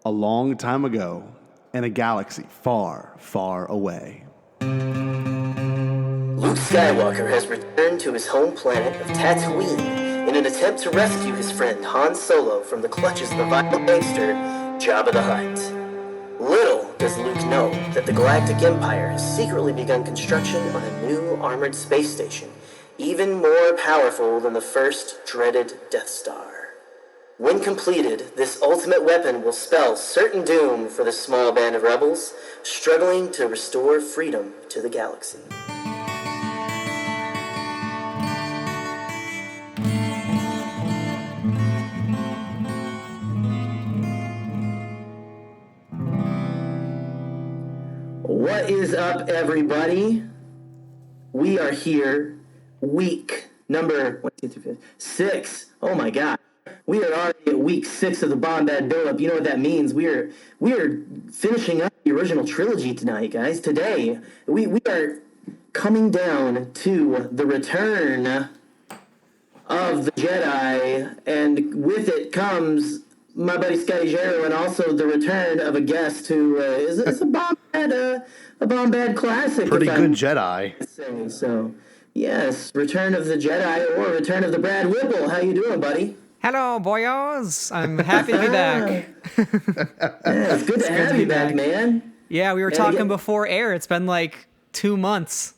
a long time ago in a galaxy far, far away. Luke Skywalker has returned to his home planet of Tatooine in an attempt to rescue his friend Han Solo from the clutches of the violent gangster Jabba the Hutt. Little does Luke know that the Galactic Empire has secretly begun construction on a new armored space station, even more powerful than the first dreaded Death Star. When completed, this ultimate weapon will spell certain doom for the small band of rebels struggling to restore freedom to the galaxy. What is up, everybody? We are here, week number 6. Oh my God. We are already at week 6 of the Bombad Buildup. You know what that means? We are finishing up the original trilogy tonight, guys. Today, we are coming down to the return of the Jedi, and with it comes my buddy Scotty and also the return of a guest who is a Bombad classic. Pretty good Jedi. So, yes, Return of the Jedi or Return of the Brad Whipple. How you doing, buddy? Hello, boyos. I'm happy to be back. Yeah, it's good to have you back, man. Yeah, we were talking before air. It's been like 2 months,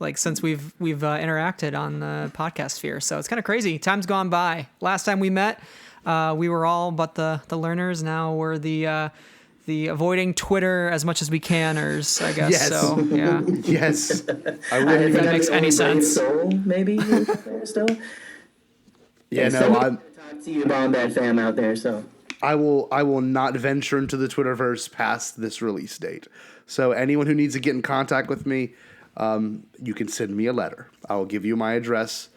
like since we've interacted on the podcast sphere. So it's kind of crazy. Time's gone by. Last time we met, we were all but the learners. Now we're the avoiding Twitter as much as we caners, I guess. Yes. So yeah. Yes. I wouldn't think that makes any sense. Soul, maybe still. Yeah, no, I'm. Talk to you, Bombad fam out there. So I will not venture into the Twitterverse past this release date. So anyone who needs to get in contact with me, you can send me a letter. I will give you my address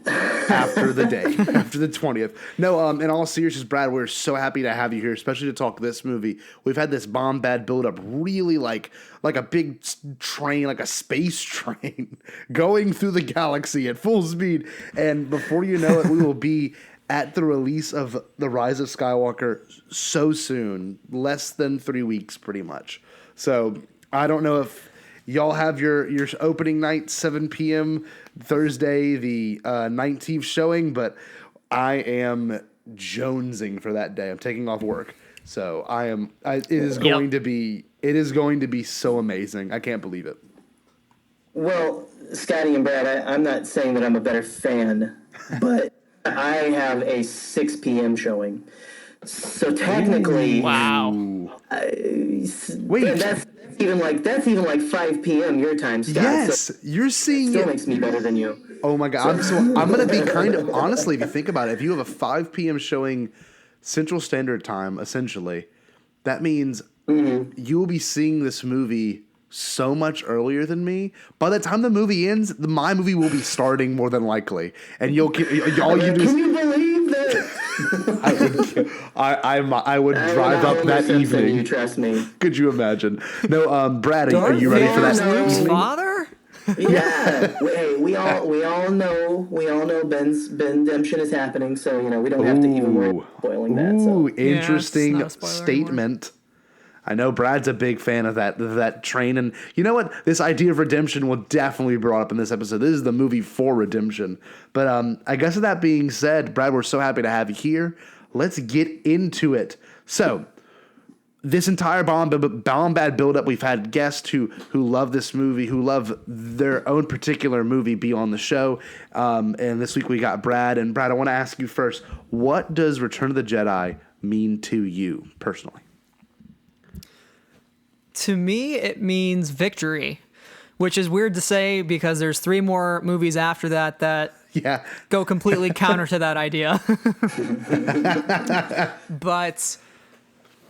after the day, after the 20th. No, in all seriousness, Brad, we're so happy to have you here, especially to talk this movie. We've had this Bombad buildup really like a big train, like a space train going through the galaxy at full speed. And before you know it, we will be at the release of The Rise of Skywalker so soon, less than 3 weeks pretty much. So I don't know if y'all have your opening night, 7 p.m. Thursday, the 19th showing, but I am jonesing for that day. I'm taking off work. So it is going to be so amazing. I can't believe it. well, Scotty and Brad, I'm not saying that I'm a better fan, but I have a 6 p.m. showing. So technically, Wow. Wait. that's even like 5 p.m. your time, Scott. Yes, So you're seeing still it. makes me better than you. Oh my God. I'm going to be kind of, honestly, if you think about it, if you have a 5 p.m. showing Central Standard Time, essentially, that means you will be seeing this movie so much earlier than me. By the time the movie ends, my movie will be starting more than likely. And all you do is... Can you believe that? I would drive up that evening. You trust me. Could you imagine? No, Brad, are you ready for that? Luke's evening? father? Yeah. Hey, we all know Bendemption is happening, so we don't have to even worry about spoiling that. So. Interesting it's not a spoiler statement. I know Brad's a big fan of that train, and you know what? This idea of redemption will definitely be brought up in this episode. This is the movie for redemption. But I guess with that being said, Brad, we're so happy to have you here. Let's get into it. So, this entire Bombad buildup, we've had guests who love this movie, who love their own particular movie be on the show. And this week we got Brad. And Brad, I want to ask you first, what does Return of the Jedi mean to you personally? To me, it means victory, which is weird to say because there's 3 more movies after that go completely counter to that idea. But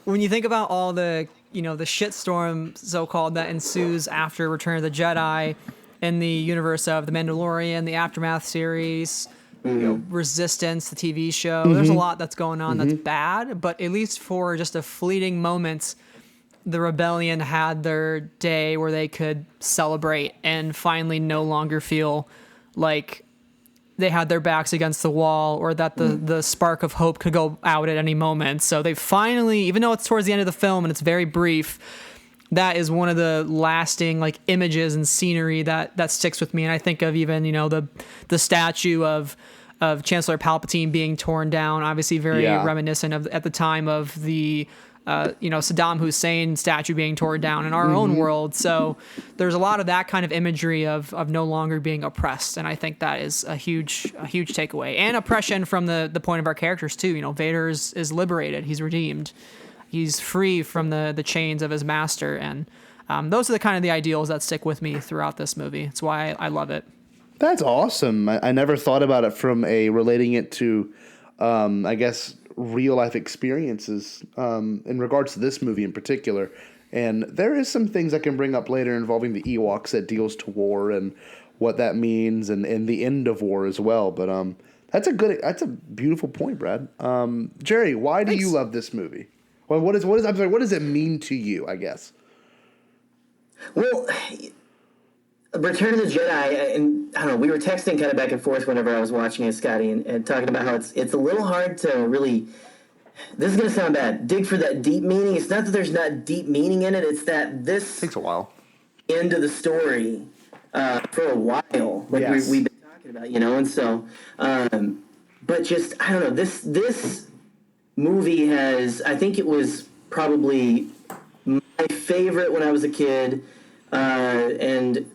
when you think about all the shitstorm, so-called, that ensues after Return of the Jedi in the universe of The Mandalorian, the Aftermath series, Resistance, the TV show, there's a lot that's going on that's bad, but at least for just a fleeting moment, the rebellion had their day where they could celebrate and finally no longer feel like they had their backs against the wall, or that the spark of hope could go out at any moment. So they finally, even though it's towards the end of the film and it's very brief, that is one of the lasting like images and scenery that sticks with me. And I think of even, the statue of Chancellor Palpatine being torn down, obviously very reminiscent of at the time of the Saddam Hussein statue being torn down in our own world. So there's a lot of that kind of imagery of no longer being oppressed. And I think that is a huge takeaway, and oppression from the point of our characters too. Vader is liberated. He's redeemed. He's free from the chains of his master. And those are the kind of the ideals that stick with me throughout this movie. It's why I love it. That's awesome. I never thought about it from relating it to, I guess, real life experiences in regards to this movie in particular. And there is some things I can bring up later involving the Ewoks that deals to war and what that means, and the end of war as well. But that's a beautiful point, Brad. Jerry, why do you love this movie? Well, what does it mean to you, I guess? Well, Return of the Jedi, and I don't know, we were texting kind of back and forth whenever I was watching it, Scotty, and talking about how it's a little hard to really, this is going to sound bad, dig for that deep meaning. It's not that there's not deep meaning in it, it's that this takes a while. End of the story for a while, like we've been talking about, and so, but just, I don't know, this movie I think it was probably my favorite when I was a kid, and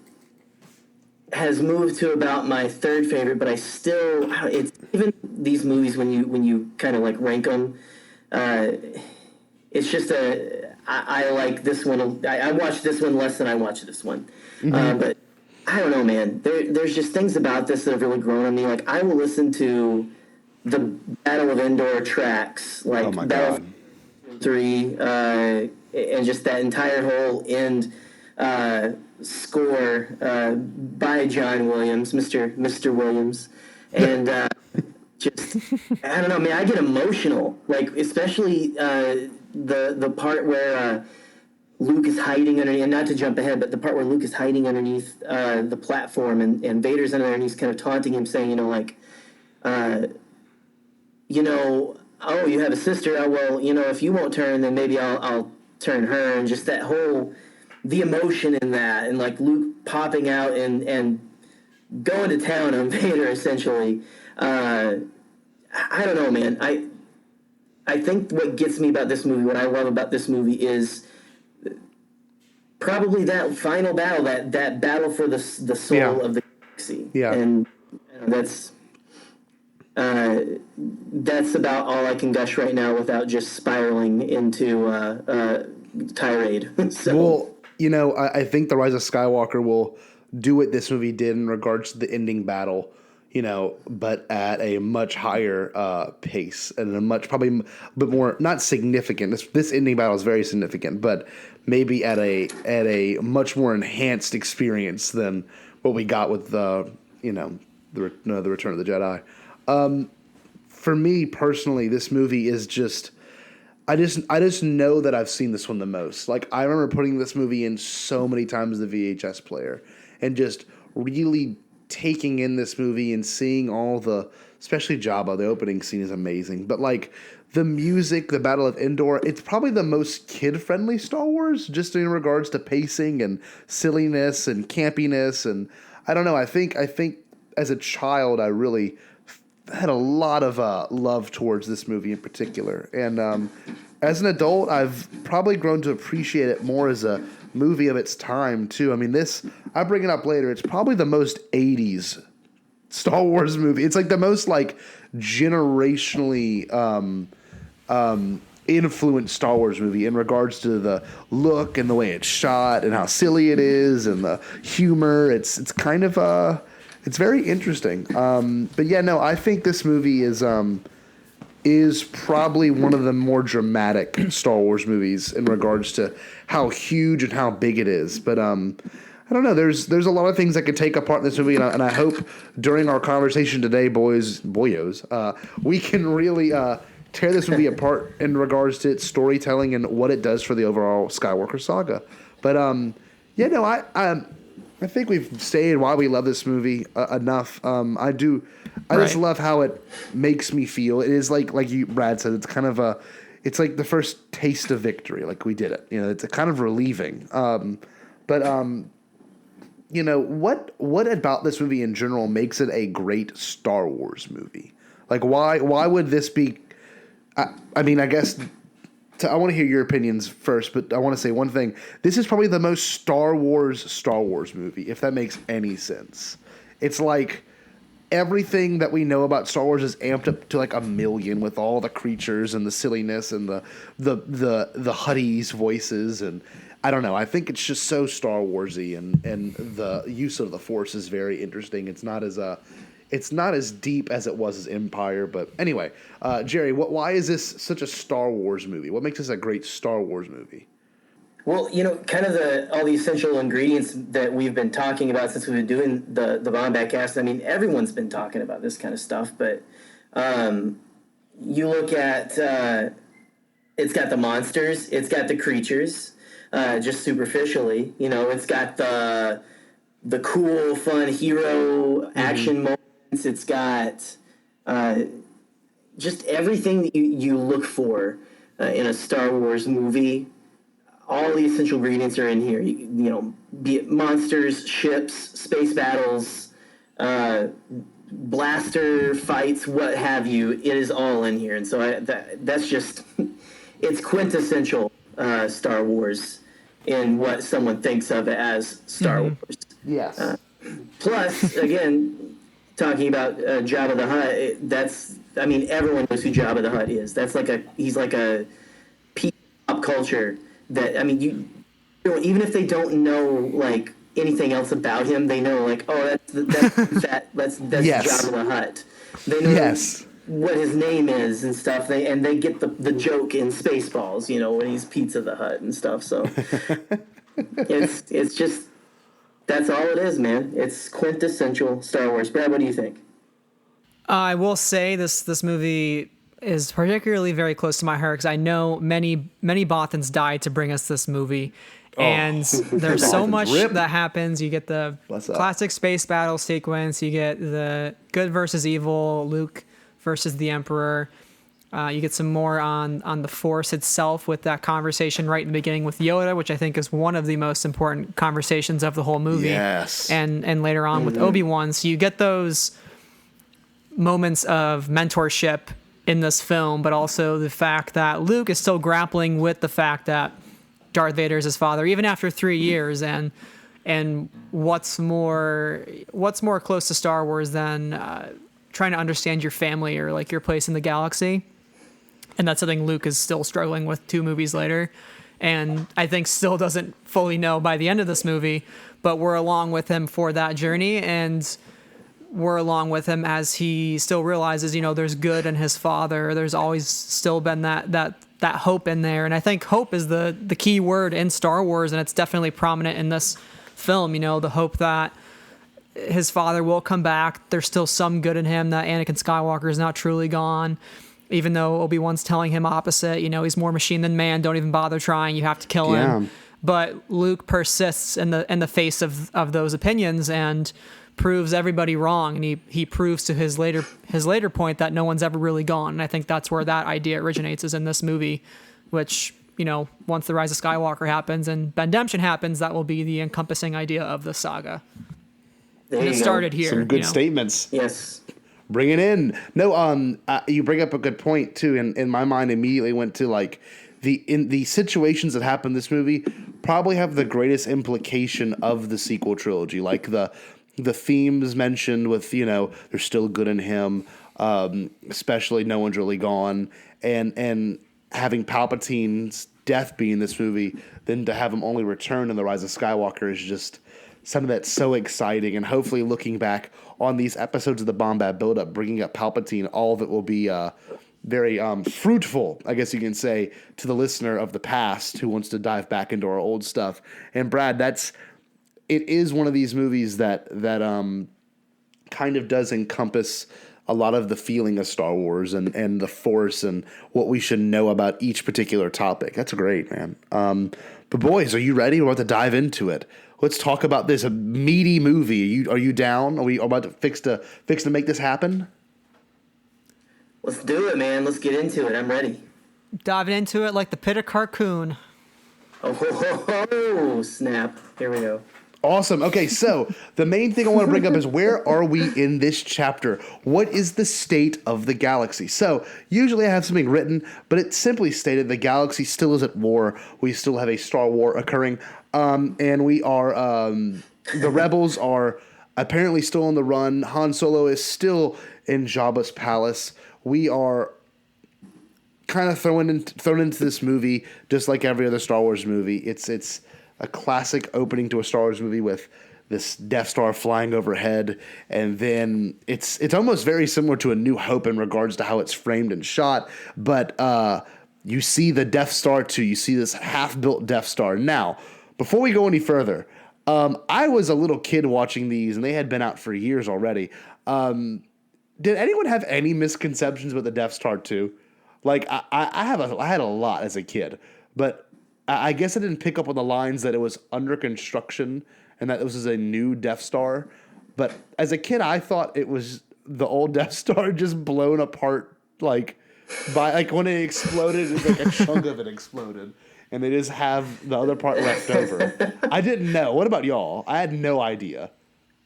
has moved to about my third favorite, but it's even these movies when you kind of like rank them, it's just I like this one. I watched this one less than I watched this one, but I don't know, man. There's just things about this that have really grown on me. Like, I will listen to the Battle of Endor tracks, like Battle 3, and just that entire whole end score by John Williams, Mr. Williams, and just I don't know, man. I get emotional, like especially the part where Luke is hiding underneath, and not to jump ahead, but the part where Luke is hiding underneath the platform, and Vader's underneath, kind of taunting him, saying, oh, you have a sister. Oh, well, if you won't turn, then maybe I'll turn her, and just that whole. The emotion in that, and like Luke popping out and going to town on Vader, essentially. I don't know, man. I think what gets me about this movie, what I love about this movie, is probably that final battle, that battle for the soul of the galaxy. Yeah, and that's about all I can gush right now without just spiraling into tirade. Well. I think The Rise of Skywalker will do what this movie did in regards to the ending battle, but at a much higher pace and probably a bit more, not significant. This ending battle is very significant, but maybe at a much more enhanced experience than what we got with the Return of the Jedi. For me personally, this movie is just. I just know that I've seen this one the most. Like, I remember putting this movie in so many times the VHS player and just really taking in this movie and seeing all especially Jabba, the opening scene is amazing. But like the music, the Battle of Endor, it's probably the most kid-friendly Star Wars, just in regards to pacing and silliness and campiness. And I don't know, I think as a child, I really had a lot of love towards this movie in particular. And as an adult, I've probably grown to appreciate it more as a movie of its time, too. I mean, I'll bring it up later, it's probably the most 80s Star Wars movie. It's like the most like generationally influenced Star Wars movie in regards to the look and the way it's shot and how silly it is and the humor. It's kind of it's very interesting. But yeah, no, I think this movie is probably one of the more dramatic Star Wars movies in regards to how huge and how big it is. But I don't know. There's a lot of things that could take apart in this movie, and I hope during our conversation today, boyos, we can really tear this movie apart in regards to its storytelling and what it does for the overall Skywalker saga. But yeah, no, I think we've stated why we love this movie enough. I I just love how it makes me feel. It is like you, Brad said, it's kind of it's like the first taste of victory. Like we did it. You know, it's kind of relieving. You know, what about this movie in general makes it a great Star Wars movie? Like, why would this be? I mean, I guess I want to hear your opinions first, but I want to say one thing. This is probably the most Star Wars movie, if that makes any sense. It's like everything that we know about Star Wars is amped up to like 1,000,000 with all the creatures and the silliness and the Huddies voices, and I don't know. I think it's just so Star Warsy, and the use of the Force is very interesting. It's not as deep as it was as Empire, but anyway, Jerry, why is this such a Star Wars movie? What makes this a great Star Wars movie? Well, you know, kind of all the essential ingredients that we've been talking about since we've been doing the Bombad cast. I mean, everyone's been talking about this kind of stuff, but you look at it's got the monsters, it's got the creatures, just superficially. You know, it's got the cool, fun hero action moments. It's got just everything that you look for in a Star Wars movie. All the essential ingredients are in here. You know, be it monsters, ships, space battles, blaster fights, what have you. It is all in here, and so that's just it's quintessential Star Wars in what someone thinks of as Star Wars. Yes. Plus, again, talking about Jabba the Hutt, I mean, everyone knows who Jabba the Hutt is. He's like a piece of pop culture. That, I mean, you know, even if they don't know like anything else about him, they know like, oh, that's Yes. Jabba the Hutt. They know what his name is and stuff. They get the joke in Spaceballs, you know, when he's Pizza the Hutt and stuff. So it's just that's all it is, man. It's quintessential Star Wars. Brad, what do you think? I will say this movie is particularly very close to my heart because I know many Bothans died to bring us this movie, and there's so much that happens. You get the classic space battle sequence, you get the good versus evil, Luke versus the Emperor. You get some more on the Force itself with that conversation right in the beginning with Yoda, which I think is one of the most important conversations of the whole movie. Yes, and later on with Obi-Wan. So you get those moments of mentorship in this film, but also the fact that Luke is still grappling with the fact that Darth Vader is his father, even after 3 years, and what's more close to Star Wars than trying to understand your family or like your place in the galaxy, and that's something Luke is still struggling with 2 movies later, and I think still doesn't fully know by the end of this movie, but we're along with him for that journey, and we're along with him as he still realizes, you know, there's good in his father. There's always still been that hope in there. And I think hope is the key word in Star Wars, and it's definitely prominent in this film, you know, the hope that his father will come back. There's still some good in him, that Anakin Skywalker is not truly gone, even though Obi-Wan's telling him opposite, you know, he's more machine than man. Don't even bother trying. You have to kill him. But Luke persists in the face of those opinions and proves everybody wrong, and he proves to his later point that no one's ever really gone. And I think that's where that idea originates, is in this movie, which, you know, once the Rise of Skywalker happens and Bendemption happens, that will be the encompassing idea of the saga. And it started here. Some good statements. Yes. Bring it in. No, you bring up a good point too, and in my mind immediately went to like the situations that happen in this movie probably have the greatest implication of the sequel trilogy, like the themes mentioned with, you know, there's still good in him, especially no one's really gone, and having Palpatine's death be in this movie, then to have him only return in The Rise of Skywalker is just something that's so exciting. And hopefully looking back on these episodes of the Bombad Buildup, bringing up Palpatine, all of it will be very fruitful, I guess you can say, to the listener of the past who wants to dive back into our old stuff. And Brad, it is one of these movies that kind of does encompass a lot of the feeling of Star Wars and the Force and what we should know about each particular topic. That's great, man. But boys, are you ready? We're about to dive into it. Let's talk about this meaty movie. Are you down? Are we about to fix to make this happen? Let's do it, man. Let's get into it. I'm ready. Diving into it like the pit of Carcoon. Oh, snap. Here we go. Awesome. Okay, so the main thing I want to bring up is where are we in this chapter? What is the state of the galaxy? So usually I have something written, but it's simply stated the galaxy still is at war. We still have a Star War occurring, and we are the rebels are apparently still on the run. Han Solo is still in Jabba's palace. We are kind of thrown into this movie just like every other Star Wars movie. It's a classic opening to a Star Wars movie with this Death Star flying overhead, and then it's almost very similar to A New Hope in regards to how it's framed and shot, but you see the Death Star too. You see this half-built Death Star. Now, before we go any further, I was a little kid watching these, and they had been out for years already. Did anyone have any misconceptions about the Death Star 2? Like, I had a lot as a kid, but I guess I didn't pick up on the lines that it was under construction and that this was a new Death Star. But as a kid, I thought it was the old Death Star just blown apart, like when it exploded, like a chunk of it exploded, and they just have the other part left over. I didn't know. What about y'all? I had no idea.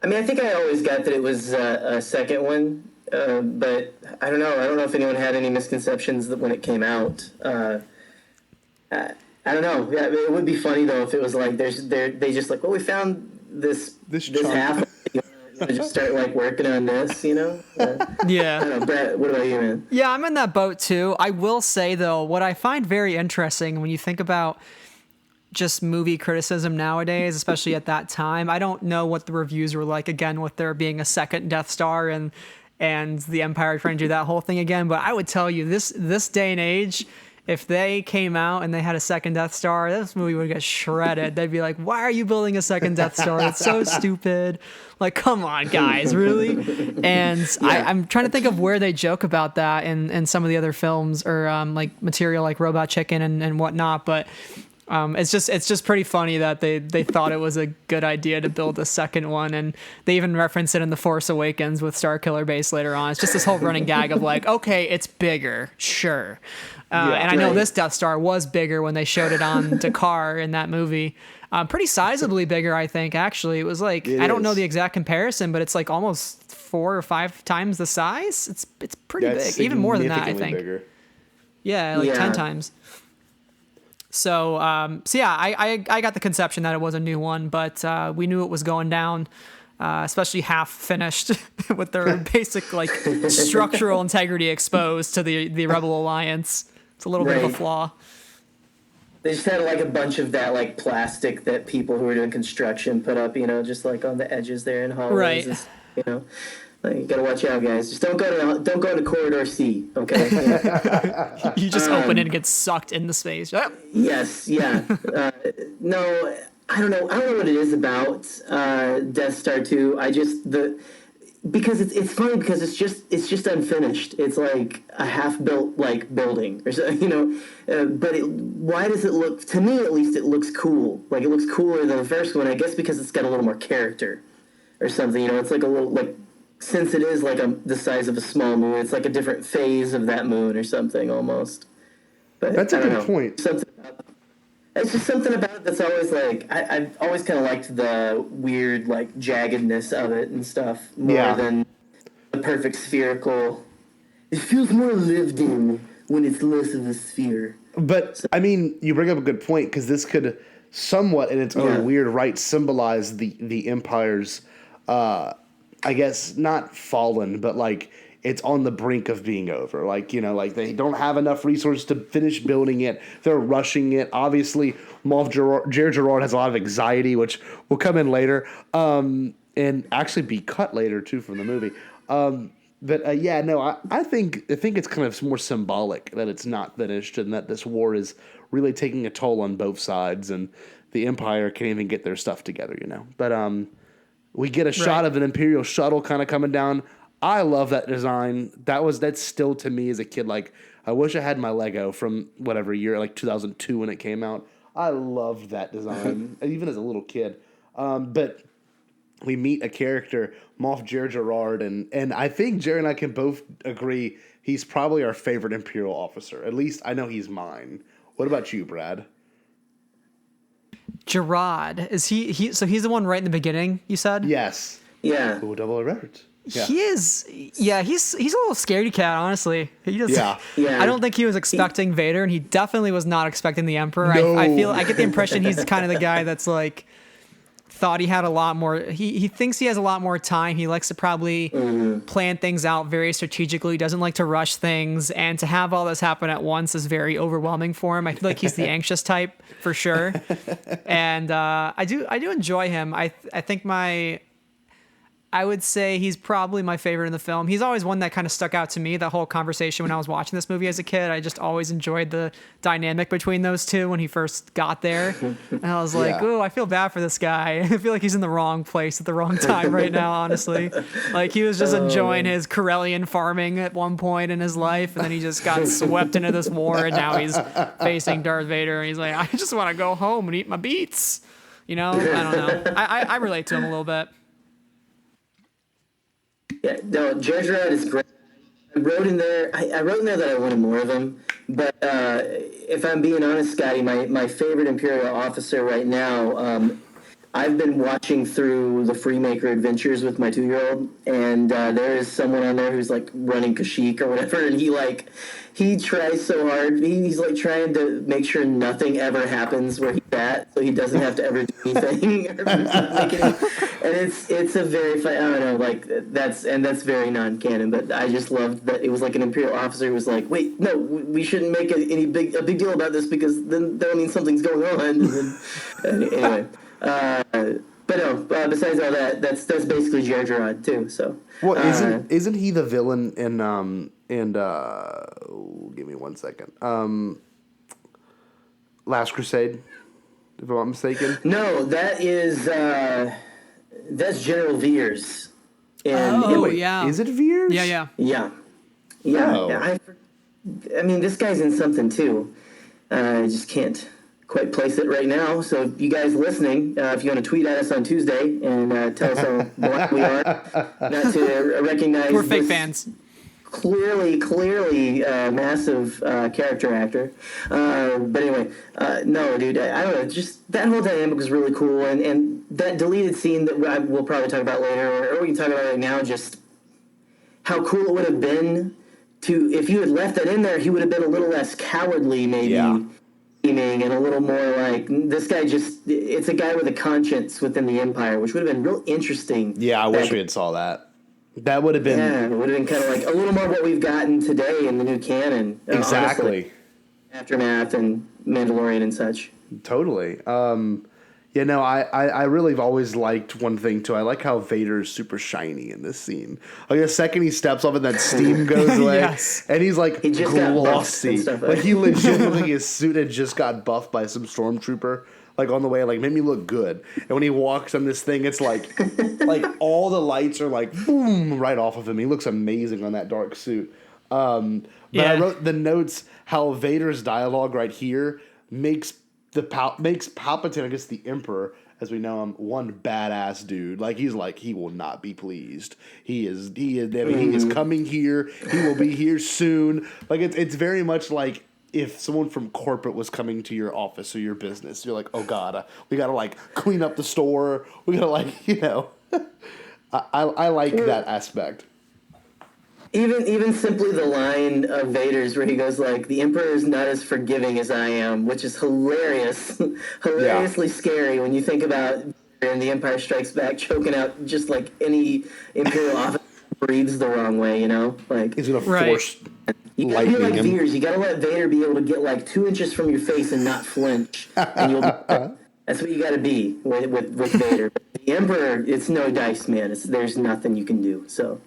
I mean, I think I always got that it was a second one, but I don't know. I don't know if anyone had any misconceptions when it came out. I don't know. Yeah, it would be funny though if it was like they just like, well, we found this half. Just start like working on this, you know? Yeah. I don't know, Brett, what about you, man? Yeah, I'm in that boat too. I will say though, what I find very interesting when you think about just movie criticism nowadays, especially at that time, I don't know what the reviews were like again with there being a second Death Star and the Empire trying to do that whole thing again. But I would tell you this day and age, if they came out and they had a second Death Star, this movie would get shredded. They'd be like, why are you building a second Death Star? It's so stupid. Like, come on, guys, really? And yeah. I'm trying to think of where they joke about that in some of the other films or like material like Robot Chicken and whatnot. But it's just pretty funny that they thought it was a good idea to build a second one. And they even reference it in The Force Awakens with Starkiller Base later on. It's just this whole running gag of like, okay, it's bigger, sure. And I know this Death Star was bigger when they showed it on Dakar in that movie. Pretty sizably bigger, I think, actually. It was like, I don't know the exact comparison, but it's like almost 4 or 5 times the size. It's pretty big. Even more than that, I think. Bigger. Yeah, like 10 times. So yeah, I got the conception that it was a new one, but we knew it was going down. Especially half finished with their basic like structural integrity exposed to the Rebel Alliance. It's a little bit of a flaw. They just had like a bunch of that like plastic that people who were doing construction put up, you know, just like on the edges there in hallways. Right. You know, like, you gotta watch out, guys. Just don't go to corridor C, okay? You just open it and get sucked into space. Yes, yeah. No. I don't know what it is about Death Star 2. Because it's funny because it's just unfinished. It's like a half built like building or so, you know. But why does it look, to me at least, it looks cool. Like it looks cooler than the first one. I guess because it's got a little more character or something. You know, it's like a little like, since it is like the size of a small moon, it's like a different phase of that moon or something almost. But that's a good point. It's just something about it that's always like I've always kind of liked the weird like jaggedness of it and stuff more than the perfect spherical. It feels more lived in when it's less of a sphere. But I mean, you bring up a good point because this could somewhat, in its own weird right, symbolize the Empire's, I guess not fallen, but like it's on the brink of being over. Like, you know, like they don't have enough resources to finish building it. They're rushing it. Obviously, Moff Gerard has a lot of anxiety, which will come in later, and actually be cut later too from the movie. I think it's kind of more symbolic that it's not finished and that this war is really taking a toll on both sides, and the Empire can't even get their stuff together, you know. But we get a shot of an Imperial shuttle kind of coming down. I love that design. That's still to me as a kid, like, I wish I had my Lego from whatever year, like 2002 when it came out. I loved that design, even as a little kid. But we meet a character, Moff Gerard, and I think Jerry and I can both agree he's probably our favorite Imperial officer. At least I know he's mine. What about you, Brad? Gerard, is he? So he's the one right in the beginning. You said. Yes. Yeah. Ooh, double alert. Yeah. He is, yeah. He's a little scaredy cat, honestly. He just, Yeah. I don't think he was expecting Vader, and he definitely was not expecting the Emperor. No. I get the impression he's kind of the guy that's like thought he had a lot more. He thinks he has a lot more time. He likes to probably plan things out very strategically. He doesn't like to rush things, and to have all this happen at once is very overwhelming for him. I feel like he's the anxious type for sure, and I do enjoy him. I think I would say he's probably my favorite in the film. He's always one that kind of stuck out to me, that whole conversation when I was watching this movie as a kid. I just always enjoyed the dynamic between those two when he first got there. And I was like, ooh, I feel bad for this guy. I feel like he's in the wrong place at the wrong time right now, honestly. Like, he was just enjoying his Corellian farming at one point in his life, and then he just got swept into this war, and now he's facing Darth Vader, and he's like, I just want to go home and eat my beets. You know? I don't know. I relate to him a little bit. Yeah, no, Judge Dredd is great. I wrote in there that I wanted more of him, but if I'm being honest, Scotty, my favorite Imperial officer right now, I've been watching through the Freemaker Adventures with my 2-year-old, and there is someone on there who's like running Kashyyyk or whatever, and he tries so hard. He's like trying to make sure nothing ever happens where he's at, so he doesn't have to ever do anything. And it's a very fun, I don't know, like that's very non-canon, but I just loved that it was like an Imperial officer who was like, wait, no, we shouldn't make a big deal about this because then that means something's going on. And then, anyway. But no. Besides all that, that's basically Jar Jar too. So. Well, isn't he the villain in give me 1 second. Last Crusade, if I'm not mistaken. No, that's General Veers. Yeah. Is it Veers? Yeah. Oh. I mean, this guy's in something too. I just can't quite place it right now. So you guys listening, if you want to tweet at us on Tuesday and tell us how black we are, not to recognize We're fake fans. Clearly massive character actor. But anyway, no, dude, I don't know. Just that whole dynamic was really cool, and that deleted scene that we'll probably talk about later, or we can talk about right now, just how cool it would have been to, if you had left that in there, he would have been a little less cowardly, maybe. Yeah. And a little more like, this guy it's a guy with a conscience within the Empire, which would have been real interesting. Yeah, I wish we had saw that. That would have been... Yeah, it would have been kind of like a little more what we've gotten today in the new canon. Exactly. Honestly. Aftermath and Mandalorian and such. Totally. I really have always liked one thing, too. I like how Vader's super shiny in this scene. Like, the second he steps up and that steam goes away, yes. and he's, like, just glossy. Like he legitimately, his suit had just got buffed by some stormtrooper. Like, on the way, like, made me look good. And when he walks on this thing, it's like all the lights are like, boom, right off of him. He looks amazing on that dark suit. But I wrote the notes how Vader's dialogue right here makes Palpatine, I guess the Emperor, as we know him, one badass dude. Like, he's like, he will not be pleased. He is coming here. He will be here soon. Like, it's very much like, if someone from corporate was coming to your office or your business, you're like, oh God, we got to like clean up the store. We got to like, I like that aspect. Even simply the line of Vader's where he goes like, the Emperor is not as forgiving as I am, which is hilariously scary when you think about in The Empire Strikes Back choking out just like any Imperial officer breathes the wrong way, like he's gonna force. You gotta be like Veers. You gotta let Vader be able to get like 2 inches from your face and not flinch, and you'll. That's what you gotta be with Vader. But the Emperor, it's no dice, man. There's nothing you can do. So.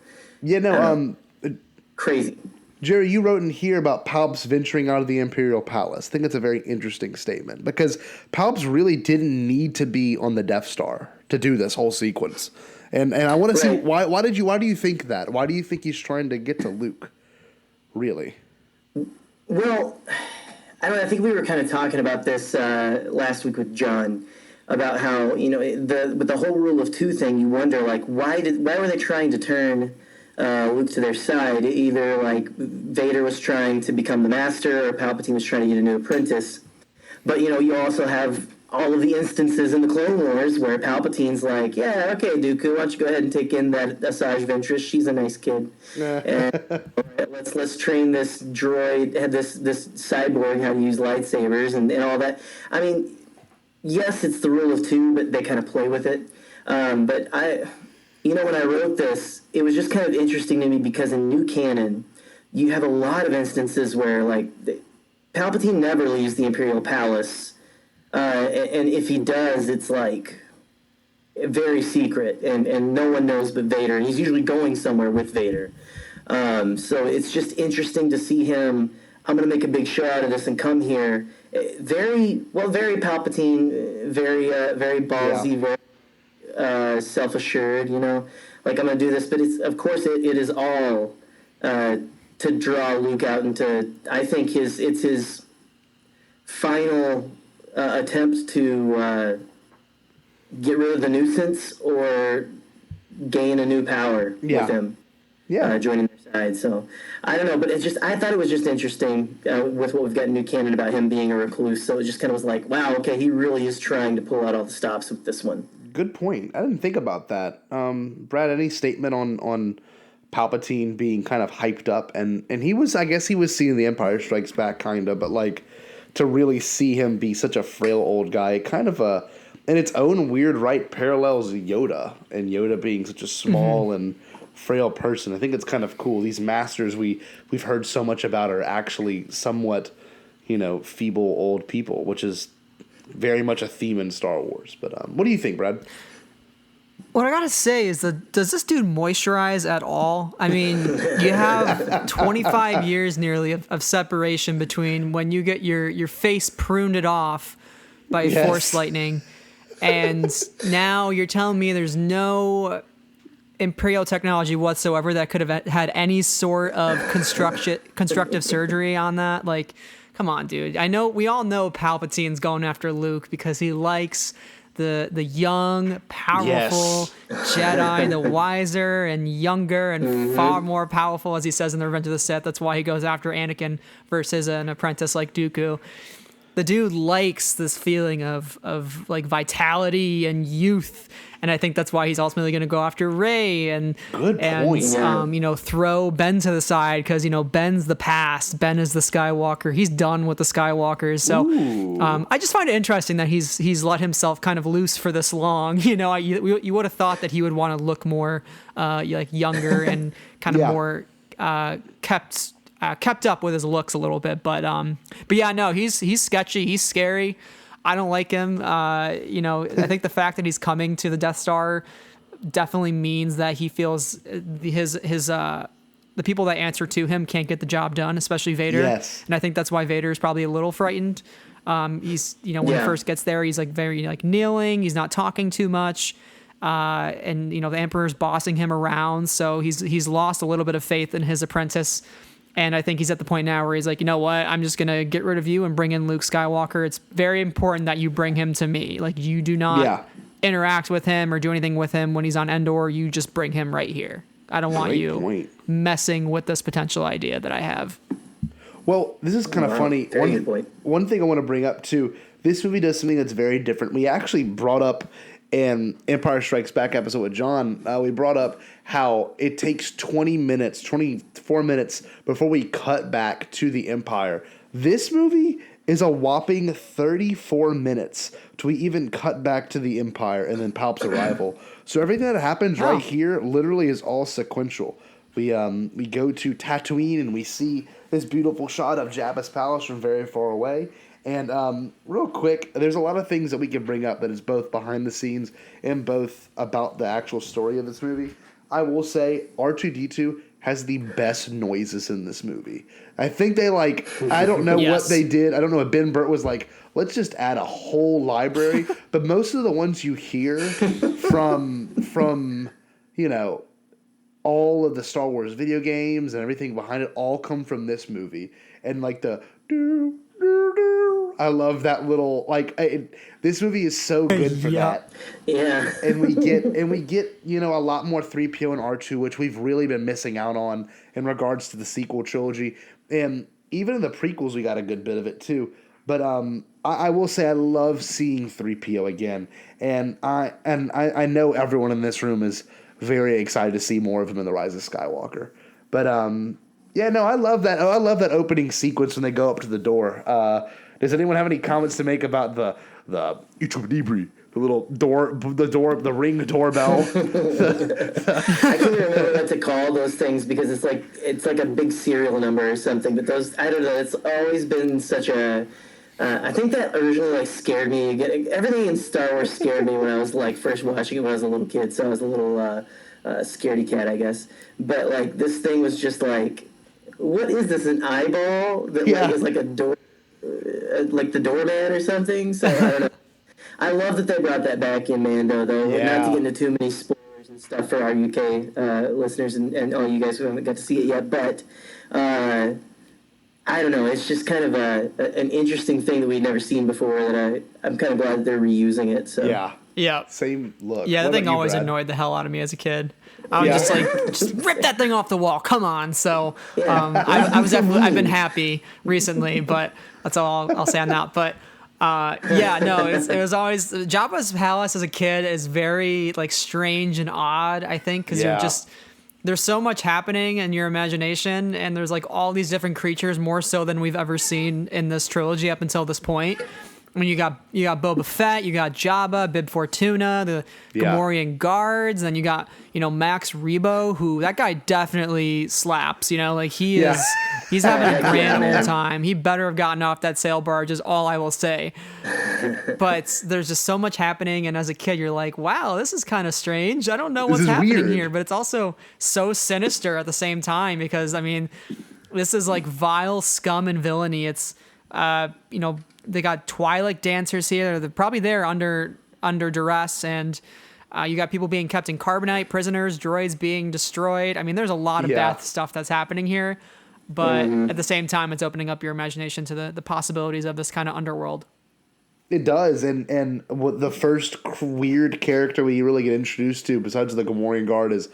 Crazy. Jerry, you wrote in here about Palps venturing out of the Imperial Palace. I think it's a very interesting statement because Palps really didn't need to be on the Death Star to do this whole sequence. And I want to see why do you think that? Why do you think he's trying to get to Luke? Really? Well, I don't know. I think we were kind of talking about this last week with John about how with the whole rule of 2 thing. You wonder like why were they trying to turn Luke to their side. Either like Vader was trying to become the master, or Palpatine was trying to get a new apprentice. But you also have all of the instances in the Clone Wars where Palpatine's like, "Yeah, okay, Dooku, why don't you go ahead and take in that Asajj Ventress? She's a nice kid, and let's train this droid, this cyborg how to use lightsabers and all that." I mean, yes, it's the rule of two, but they kind of play with it. But when I wrote this, it was just kind of interesting to me because in new canon, you have a lot of instances where like Palpatine never leaves the Imperial Palace, and if he does, it's like very secret, and no one knows but Vader, and he's usually going somewhere with Vader. So it's just interesting to see him. I'm going to make a big show out of this and come here. Very Palpatine, very ballsy, very self-assured. Like I'm going to do this, but it is all to draw Luke out into. I think it's his final attempt to get rid of the nuisance or gain a new power with him. Joining their side. So I don't know, but I thought it was just interesting with what we've got in new canon about him being a recluse. So it just kind of was like, wow, okay, he really is trying to pull out all the stops with this one. Good point. I didn't think about that. Brad, any statement on Palpatine being kind of hyped up, and I guess he was seeing The Empire Strikes Back kind of, but like to really see him be such a frail old guy, kind of in its own weird right parallels Yoda, and Yoda being such a small and frail person. I think it's kind of cool. These masters we've heard so much about are actually somewhat, feeble old people, which is very much a theme in Star Wars. But what do you think, Brad? What I gotta say is does this dude moisturize at all? I mean, you have 25 years nearly of separation between when you get your face pruned off by Force lightning, and now you're telling me there's no Imperial technology whatsoever that could have had any sort of constructive surgery on that. Like, come on, dude. I know we all know Palpatine's going after Luke because he likes the young, powerful Jedi, the wiser and younger and far more powerful, as he says in the Revenge of the Sith. That's why he goes after Anakin versus an apprentice like Dooku. The dude likes this feeling of like vitality and youth, and I think that's why he's ultimately going to go after Rey and throw Ben to the side because Ben's the past. Ben is the Skywalker. He's done with the Skywalkers. So I just find it interesting that he's let himself kind of loose for this long. You would have thought that he would want to look more like younger and kind of more kept up with his looks a little bit, but yeah, no, he's sketchy. He's scary. I don't like him. I think the fact that he's coming to the Death Star definitely means that he feels the people that answer to him can't get the job done, especially Vader. Yes. And I think that's why Vader is probably a little frightened. He's when he first gets there, he's like very like kneeling. He's not talking too much. And the Emperor's bossing him around, so he's lost a little bit of faith in his apprentice. And I think he's at the point now where he's like, you know what? I'm just going to get rid of you and bring in Luke Skywalker. It's very important that you bring him to me. Like, you do not interact with him or do anything with him when he's on Endor. You just bring him right here. I don't want you messing with this potential idea that I have. Well, this is kind of funny. One thing I want to bring up, too. This movie does something that's very different. We actually brought up in Empire Strikes Back episode with John, we brought up how it takes 24 minutes before we cut back to the Empire. This movie is a whopping 34 minutes till we even cut back to the Empire and then Palp's arrival. So everything that happens right here literally is all sequential. We go to Tatooine and we see this beautiful shot of Jabba's palace from very far away. And real quick, there's a lot of things that we can bring up that is both behind the scenes and both about the actual story of this movie. I will say R2-D2 has the best noises in this movie. I think they I don't know what they did. I don't know if Ben Burtt was like, let's just add a whole library. But most of the ones you hear from all of the Star Wars video games and everything behind it all come from this movie. And like the I love that little this movie is so good for that. Yeah. And we get a lot more 3PO and R2, which we've really been missing out on in regards to the sequel trilogy. And even in the prequels, we got a good bit of it too. But I will say I love seeing 3PO again, and I know everyone in this room is very excited to see more of him in The Rise of Skywalker. But yeah, no, I love that. I love that opening sequence when they go up to the door. Does anyone have any comments to make about the the little door, the ring doorbell? I can't remember what to call those things because it's like a big serial number or something. But those, I don't know. It's always been such a. I think that originally scared me. Everything in Star Wars scared me when I was first watching it when I was a little kid. So I was a little scaredy cat, I guess. But this thing was just what is this? An eyeball that is like a door, like the doorman or something. So I don't know. I love that they brought that back in Mando, though. Yeah. Not to get into too many spoilers and stuff for our UK listeners and all you guys who haven't got to see it yet, but I don't know. It's just kind of an interesting thing that we'd never seen before. That I'm kind of glad that they're reusing it. So Yeah. Same look. Yeah, What that thing about you, always Brad? annoyed the hell out of me as a kid. I was just rip that thing off the wall. Come on. So I've been happy recently, but that's all I'll say on that. But it was always Jabba's palace as a kid is very strange and odd. I think because you're just. There's so much happening in your imagination, and there's all these different creatures, more so than we've ever seen in this trilogy up until this point. I mean, you got Boba Fett, you got Jabba, Bib Fortuna, the Gamorrean guards, then you got Max Rebo, who that guy definitely slaps. He's having a grand old time. He better have gotten off that sail barge, is all I will say. But there's just so much happening, and as a kid, you're like, wow, this is kind of strange. I don't know what's happening weird here, but it's also so sinister at the same time because this is vile scum and villainy. It's they got Twi'lek dancers here. They're probably there under duress, and you got people being kept in carbonite, prisoners, droids being destroyed. I mean, there's a lot of bad stuff that's happening here, but at the same time, it's opening up your imagination to the possibilities of this kind of underworld. It does, and what the first weird character we really get introduced to, besides the Gamorrean guard, is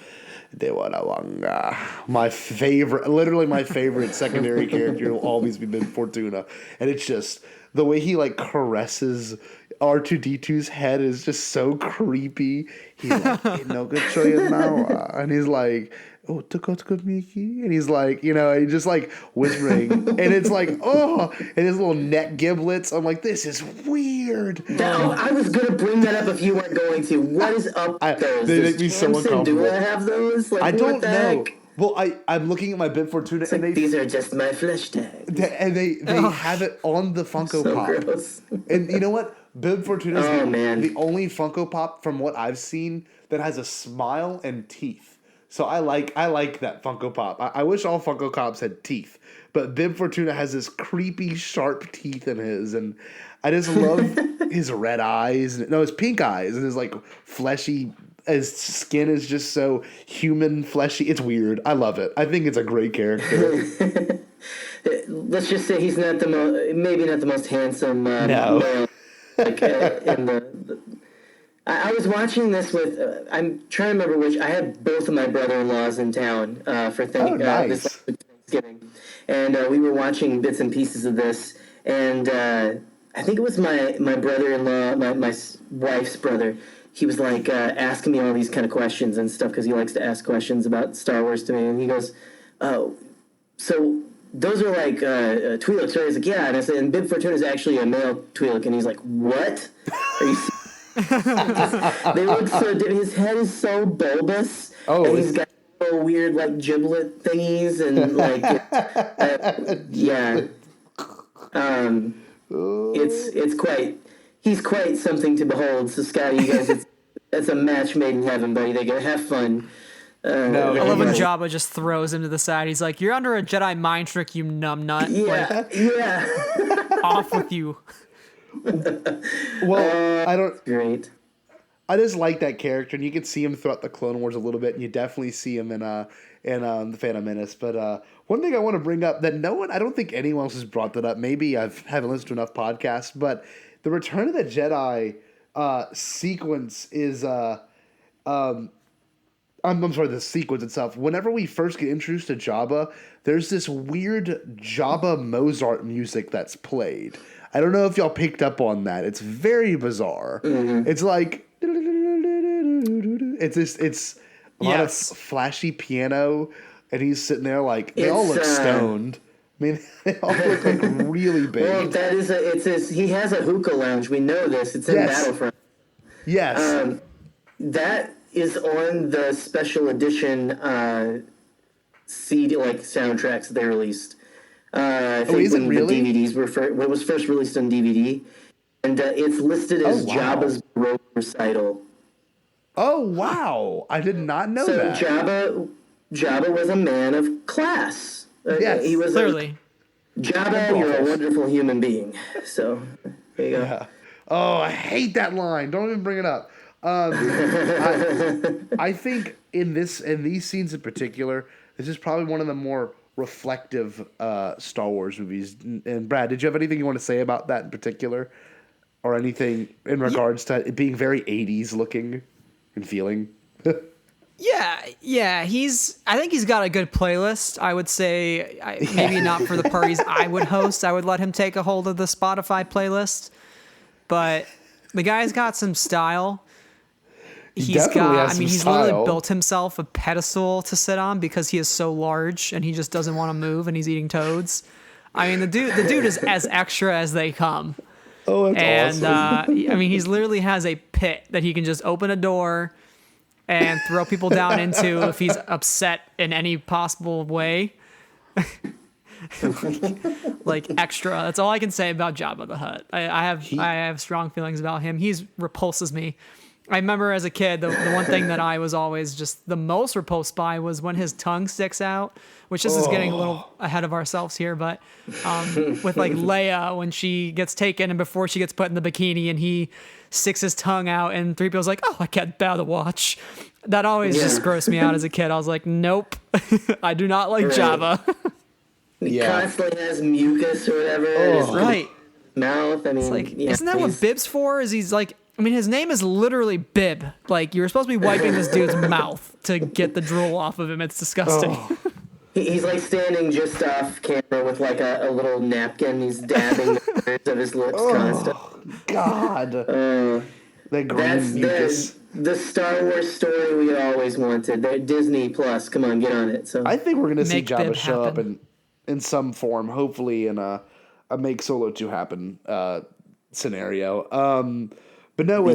Dewanawanga. My favorite secondary character will always be Bib Fortuna, and it's just the way he caresses R2D2's head is just so creepy. He's like, no good choice now, and he's like, oh, Miki, and he's he just whispering, and it's and his little neck giblets. I'm like, this is weird. No, I was gonna bring that up if you weren't going to. What is up with those? They make me so uncomfortable. Do I have those? I don't know. Heck? Well, I'm looking at my Bib Fortuna, and these are just my flesh tags. They have it on the Funko So Pop. gross. And you know what? Bib Fortuna is the only Funko Pop from what I've seen that has a smile and teeth. So I like that Funko Pop. I wish all Funko Pops had teeth, but Bib Fortuna has this creepy, sharp teeth in his, and I just love his red eyes. No, his pink eyes, and his fleshy. His skin is just so human, fleshy. It's weird. I love it. I think it's a great character. Let's just say he's not maybe not the most handsome No. male. I was watching this with. I'm trying to remember which. I had both of my brother-in-laws in town for nice. this last Thanksgiving, and we were watching bits and pieces of this. And I think it was my brother-in-law, my wife's brother. He was asking me all these kind of questions and stuff because he likes to ask questions about Star Wars to me. And he goes, "Oh, so those are Twi'leks, right?" I was like, "Yeah." And I said, "And Bib Fortuna is actually a male Twi'lek." And he's like, "What? Are you?" They look so different. His head is so bulbous. Oh, and he's got little weird giblet thingies and it's quite. He's quite something to behold. So, Scotty, you guys, it's a match made in heaven, buddy. They go have fun. I love when Jabba just throws him to the side. He's like, "You're under a Jedi mind trick, you numbnut. Yeah. Off with you." Well, I don't. Great. I just like that character, and you can see him throughout the Clone Wars a little bit, and you definitely see him in the Phantom Menace. But one thing I want to bring up that I don't think anyone else has brought that up. Maybe I haven't listened to enough podcasts, but the Return of the Jedi sequence is I'm sorry, the sequence itself. Whenever we first get introduced to Jabba, there's this weird Jabba Mozart music that's played. I don't know if y'all picked up on that. It's very bizarre. Mm-hmm. It's like it's a lot of flashy piano, and he's sitting there like they all look stoned. I mean, they all look like really big. Well, he has a hookah lounge. We know this. It's in Battlefront. Yes. That is on the special edition CD soundtracks they released. I think is it really? The DVDs were when it was first released on DVD, and it's listed as Jabba's Baroque recital. Oh wow! I did not know that. So Jabba was a man of class. Yes, he was clearly. Jabba, you're a wonderful human being. So there you go. Yeah. Oh, I hate that line. Don't even bring it up. I think in these scenes in particular, this is probably one of the more reflective Star Wars movies. And Brad, did you have anything you want to say about that in particular, or anything in regards to it being very 80s looking and feeling? Yeah. I think he's got a good playlist. I would say maybe not for the parties I would host. I would let him take a hold of the Spotify playlist, but the guy's got some style. He's literally built himself a pedestal to sit on because he is so large and he just doesn't want to move and he's eating toads. I mean, the dude is as extra as they come. Oh, that's awesome. I mean, he's literally has a pit that he can just open a door and throw people down into if he's upset in any possible way. Like extra. That's all I can say about Jabba the Hutt. I have strong feelings about him. He repulses me. I remember as a kid, the one thing that I was always just the most repulsed by was when his tongue sticks out, which this is getting a little ahead of ourselves here, but with like Leia when she gets taken and before she gets put in the bikini and he sticks his tongue out and 3PO's like, oh, I can't bear the watch. That always just grossed me out as a kid. I was like, nope, I do not like Jabba. He constantly has mucus or whatever in his mouth. I mean, it's like, isn't that what Bib's for? Is he's like, I mean, his name is literally Bib. Like, you're supposed to be wiping this dude's mouth to get the drool off of him. It's disgusting. He's like standing just off camera with like a little napkin. He's dabbing the corners of his lips constantly. God. That green mucus. The Star Wars story we always wanted. They're Disney Plus. Come on, get on it. So I think we're going to see Jabba show up in some form, hopefully in a Make Solo 2 happen scenario. But no,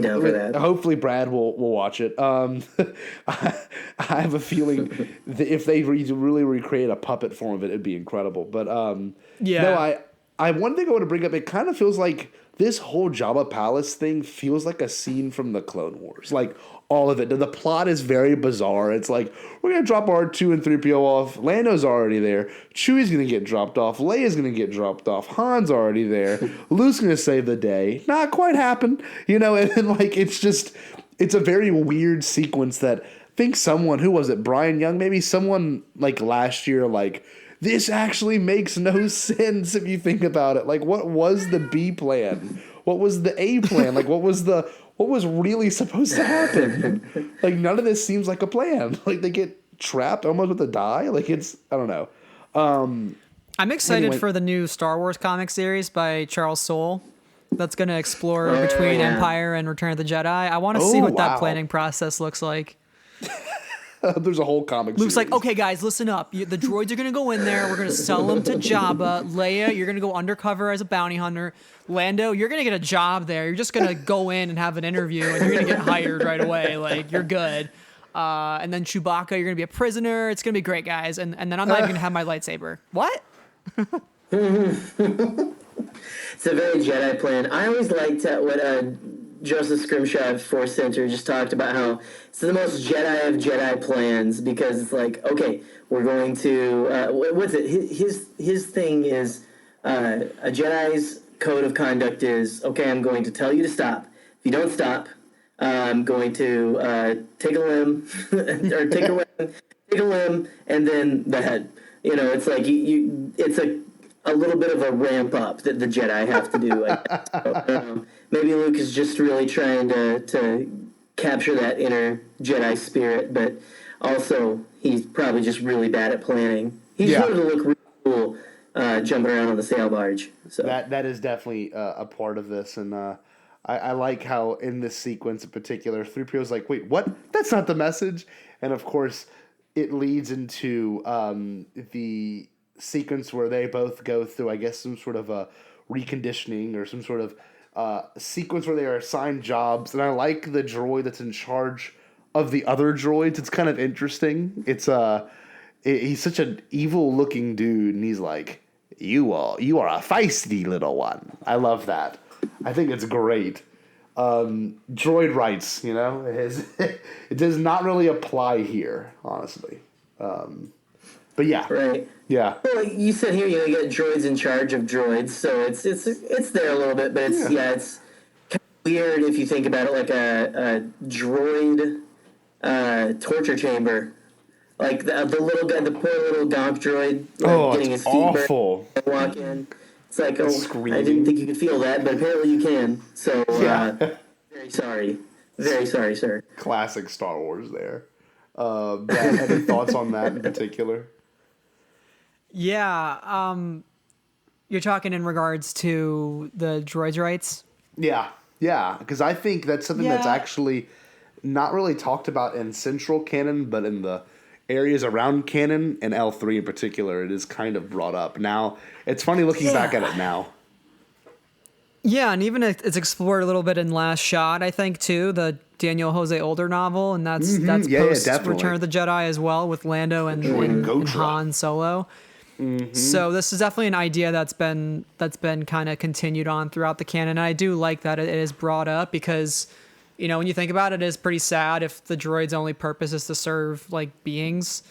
hopefully Brad will watch it. I have a feeling that if they really recreate a puppet form of it, it'd be incredible. But no, I one thing I want to bring up. It kind of feels like this whole Jabba Palace thing feels like a scene from the Clone Wars. Like all of it. The plot is very bizarre. It's like we're gonna drop R2 and 3PO off. Lando's already there. Chewie's gonna get dropped off. Leia's gonna get dropped off. Han's already there. Luke's gonna save the day. Not quite happened, and like it's a very weird sequence that I think someone, who was it, Brian Young, maybe someone like last year, like this actually makes no sense if you think about it. Like, what was the B plan? What was the A plan? Like, what was really supposed to happen? Like, none of this seems like a plan. Like, they get trapped almost with a die. Like, I don't know. I'm excited for the new Star Wars comic series by Charles Soule that's going to explore between Empire and Return of the Jedi. I want to see what that planning process looks like. There's a whole comic Luke's series. like, okay, guys, listen up. The droids are going to go in there. We're going to sell them to Jabba. Leia, you're going to go undercover as a bounty hunter. Lando, you're going to get a job there. You're just going to go in and have an interview, and you're going to get hired right away. Like, you're good. And then Chewbacca, you're going to be a prisoner. It's going to be great, guys. And then I'm not even going to have my lightsaber. What? It's a very Jedi plan. I always liked what Joseph Scrimshaw of Force Center just talked about, how it's the most Jedi of Jedi plans, because it's like, okay, we're going to what's it? His thing is a Jedi's code of conduct is, okay, I'm going to tell you to stop. If you don't stop, I'm going to take a limb, or take a limb, and then the head. You know, it's like it's a little bit of a ramp up that the Jedi have to do. I guess. So, I don't know. Maybe Luke is just really trying to capture that inner Jedi spirit, but also he's probably just really bad at planning. He's wanted to look really cool jumping around on the sail barge. So that is definitely a part of this, and I like how in this sequence in particular, 3PO's like, wait, what? That's not the message. And of course, it leads into the sequence where they both go through, I guess, some sort of a reconditioning or some sort of sequence where they are assigned jobs. And I like the droid that's in charge of the other droids. It's kind of interesting. He's such an evil looking dude, and he's like, you are a feisty little one. I love that. I think it's great. Droid rights, you know, it does not really apply here, honestly. But yeah, right, yeah. Well, you said here you get droids in charge of droids, so it's there a little bit, but it's kind of weird if you think about it, like a droid torture chamber. Like the little guy, the poor little Gonk Droid, getting his feet awful. burned, walk in. It's like, Screaming. I didn't think you could feel that, but apparently you can. So, very sorry. Very sorry, sir. Classic Star Wars there. Brad, any thoughts on that in particular? Yeah, you're talking in regards to the droids' rights? Yeah, because I think that's something that's actually not really talked about in central canon, but in the areas around canon and L3 in particular, it is kind of brought up. Now, it's funny looking back at it now. Yeah, and even it's explored a little bit in Last Shot, I think, too, the Daniel Jose Older novel, and that's post Return of the Jedi as well, with Lando and Han Solo. Mm-hmm. So this is definitely an idea that's been kind of continued on throughout the canon. And I do like that it is brought up because, you know, when you think about it, it is pretty sad if the droid's only purpose is to serve like beings,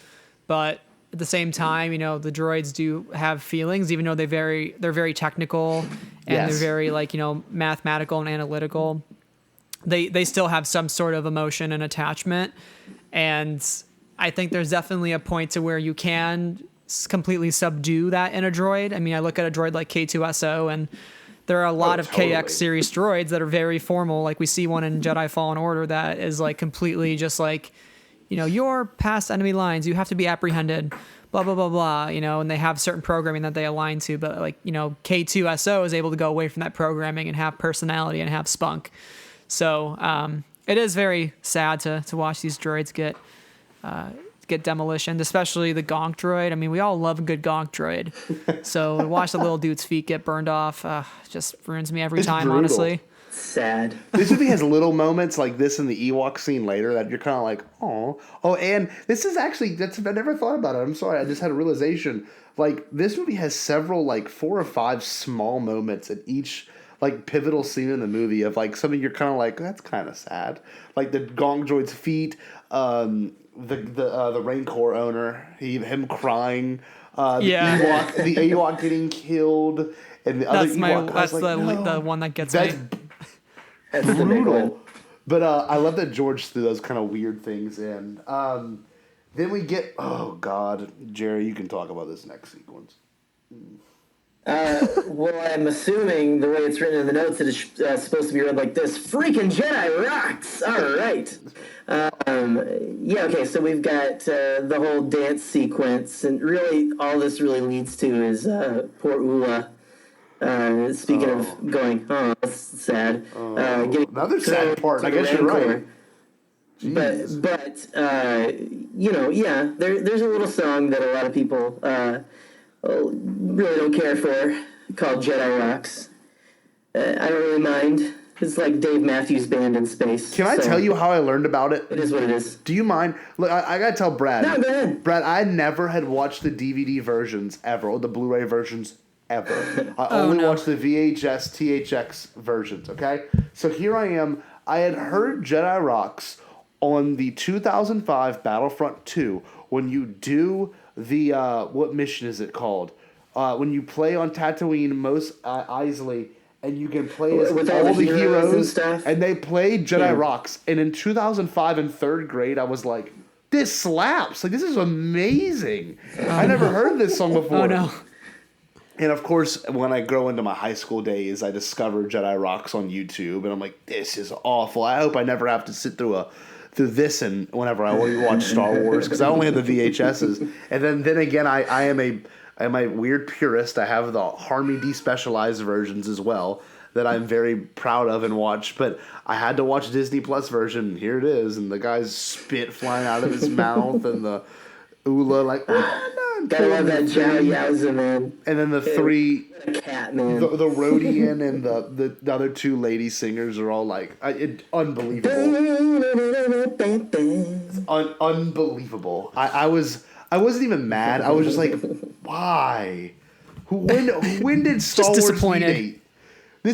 but at the same time, you know, the droids do have feelings, even though they're very technical and they're very like, you know, mathematical and analytical. They still have some sort of emotion and attachment, and I think there's definitely a point to where you can completely subdue that in a droid. I mean, I look at a droid like K2SO, and there are a lot of KX series droids that are very formal. Like we see one in Jedi Fallen Order that is like completely just like, you know, you're past enemy lines, you have to be apprehended, blah, blah, blah, blah, you know, and they have certain programming that they align to. But like, you know, K2SO is able to go away from that programming and have personality and have spunk. So it is very sad to watch these droids get demolitioned, especially the Gonk Droid. I mean, we all love a good Gonk Droid. So to watch the little dude's feet get burned off just ruins me every time, brutal. Honestly. Sad. This movie has little moments like this in the Ewok scene later that you're kind of like, oh, and this is actually, I never thought about it. I'm sorry, I just had a realization. Like, this movie has several, like, 4 or 5 small moments in each, like, pivotal scene in the movie of, like, something you're kind of like, that's kind of sad. Like, the Gonk Droid's feet, the Rancor owner, him crying, the Ewok getting killed, and the other Ewok. That's the one that gets me. That's brutal. But I love that George threw those kind of weird things in. Then we get, oh God, Jerry, you can talk about this next sequence. Well, I'm assuming the way it's written in the notes, it is supposed to be read like this: "Freaking Jedi rocks!" All right. Okay. So we've got the whole dance sequence, and really, all this really leads to is poor Ula. Speaking of going, that's sad. Another sad part. I guess you're right. Jeez. But there's a little song that a lot of people really don't care for called Jedi Rocks. I don't really mind. It's like Dave Matthews Band in space. Can I tell you how I learned about it? It is what it is. Do you mind? Look, I gotta tell Brad. No, go ahead. Brad, I never had watched the DVD versions ever, or the Blu-ray versions ever. I only watched the VHS, THX versions, okay? So here I am. I had heard Jedi Rocks on the 2005 Battlefront 2 when you do the, what mission is it called? When you play on Tatooine, Mos Eisley, and you can play as With all the heroes and stuff. And they played Jedi Rocks. And in 2005, in third grade, I was like, this slaps. Like, this is amazing. I never heard this song before. Oh, no. And, of course, when I grow into my high school days, I discovered Jedi Rocks on YouTube. And I'm like, this is awful. I hope I never have to sit through this and whenever I watch Star Wars, because I only had the VHSs. And then again, I am a weird purist. I have the Harmy despecialized versions as well that I'm very proud of and watch. But I had to watch Disney Plus version. And here it is, and the guy's spit flying out of his mouth, and the Ula like. Gotta love that Jow Yowza, man. And then the three. A cat, man. The Rhodian and the other two lady singers are all like unbelievable. It's unbelievable. I wasn't even mad. I was just like, why? When did Star Wars disappointed. deviate?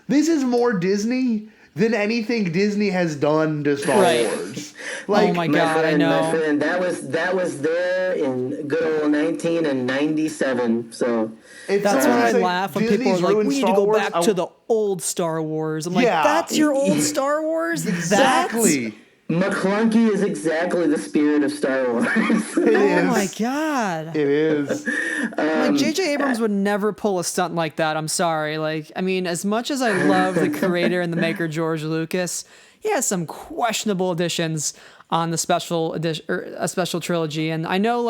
This is more Disney than anything Disney has done to Star Wars. Like, oh my God, I know. My friend, that was there in good old 1997. So that's why I laugh when people are like, "We need to go back to the old Star Wars." I'm like, "That's your old Star Wars." Exactly. McClunky is exactly the spirit of Star Wars. Oh my God. It is. Like J.J. Abrams would never pull a stunt like that. I'm sorry. Like, I mean, as much as I love the creator and the maker George Lucas, he has some questionable additions on the special edition or a special trilogy, and I know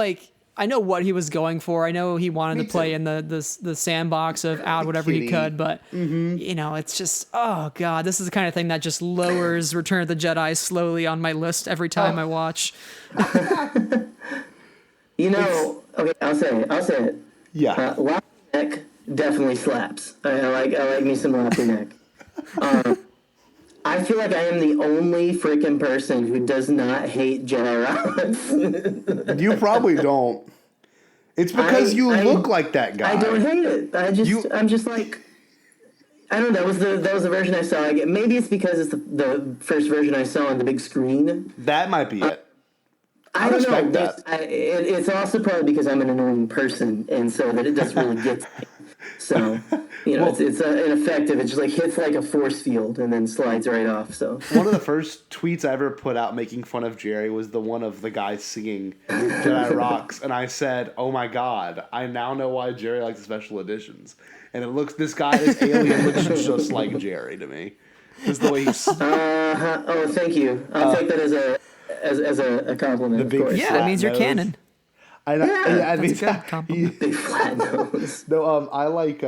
what he was going for. I know he wanted to play in the sandbox of add whatever he could, but you know, it's just, oh God, this is the kind of thing that just lowers Return of the Jedi slowly on my list every time I watch. You know, okay, I'll say it. Yeah. Loppy Neck definitely slaps. I like me some Loppy Neck. I feel like I am the only freaking person who does not hate Jedi Rollins. You probably don't. It's because you look like that guy. I don't hate it. I'm just like, I don't know. That was the version I saw. Maybe it's because it's the first version I saw on the big screen. That might be it. I don't respect know. that. It's also probably because I'm an annoying person, and so that it doesn't really get to me. So, you know, it's ineffective. It just like hits like a force field and then slides right off. So one of the first tweets I ever put out making fun of Jerry was the one of the guy singing Jedi Rocks, and I said, "Oh my God, I now know why Jerry likes the special editions." And this alien looks just like Jerry to me. Just the way he's. Oh, thank you. I'll take that as a compliment. Of course. Yeah, it means you're canon. I mean, that's a good compliment. Big flat nose. No, I like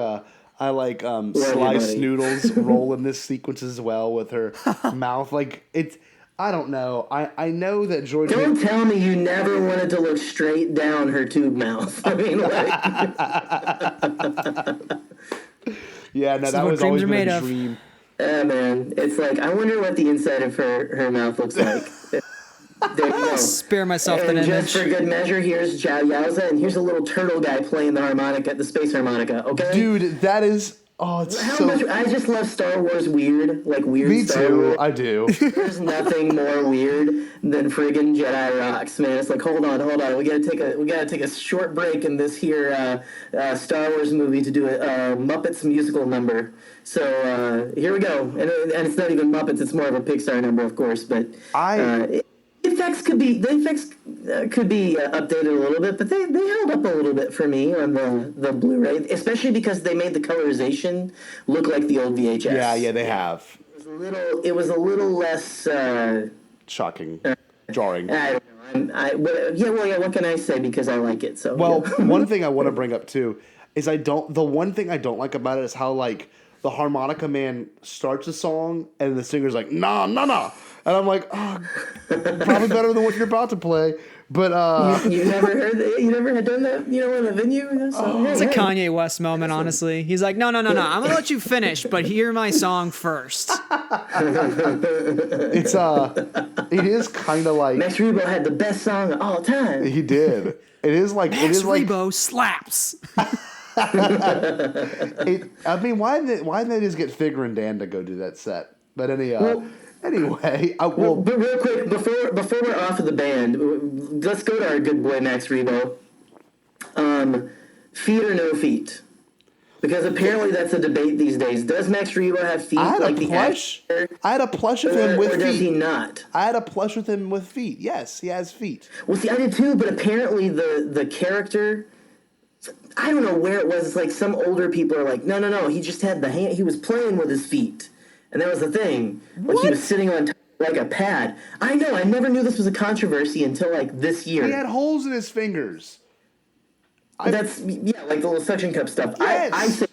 Slice Noodles role in this sequence as well with her mouth. Like it's, I don't know. I know that George. Don't tell me you never wanted to look straight down her tube mouth. I mean, like. Yeah, no, that was always been a dream. Yeah, man. It's like I wonder what the inside of her mouth looks like. There you go. Spare myself an image. Just for good measure, here's Jow Yowza, and here's a little turtle guy playing the harmonica, the space harmonica. Okay, dude, that is. Oh, it's I just love Star Wars weird, like weird. Me Star too. Wars. I do. There's nothing more weird than friggin' Jedi Rocks, man. It's like, hold on. We gotta take a short break in this here Star Wars movie to do a Muppets musical number. So here we go, and it's not even Muppets; it's more of a Pixar number, of course. But the effects could be updated a little bit, but they held up a little bit for me on the Blu-ray, especially because they made the colorization look like the old VHS. Yeah, they have. It was a little less shocking, jarring. I don't know. What can I say? Because I like it. So one thing I want to bring up too is the one thing I don't like about it is how like the harmonica man starts a song and the singer's like nah. And I'm like, oh, probably better than what you're about to play. But you never heard that? You never had done that? You know, in the venue. It's a Kanye West moment, honestly. He's like, no. I'm gonna let you finish, but hear my song first. It is kind of like Max Rebo had the best song of all time. He did. It is like Max Rebo slaps. I mean, why didn't they just get Figure and Dan to go do that set? But anyway, but real quick, before we're off of the band, let's go to our good boy Max Rebo. Feet or no feet? Because apparently that's a debate these days. Does Max Rebo have feet like the actor? I had a plush of him with feet. Or does he not? I had a plush with him with feet. Yes, he has feet. Well, see, I did too, but apparently the character, I don't know where it was. It's like some older people are like, no, he just had the hand. He was playing with his feet. And that was the thing. Like he was sitting on top like a pad. I know, I never knew this was a controversy until like this year. He had holes in his fingers. That's like the little suction cup stuff. Yes. I say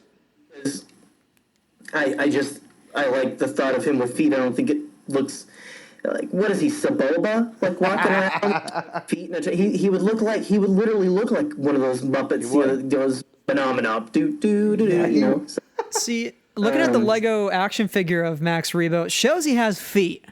I like the thought of him with feet. I don't think it looks like, what is he, Saboba? Like walking around feet. He would literally look like one of those Muppets. Those phenomena. So, See, looking at the Lego action figure of Max Rebo, it shows he has feet.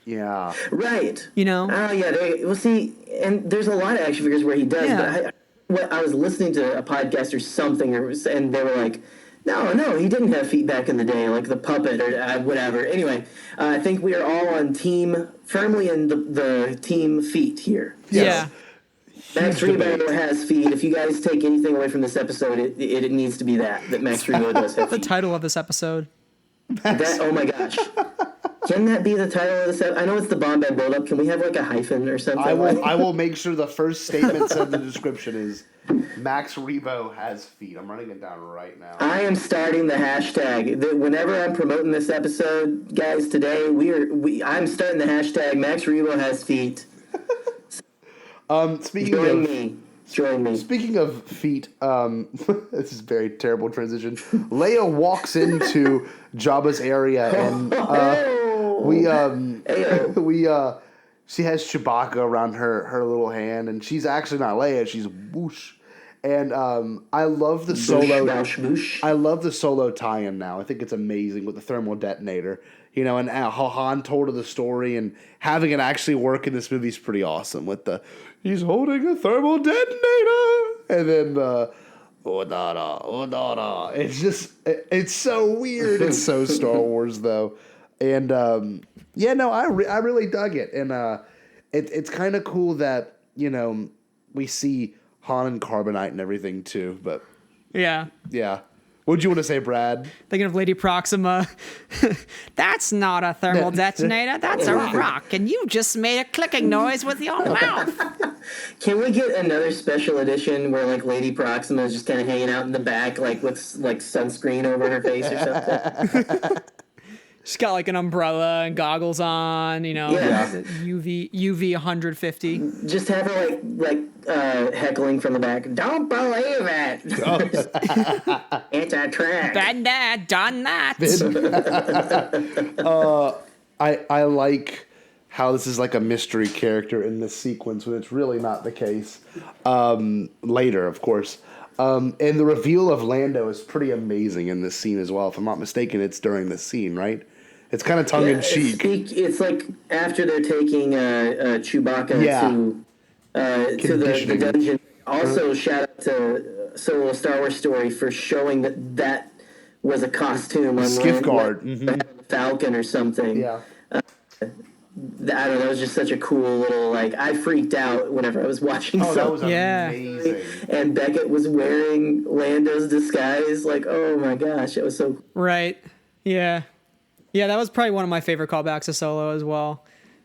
Yeah. Right. You know? Oh, yeah. We'll see, and there's a lot of action figures where he does, but I was listening to a podcast or something, and they were like, no, he didn't have feet back in the day, like the puppet or whatever. Anyway, I think we are all on firmly in the team feet here. Yes. Yeah. Max Rebo has feet. If you guys take anything away from this episode, it needs to be that Max Rebo does have feet. The title of this episode. Oh my gosh. Can that be the title of this episode? I know it's the Bombad Buildup. Can we have like a hyphen or something? I will make sure the first statement of the description is Max Rebo has feet. I'm running it down right now. I am starting the hashtag. Whenever I'm promoting this episode, guys, today I'm starting the hashtag Max Rebo has feet. Join me. Speaking of feet, this is a very terrible transition. Leia walks into Jabba's area and she has Chewbacca around her little hand, and she's actually not Leia, she's Whoosh. And I love the solo. I love the solo tie-in now. I think it's amazing with the thermal detonator. You know, and how Han told her the story, and having it actually work in this movie is pretty awesome. With he's holding a thermal detonator, and then Odara. It's so weird. It's so Star Wars though, and I really dug it, and it's kind of cool that we see Han and Carbonite and everything too. But yeah. What'd you want to say, Brad? Thinking of Lady Proxima. That's not a thermal detonator. That's a rock, and you just made a clicking noise with your mouth. Can we get another special edition where like Lady Proxima is just kind of hanging out in the back, like with like sunscreen over her face or something? She's got like an umbrella and goggles on, UV 150. Just have her like heckling from the back. Don't believe it. It's a trick. Bad dad done that. I like how this is like a mystery character in this sequence when it's really not the case. Later, of course. And the reveal of Lando is pretty amazing in this scene as well. If I'm not mistaken, it's during this scene, right? It's kind of tongue-in-cheek. It's like after they're taking Chewbacca to the dungeon. Also, shout out to Solo Star Wars Story for showing that was a costume on Skiff guard. Falcon or something. Yeah. I don't know. It was just such a cool little, I freaked out whenever I was watching. That was amazing. And Beckett was wearing Lando's disguise. Like, oh my gosh, it was so cool. Right. Yeah. Yeah, that was probably one of my favorite callbacks to Solo as well,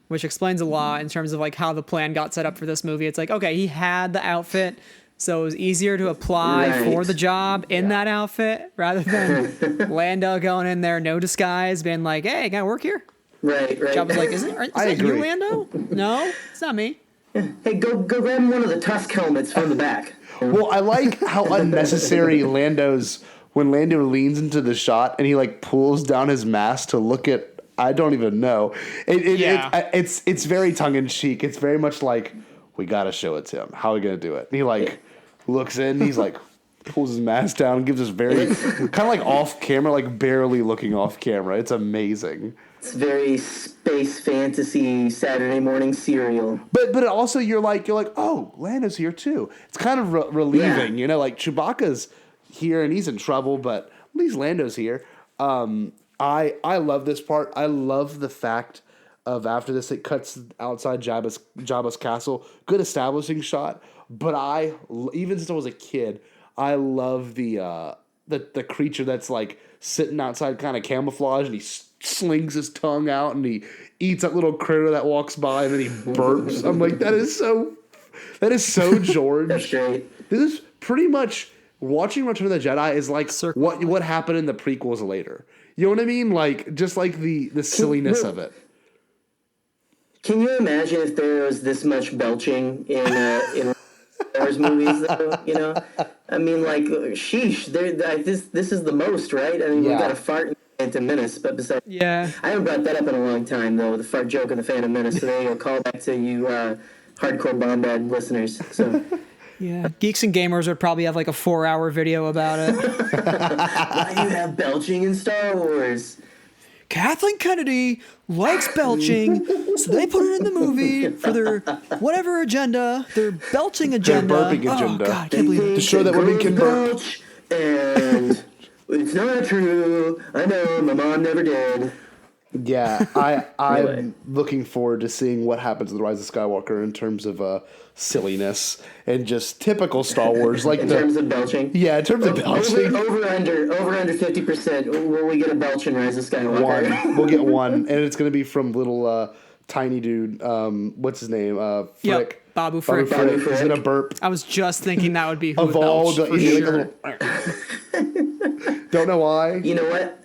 which explains a lot in terms of like how the plan got set up for this movie. It's like, okay, he had the outfit, so it was easier to apply for the job in that outfit rather than Lando going in there, no disguise, being like, hey, can I work here? Right. Jabba's like, is that you, Lando? No, it's not me. Hey, go grab one of the Tusk helmets from the back. Well, I like how unnecessary when Lando leans into the shot and he like pulls down his mask to look at, I don't even know. It's very tongue in cheek. It's very much like, we gotta show it to him. How are we gonna do it? And he like looks in. He's like pulls his mask down, gives us very kind of like off camera, like barely looking off camera. It's amazing. It's very space fantasy Saturday morning serial. But also you're like, oh, Lando's here too. It's kind of relieving, like Chewbacca's here and he's in trouble, but at least Lando's here. I love this part. I love the fact of after this it cuts outside Jabba's castle. Good establishing shot. But even since I was a kid, I love the the creature that's like sitting outside, kind of camouflage, and he slings his tongue out and he eats that little critter that walks by and then he burps. I'm like, that is so George. That's great. This is pretty much watching Return of the Jedi is like what happened in the prequels later. You know what I mean? Like just like the silliness of it. Can you imagine if there was this much belching in Wars movies, though? You know, I mean, like, sheesh, this is the most, right? I mean, we got a fart in Phantom Menace, but besides, I haven't brought that up in a long time, though. The fart joke in the Phantom Menace. So there you go. Call back to you, hardcore Bombad listeners. So. Yeah, Geeks and Gamers would probably have like a 4-hour video about it. Why do you have belching in Star Wars? Kathleen Kennedy likes belching, so they put it in the movie for their whatever agenda, their belching agenda. Their burping agenda. Oh, God, I can't believe it. To show that women can burp. And it's not true. I know, my mom never did. Yeah, I'm looking forward to seeing what happens with The Rise of Skywalker in terms of silliness and just typical Star Wars. Like in terms of belching? Yeah, in terms of belching. Over under 50%. Will we get a belch in Rise of Skywalker? One. We'll get one. And it's going to be from little tiny dude. What's his name? Frick. Yep, Babu Frick. He's going to burp. I was just thinking that would be who of all belched, the... sure. Don't know why. You know what?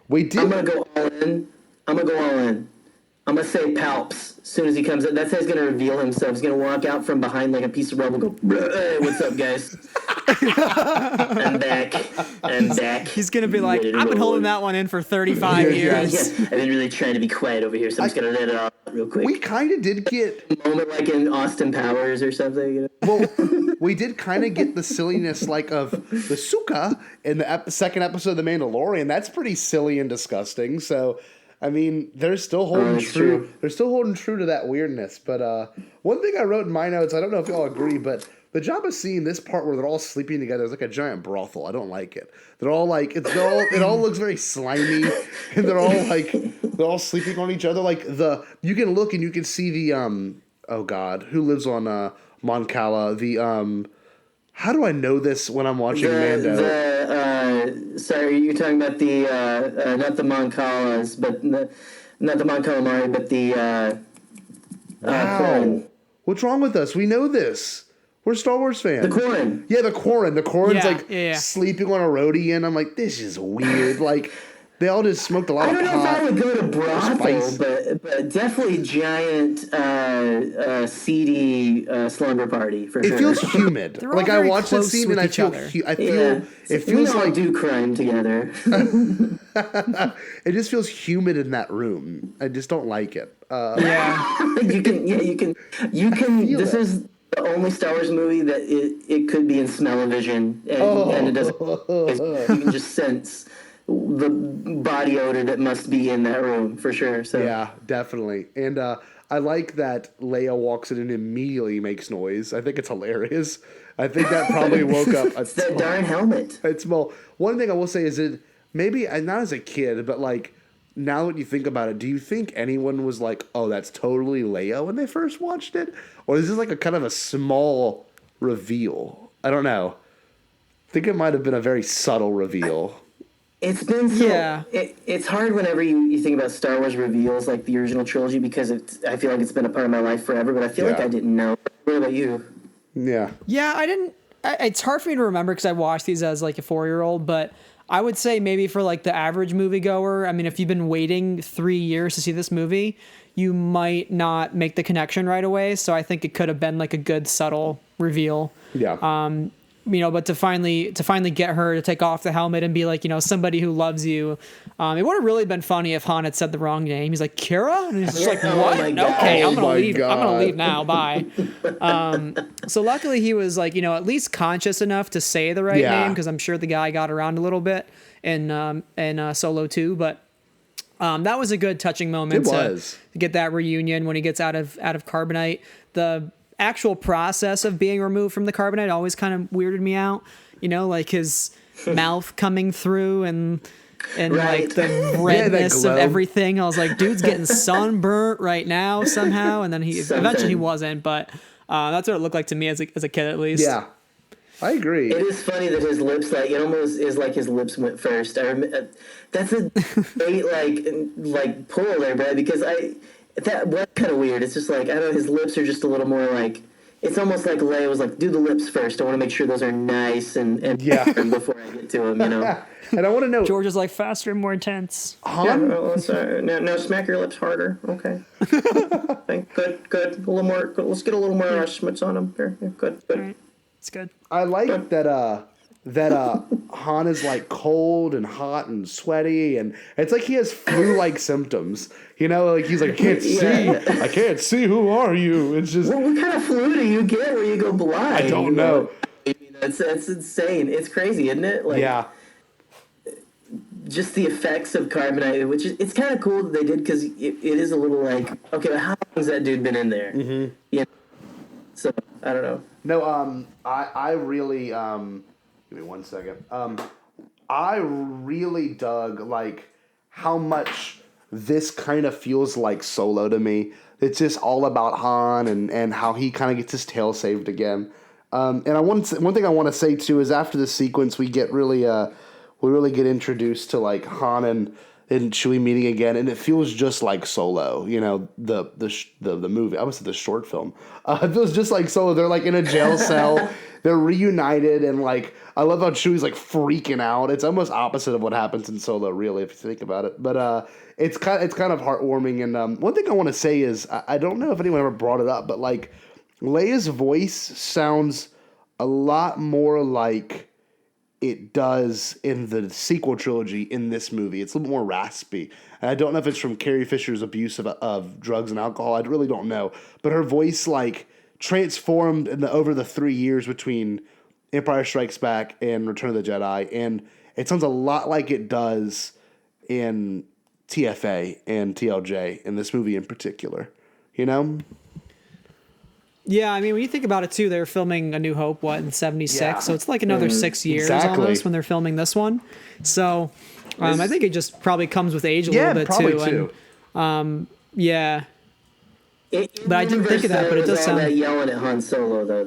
We did. I'm going to go all in. I'm going to say Palps as soon as he comes in. That's how he's going to reveal himself. He's going to walk out from behind like a piece of rubble and go, hey, what's up, guys? I'm back. He's going to be like, I've been holding that one in for 35 years. Yeah. I've been really trying to be quiet over here, so I'm just going to let it out real quick. We kind of did get... A moment like in Austin Powers or something. You know? Well, we did kind of get the silliness like of the Suka in the second episode of The Mandalorian. That's pretty silly and disgusting, so... I mean, they're still holding true. True. They're still holding true to that weirdness. But one thing I wrote in my notes, I don't know if y'all agree, but the job of seeing this part where they're all sleeping together is like a giant brothel. I don't like it. They're all like it all looks very slimy, and they're all sleeping on each other. Like you can look and you can see the oh God, who lives on Mon Cala? The how do I know this when I'm watching Mando? Sorry, you're talking about the not the Mon Calas, but not the Mon Calamari, but the Quarren. What's wrong with us? We know this. We're Star Wars fans. The Quarren. Yeah, the Quarren. The Quarren's sleeping on a roadie, and I'm like, this is weird. Like, they all just smoked a lot of pot. I don't know if I would go to brothel, but definitely giant, seedy slumber party for sure. It feels humid. Like I watch this scene and I feel it feels like do crime together. It just feels humid in that room. I just don't like it. You can. This is the only Star Wars movie that it could be in smell-o-vision, and it doesn't. You can just sense the body odor that must be in that room for sure. So yeah, definitely. And I like that Leia walks in and immediately makes noise. I think it's hilarious. I think that probably woke up. It's that darn helmet. It's small. One thing I will say is that maybe not as a kid, but like now that you think about it, do you think anyone was like, "Oh, that's totally Leia" when they first watched it, or is this like a kind of a small reveal? I don't know. I think it might have been a very subtle reveal. It's been it's hard whenever you think about Star Wars reveals like the original trilogy because I feel like it's been a part of my life forever, but I feel like I didn't know. What about you? Yeah, I didn't. It's hard for me to remember because I watched these as like a 4-year-old, but I would say maybe for like the average moviegoer, I mean, if you've been waiting 3 years to see this movie, you might not make the connection right away. So I think it could have been like a good subtle reveal. Yeah. But to finally get her to take off the helmet and be like, somebody who loves you. It would have really been funny if Han had said the wrong name. He's like, Kira? And he's just like, what? Okay, I'm going to leave. I'm going to leave now. Bye. So luckily he was like, at least conscious enough to say the right name because I'm sure the guy got around a little bit in Solo 2. But that was a good touching moment to get that reunion when he gets out of carbonite. The actual process of being removed from the carbonite always kind of weirded me out, like his mouth coming through and like the redness of everything. I was like, dude's getting sunburnt right now somehow. And then eventually he wasn't, but that's what it looked like to me as a kid, at least. Yeah. I agree. It is funny that his lips, like, it almost is like his lips went first. That's a great, like pull there, Brad, because that was kind of weird. It's just like, I don't know, his lips are just a little more like, it's almost like Leia was like, do the lips first. I want to make sure those are nice and before I get to them, you know. And I want to know, George is like faster and more intense. Han? Yeah, no, smack your lips harder. Okay. Good. A little more. Let's get a little more schmutz on them. Here. Yeah, good. Right. It's good. I like that Han is like cold and hot and sweaty, and it's like he has flu-like symptoms. You know, like he's like, I can't see. Who are you? It's just, what kind of flu do you get where you go blind? I don't know. That's insane. It's crazy, isn't it? Like, yeah. Just the effects of carbonite, which is, it's kind of cool that they did, because it is a little like, okay, but how long has that dude been in there? Mm-hmm. You know? So I don't know. No, I really, give me 1 second. I really dug like how much this kind of feels like Solo to me. It's just all about Han and how he kind of gets his tail saved again. And one thing I want to say too is after the sequence we really get introduced to like Han and Chewie meeting again, and it feels just like Solo. You know, the movie. I would say the short film. It feels just like Solo. They're like in a jail cell. They're reunited, and like I love how Chewie's like freaking out. It's almost opposite of what happens in Solo, really, if you think about it. But it's kind of heartwarming. And one thing I want to say is I don't know if anyone ever brought it up, but like Leia's voice sounds a lot more like it does in the sequel trilogy in this movie. It's a little more raspy. And I don't know if it's from Carrie Fisher's abuse of drugs and alcohol. I really don't know. But her voice like transformed over the 3 years between Empire Strikes Back and Return of the Jedi. And it sounds a lot like it does in TFA and TLJ in this movie in particular. You know? Yeah, I mean, when you think about it, too, they were filming A New Hope, in 76? Yeah. So it's like another 6 years Exactly. almost when they're filming this one. So I think it just probably comes with age a little bit, too. And, yeah. But I didn't think of that, but it does sound... that yelling at Han Solo, though,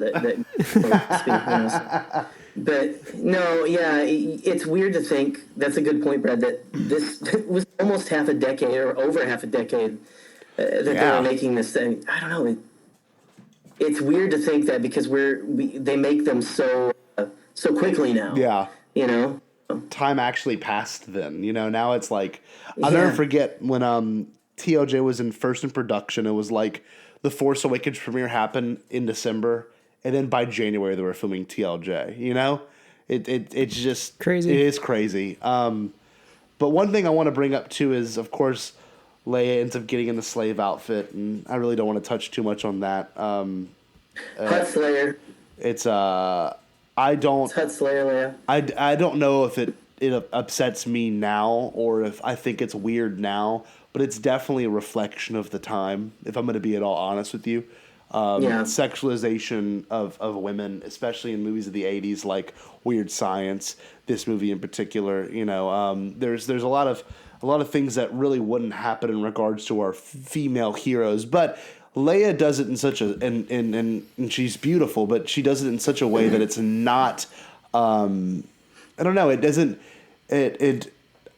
But, no, yeah, it's weird to think, that's a good point, Brad, that this was almost half a decade, or over half a decade, that they were making this thing. I don't know, it's weird to think that because they make them so quickly now. Yeah. You know? Time actually passed then. You know, now it's like, I'll never forget when TLJ was first in production. It was like the Force Awakens premiere happened in December, and then by January they were filming TLJ. You know? It's just crazy. It is crazy. But one thing I want to bring up too is, of course, Leia ends up getting in the slave outfit, and I really don't want to touch too much on that. Hut Slayer. It's I don't. It's Hut Slayer, Leia. I don't know if it upsets me now or if I think it's weird now, but it's definitely a reflection of the time. If I'm going to be at all honest with you, sexualization of women, especially in movies of the '80s, like Weird Science. This movie in particular, you know, there's a lot of things that really wouldn't happen in regards to our female heroes, but Leia does it in such a and she's beautiful, but she does it in such a way that it's not. I don't know. It doesn't.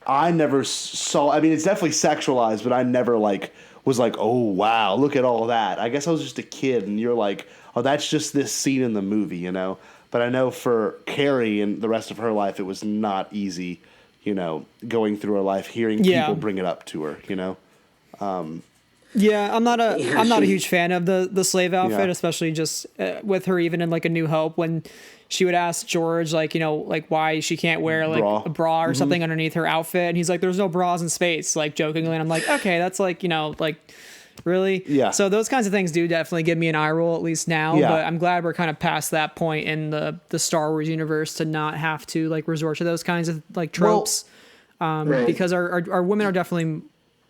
I never saw. I mean, it's definitely sexualized, but I never was like, oh wow, look at all that. I guess I was just a kid, and you're like, oh, that's just this scene in the movie, you know. But I know for Carrie and the rest of her life, it was not easy, you know, going through her life, hearing people bring it up to her, you know. Yeah, I'm not a huge fan of the slave outfit, especially just with her even in like A New Hope when she would ask George like, you know, like why she can't wear like a bra or something underneath her outfit, and he's like, there's no bras in space, like jokingly, and I'm like, okay, that's like, you know, like really? Yeah. So those kinds of things do definitely give me an eye roll, at least now. Yeah. But I'm glad we're kind of past that point in the Star Wars universe to not have to like resort to those kinds of like tropes. Because our women are definitely,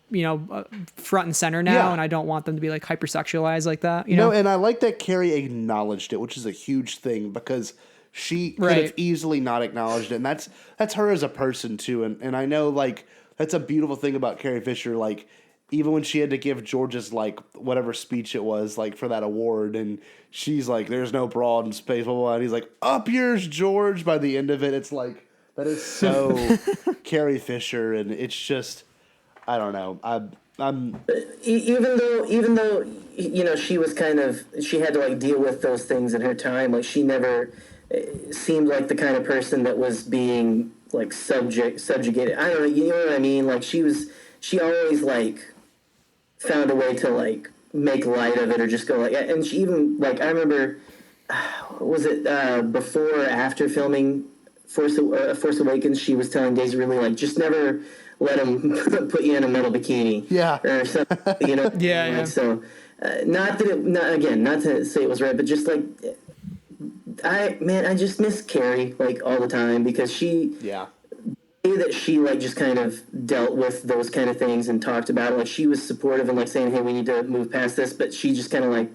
you know, front and center now, and I don't want them to be like hypersexualized like that. You know, and I like that Carrie acknowledged it, which is a huge thing because she could have easily not acknowledged it, and that's her as a person too. And I know like that's a beautiful thing about Carrie Fisher. Like even when she had to give George's like whatever speech it was like for that award, and she's like, "There's no broad in space," blah, blah, blah, and he's like, "Up yours, George." By the end of it, it's like that is so Carrie Fisher, and it's just I don't know. I'm even though she was she had to like deal with those things in her time. Like she never seemed like the kind of person that was being like subjugated. I don't know. You know what I mean? Like she always like found a way to like make light of it or just go like, and she even like, I remember, was it before or after filming Force Awakens, she was telling Daisy Ridley like, just never let him put you in a metal bikini. Yeah. Or something, Yeah. So not to say it was right, but just like, I just miss Carrie like all the time because she, that she like just kind of dealt with those kind of things and talked about it. Like she was supportive and like saying, "Hey, we need to move past this," but she just kind of like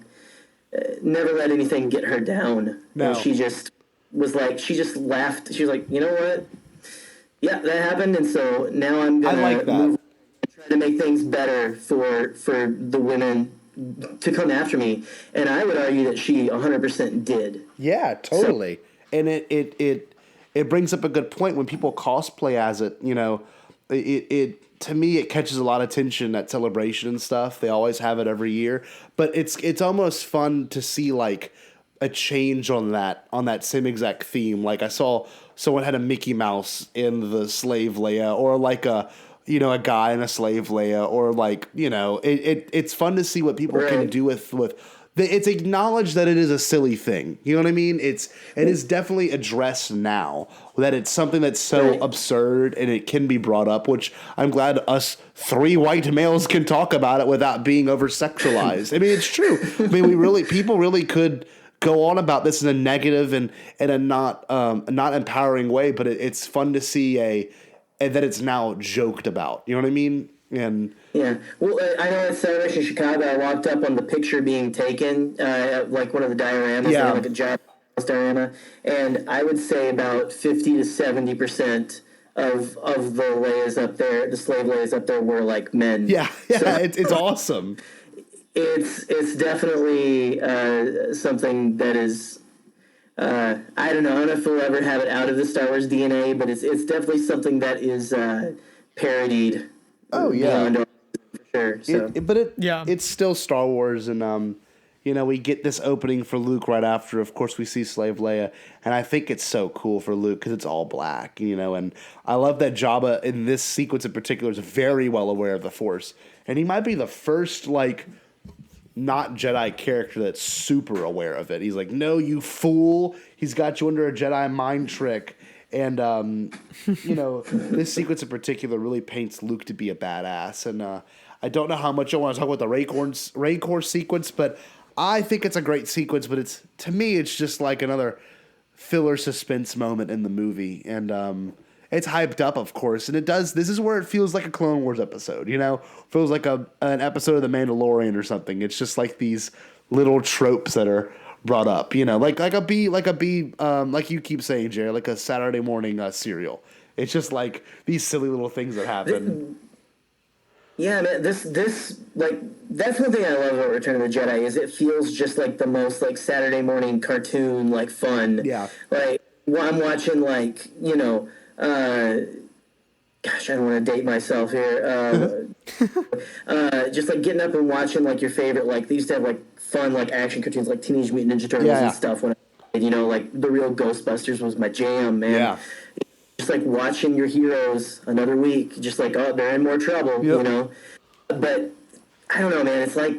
never let anything get her down. No, and she just was like, she just laughed. She was like, "You know what? Yeah, that happened, and so now I'm gonna move and try to make things better for the women to come after me." And I would argue that she 100% did. Yeah, totally. So, and it brings up a good point when people cosplay as it. It to me it catches a lot of attention at Celebration and stuff. They always have it every year, but it's almost fun to see like a change on that same exact theme. Like I saw someone had a Mickey Mouse in the Slave Leia, or like a guy in a Slave Leia, or like it's fun to see what people can do with. It's acknowledged that it is a silly thing. You know what I mean? It is definitely addressed now that it's something that's so absurd and it can be brought up, which I'm glad us three white males can talk about it without being over sexualized. I mean, it's true. I mean, people really could go on about this in a negative and a not empowering way, but it's fun to see that it's now joked about. You know what I mean? And yeah, well, I know at Celebration Chicago, I walked up on the picture being taken, like one of the dioramas, like a giant diorama, and I would say about 50 to 70% of the Leias up there, the slave Leias up there, were like men. Yeah, so, it's awesome. It's definitely something that is. I don't know if we'll ever have it out of the Star Wars DNA, but it's definitely something that is parodied. Oh yeah, for sure. So. It's still Star Wars, and we get this opening for Luke right after. Of course, we see Slave Leia, and I think it's so cool for Luke because it's all black, and I love that Jabba in this sequence in particular is very well aware of the Force, and he might be the first not Jedi character that's super aware of it. He's like, "No, you fool!" He's got you under a Jedi mind trick. And, this sequence in particular really paints Luke to be a badass. And I don't know how much I want to talk about the Rancor sequence, but I think it's a great sequence. But to me, it's just like another filler suspense moment in the movie. And it's hyped up, of course. And this is where it feels like a Clone Wars episode, Feels like an episode of The Mandalorian or something. It's just like these little tropes that are brought up, like you keep saying, Jerry, like a Saturday morning cereal. It's just like these silly little things that happen. Yeah, man, this like that's one thing I love about Return of the Jedi is it feels just like the most like Saturday morning cartoon like fun. Yeah, like I'm watching gosh, I don't want to date myself here. Just like getting up and watching like your favorite, like they used to have like fun like action cartoons like Teenage Mutant Ninja Turtles and stuff. When like the real Ghostbusters was my jam, man. Yeah. Just like watching your heroes another week, just like, oh, they're in more trouble, But I don't know, man. It's like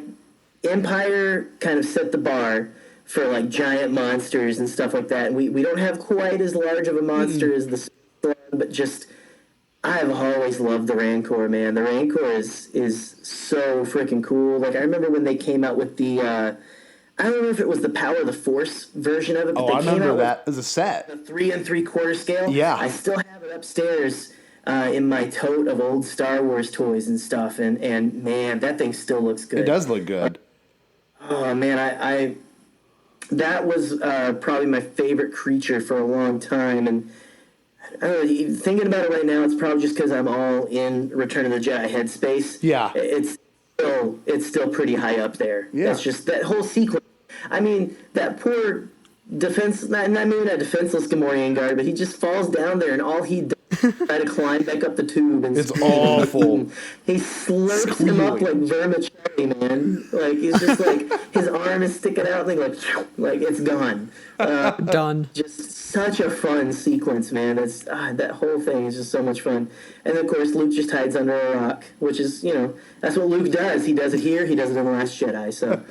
Empire kind of set the bar for like giant monsters and stuff like that. And we don't have quite as large of a monster as the Storm, but just. I've always loved the Rancor, man. The Rancor is so freaking cool. Like I remember when they came out with the I don't know if it was the Power of the Force version of it. But I remember that as a set. The 3 3/4 scale. Yeah, I still have it upstairs in my tote of old Star Wars toys and stuff. And man, that thing still looks good. It does look good. Oh man, I that was probably my favorite creature for a long time. And I don't know, thinking about it right now, it's probably just because I'm all in Return of the Jedi headspace. Yeah. It's it's still pretty high up there. Yeah. That's just that whole sequence. I mean, that poor not maybe not defenseless Gamorrean guard, but he just falls down there and all he does is try to climb back up the tube. And It's awful. He slurps him up like vermicelli, man. Like he's just like his arm is sticking out, and like it's gone. Done. Just such a fun sequence, man. It's that whole thing is just so much fun. And of course, Luke just hides under a rock, which is that's what Luke does. He does it here. He does it in The Last Jedi. So.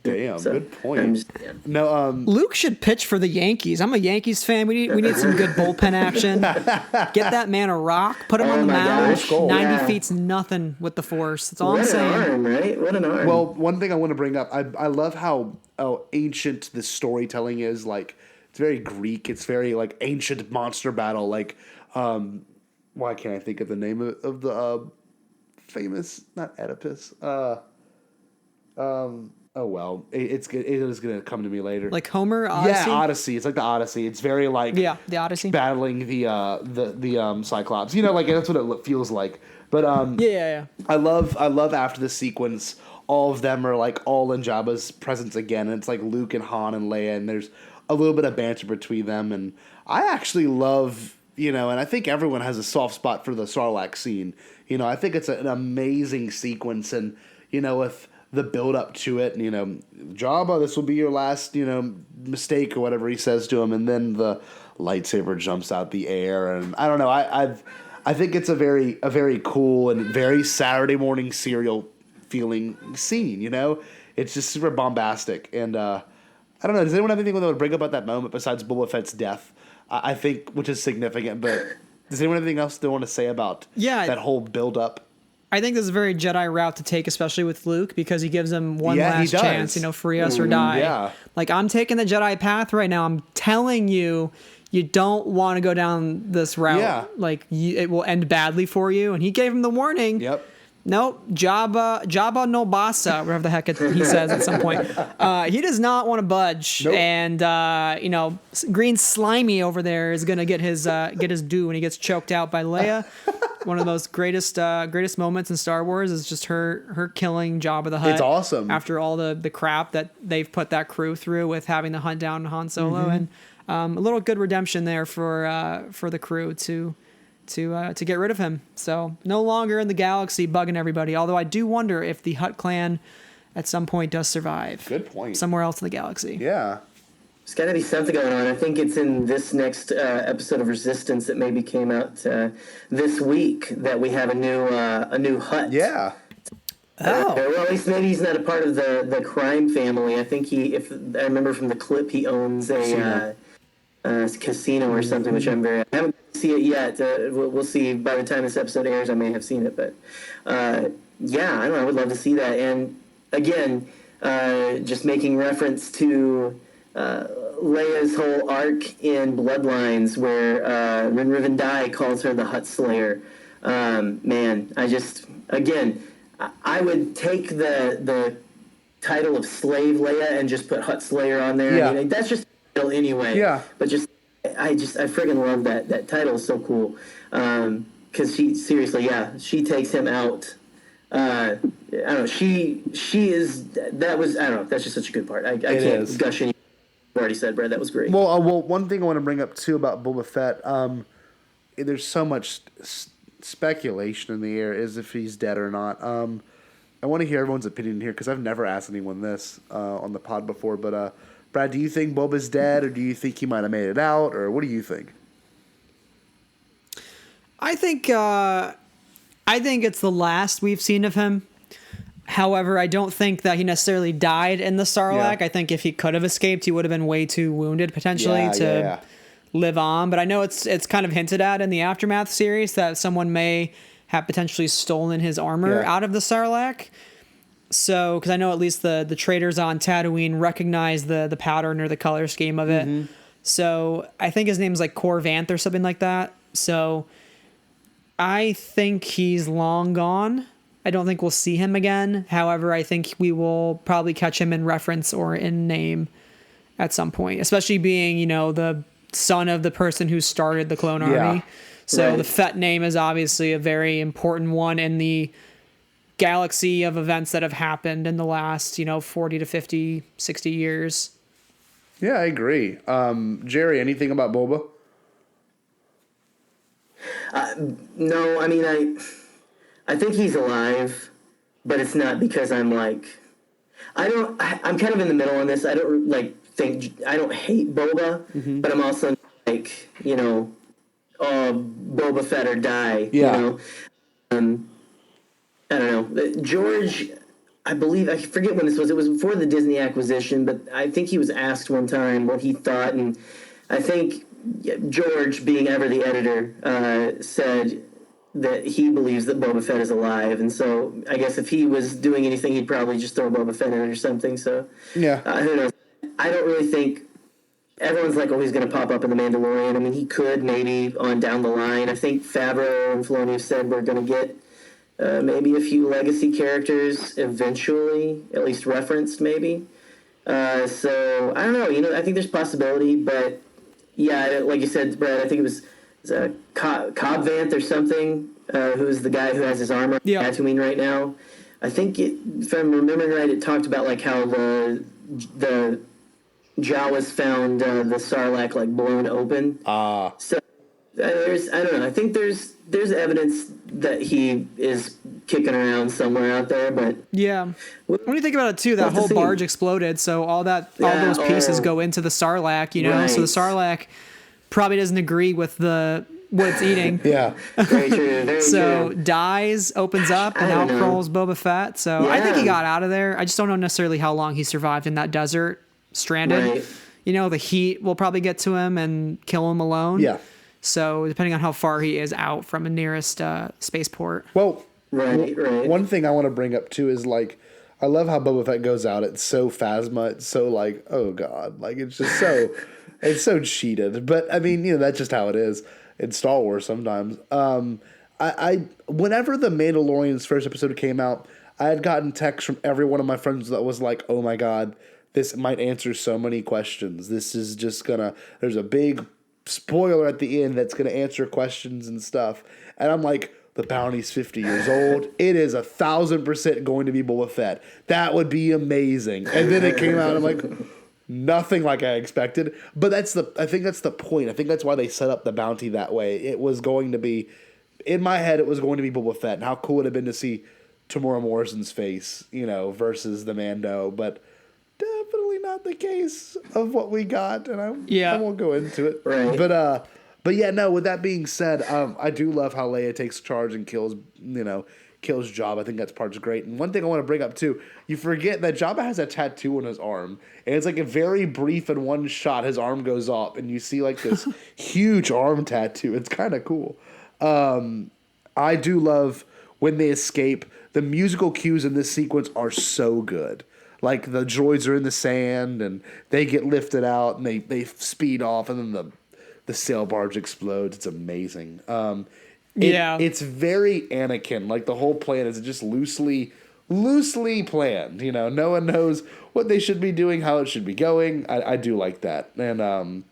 Damn, good point. No, Luke should pitch for the Yankees. I'm a Yankees fan. We need some good bullpen action. Get that man a rock. Put him on the mound. Gosh. 90 feet's nothing with the Force. That's all I'm saying. What an arm, right? What an arm. well, one thing I want to bring up, I love how ancient the storytelling is. Like, it's very Greek. It's very like ancient monster battle. Like, why can't I think of the name of the famous, not Oedipus? Oh well, it is gonna come to me later. Like Homer, Odyssey? Yeah, Odyssey. It's like the Odyssey. It's very like the Odyssey battling the Cyclops. Like that's what it feels like. But yeah. I love after the sequence, all of them are like all in Jabba's presence again, and it's like Luke and Han and Leia, and there's a little bit of banter between them, and I actually love and I think everyone has a soft spot for the Sarlacc scene. I think it's an amazing sequence, and with the build up to it, and Jabba, this will be your last, mistake or whatever he says to him, and then the lightsaber jumps out the air, and I don't know, I think it's a very cool and very Saturday morning serial feeling scene. It's just super bombastic, and I don't know. Does anyone have anything they would bring up about that moment besides Boba Fett's death? I think, which is significant, but does anyone have anything else they want to say about that whole build up? I think this is a very Jedi route to take, especially with Luke, because he gives him one last chance, free us or die. Yeah. Like, I'm taking the Jedi path right now. I'm telling you, you don't want to go down this route. Yeah. Like, it will end badly for you. And he gave him the warning. Yep. Nope, Jabba no basa, whatever the heck he says at some point. He does not want to budge, nope. And Green Slimy over there is gonna get his due when he gets choked out by Leia. One of the most greatest moments in Star Wars is just her killing Jabba the Hutt. It's awesome. After all the crap that they've put that crew through with having to hunt down Han Solo, and a little good redemption there for the crew to get rid of him. So no longer in the galaxy bugging everybody. Although I do wonder if the Hutt clan at some point does survive. Good point. Somewhere else in the galaxy. Yeah. There's got to be something going on. I think it's in this next episode of Resistance that maybe came out this week that we have a new Hutt. Yeah. Well, at least maybe he's not a part of the crime family. I think if I remember from the clip, he owns a casino or something, which I haven't seen it yet. We'll see by the time this episode airs. I may have seen it, but yeah, I don't know. I would love to see that. And again, just making reference to Leia's whole arc in Bloodlines, where Rin Riven Dai calls her the Hutt Slayer. Man, I would take the title of Slave Leia and just put Hutt Slayer on there. Yeah. I mean, that's just anyway. Yeah. But I friggin' love that title. Is so cool. Because she takes him out. I don't know. She is. That was. I don't know. That's just such a good part. I can't gush any. I've already said, Brad. That was great. Well, one thing I want to bring up too about Boba Fett. There's so much speculation in the air as if he's dead or not. I want to hear everyone's opinion here because I've never asked anyone this on the pod before. But Brad, do you think Boba's dead, or do you think he might have made it out, or what do you think? I think it's the last we've seen of him. However, I don't think that he necessarily died in the Sarlacc. Yeah. I think if he could have escaped, he would have been way too wounded potentially to live on. But I know it's kind of hinted at in the Aftermath series that someone may have potentially stolen his armor out of the Sarlacc. So, because I know at least the traders on Tatooine recognize the pattern or the color scheme of it. Mm-hmm. So I think his name's like Cor Vanth or something like that. So I think he's long gone. I don't think we'll see him again. However, I think we will probably catch him in reference or in name at some point, especially being, the son of the person who started the clone army. So the Fett name is obviously a very important one in the galaxy of events that have happened in the last, 40 to 50, 60 years. Yeah, I agree. Jerry, anything about Boba? No, I mean, I think he's alive, but it's not because I'm kind of in the middle on this. I don't I don't hate Boba, but I'm also like, Boba Fett or die, Yeah. I don't know. George, I believe, I forget when this was. It was before the Disney acquisition, but I think he was asked one time what he thought, and I think George, being ever the editor, said that he believes that Boba Fett is alive, and so I guess if he was doing anything, he'd probably just throw Boba Fett in it or something. So Yeah. who knows? I don't really think everyone's like, oh, he's going to pop up in The Mandalorian. I mean, he could maybe on down the line. I think Favreau and Filoni have said we're going to get maybe a few legacy characters eventually, at least referenced maybe. So I don't know. I think there's possibility, but yeah, like you said, Brad, I think it was Cobb Vanth or something, who's the guy who has his armor on Tatooine right now. I think if I'm remembering right, it talked about like how the Jawas found the Sarlacc like blown open. So I don't know. I think there's evidence that he is kicking around somewhere out there, but yeah. When you think about it too, that whole barge exploded, so all those pieces go into the Sarlacc, Right. So the Sarlacc probably doesn't agree with what it's eating. Yeah. Very true. Very So true. dies, opens up, and out crawls Boba Fett. So I think he got out of there. I just don't know necessarily how long he survived in that desert, stranded. Right. The heat will probably get to him and kill him alone. Yeah. So depending on how far he is out from a nearest spaceport. Well, Right. one thing I want to bring up too is like, I love how Boba Fett goes out. It's so Phasma. It's so like, oh God, like it's just so, it's so cheated. But I mean, that's just how it is in Star Wars sometimes. I whenever the Mandalorian's first episode came out, I had gotten texts from every one of my friends that was like, oh my God, this might answer so many questions. This is just there's a big spoiler at the end that's gonna answer questions and stuff. And I'm like, the bounty's 50 years old. It is 1,000% going to be Boba Fett. That would be amazing. And then it came out, I'm like, nothing like I expected. But I think that's the point. I think that's why they set up the bounty that way. It was going to be, in my head, it was going to be Boba Fett. And how cool would it have been to see Tamora Morrison's face, versus the Mando. But definitely not the case of what we got. And I won't go into it. Right. But yeah, no, with that being said, I do love how Leia takes charge and kills Jabba. I think that part's great. And one thing I want to bring up too, you forget that Jabba has a tattoo on his arm. And it's like a very brief in one shot, his arm goes up and you see like this huge arm tattoo. It's kind of cool. I do love when they escape. The musical cues in this sequence are so good. Like the droids are in the sand and they get lifted out and they speed off and then the sail barge explodes. It's amazing. It's very Anakin. Like the whole plan is just loosely planned. No one knows what they should be doing, how it should be going. I do like that. And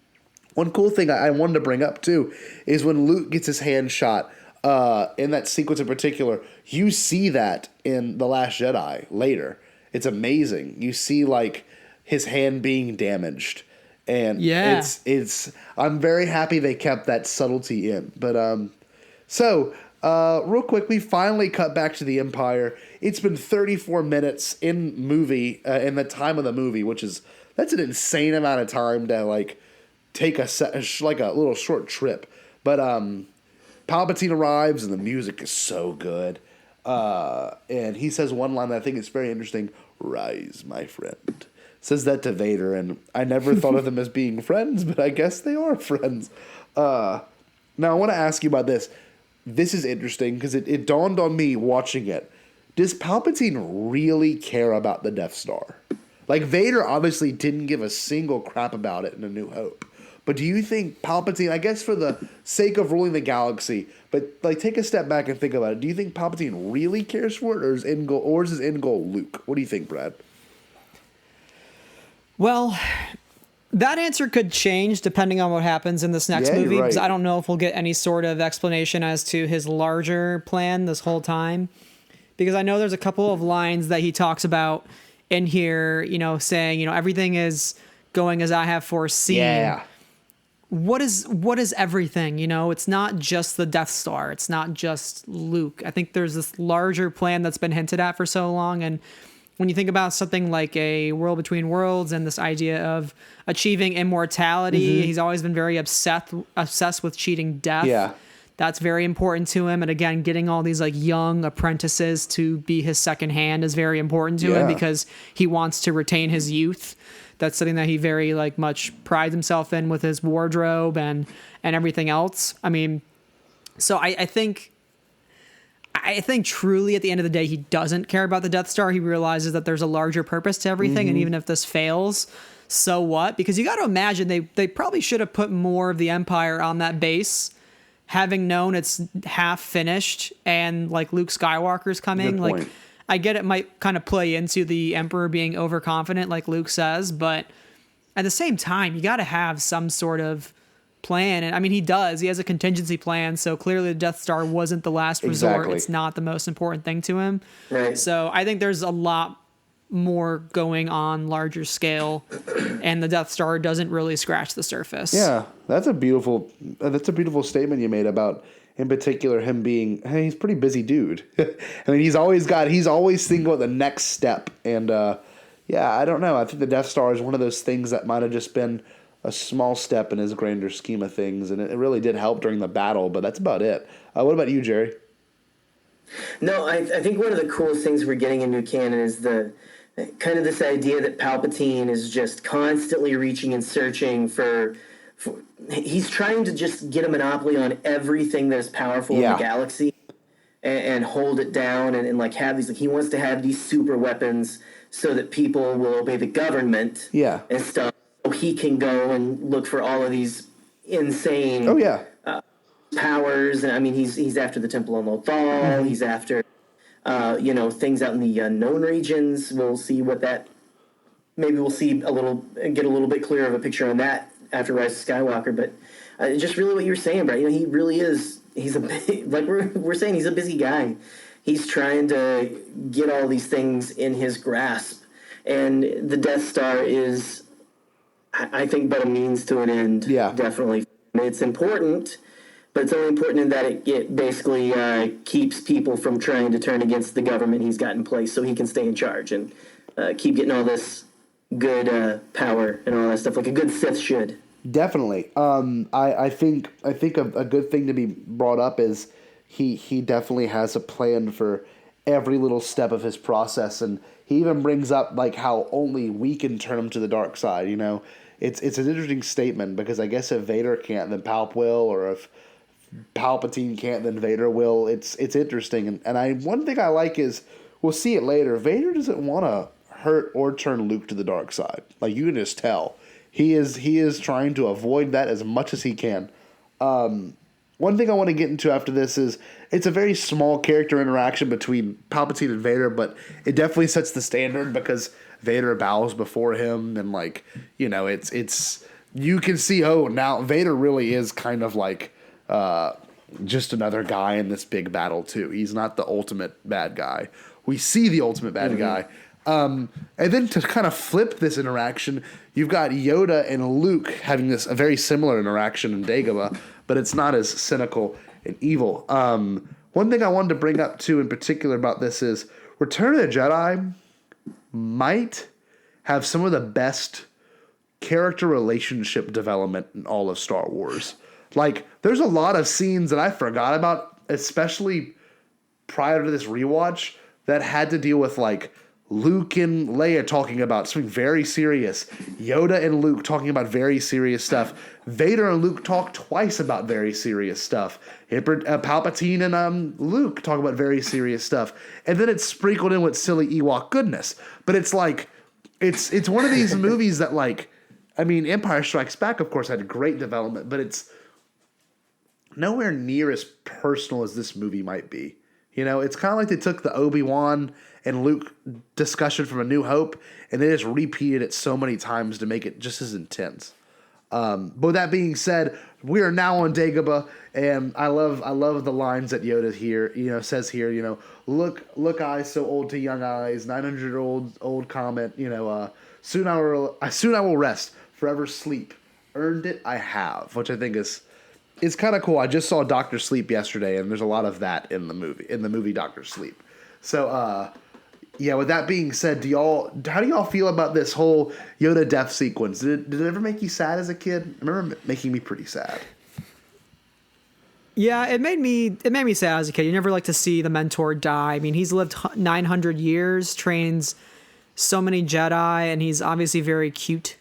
one cool thing I wanted to bring up too is when Luke gets his hand shot. In that sequence in particular, you see that in The Last Jedi later. It's amazing. You see like his hand being damaged. And it's I'm very happy they kept that subtlety in. But real quick, we finally cut back to the Empire. It's been 34 minutes in the time of the movie, that's an insane amount of time to like take a little short trip. But Palpatine arrives and the music is so good. And he says one line that I think is very interesting. "Rise, my friend." Says that to Vader, and I never thought of them as being friends, but I guess they are friends. Now, I want to ask you about this. This is interesting, because it dawned on me watching it. Does Palpatine really care about the Death Star? Like, Vader obviously didn't give a single crap about it in A New Hope. But do you think Palpatine, I guess for the sake of ruling the galaxy, but like take a step back and think about it. Do you think Palpatine really cares for it, or is his end goal Luke? What do you think, Brad? Well, that answer could change depending on what happens in this next movie. Right. Because I don't know if we'll get any sort of explanation as to his larger plan this whole time. because I know there's a couple of lines that he talks about in here, saying, everything is going as I have foreseen. Yeah. What is everything? It's not just the Death Star. It's not just Luke. I think there's this larger plan that's been hinted at for so long. And when you think about something like a World Between Worlds and this idea of achieving immortality, he's always been very obsessed with cheating death. Yeah. That's very important to him. And again, getting all these like young apprentices to be his second hand is very important to him because he wants to retain his youth. That's something that he very like much prides himself in with his wardrobe and everything else. I mean, so I think truly at the end of the day, he doesn't care about the Death Star. He realizes that there's a larger purpose to everything. And even if this fails, so what? Because you got to imagine they probably should have put more of the Empire on that base, having known it's half finished and like Luke Skywalker's coming. Like, I get it might kind of play into the Emperor being overconfident, like Luke says, but at the same time, you got to have some sort of plan. And I mean, he does. He has a contingency plan. So clearly the Death Star wasn't the last resort. It's not the most important thing to him. Right. So I think there's a lot more going on larger scale, and the Death Star doesn't really scratch the surface. Yeah, that's a beautiful statement you made about, in particular, him being, hey, he's a pretty busy dude. I mean, he's always thinking about the next step. And I don't know. I think the Death Star is one of those things that might have just been a small step in his grander scheme of things, and it really did help during the battle, but that's about it. What about you, Jerry? No, I think one of the coolest things we're getting in new canon is the kind of this idea that Palpatine is just constantly reaching and searching for he's trying to just get a monopoly on everything that's powerful in the galaxy and hold it down and like have these, like he wants to have these super weapons so that people will obey the government and stuff, so he can go and look for all of these insane powers. And I mean, he's after the Temple on Lothal, he's after things out in the unknown regions. We'll see what that, maybe we'll see get a little bit clearer of a picture on that after Rise of Skywalker. But just really what you were saying, Brett, he really is, he's like we're saying, he's a busy guy. He's trying to get all these things in his grasp. And the Death Star is, I think, but a means to an end. Yeah. Definitely. It's important, but it's only important in that it basically keeps people from trying to turn against the government he's got in place so he can stay in charge and keep getting all this good power and all that stuff like a good Sith should. Definitely. I think a good thing to be brought up is he definitely has a plan for every little step of his process, and he even brings up like how only we can turn him to the dark side. It's an interesting statement, because I guess if Vader can't, then Palp will, or if Palpatine can't, then Vader will. It's interesting, and one thing I like is, we'll see it later, Vader doesn't want to hurt or turn Luke to the dark side. Like, you can just tell. He is trying to avoid that as much as he can. One thing I want to get into after this is, it's a very small character interaction between Palpatine and Vader, but it definitely sets the standard, because Vader bows before him, and it's you can see, oh, now Vader really is kind of like just another guy in this big battle too. He's not the ultimate bad guy. We see the ultimate bad guy. And then to kind of flip this interaction, you've got Yoda and Luke having a very similar interaction in Dagobah, but it's not as cynical and evil. One thing I wanted to bring up too in particular about this is Return of the Jedi might have some of the best character relationship development in all of Star Wars. Like, there's a lot of scenes that I forgot about, especially prior to this rewatch, that had to deal with like Luke and Leia talking about something very serious, Yoda and Luke talking about very serious stuff, Vader and Luke talk twice about very serious stuff, Palpatine and Luke talk about very serious stuff, and then it's sprinkled in with silly Ewok goodness. But it's like, it's one of these movies that, like, I mean, Empire Strikes Back, of course, had great development, but it's nowhere near as personal as this movie might be. It's kind of like they took the Obi-Wan and Luke discussion from A New Hope, and they just repeated it so many times to make it just as intense. But with that being said, we are now on Dagobah, and I love the lines that Yoda here, says here, look eyes so old to young eyes, 900 old comet, soon I will rest, forever sleep, earned it I have, which I think is kind of cool. I just saw Doctor Sleep yesterday, and there's a lot of that in the movie Doctor Sleep. So yeah, with that being said, how do y'all feel about this whole Yoda death sequence? Did it ever make you sad as a kid? I remember making me pretty sad. Yeah, it made me sad as a kid. You never like to see the mentor die. I mean, he's lived 900 years, trains so many Jedi, and he's obviously very cute.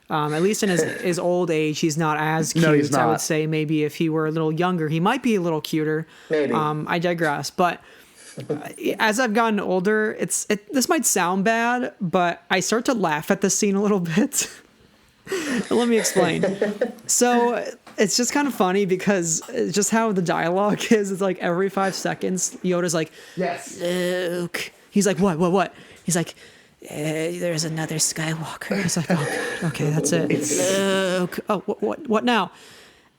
At least in his old age, he's not as cute. No, he's not. I would say maybe if he were a little younger, he might be a little cuter. Maybe. I digress. But as I've gotten older, this might sound bad, but I start to laugh at the scene a little bit. Let me explain. So it's just kind of funny because it's just how the dialogue is. It's like every 5 seconds, Yoda's like, Yes. Luke. He's like, what? He's like, there's another Skywalker. It's like, oh, God, okay, that's it. Luke. Oh, what now?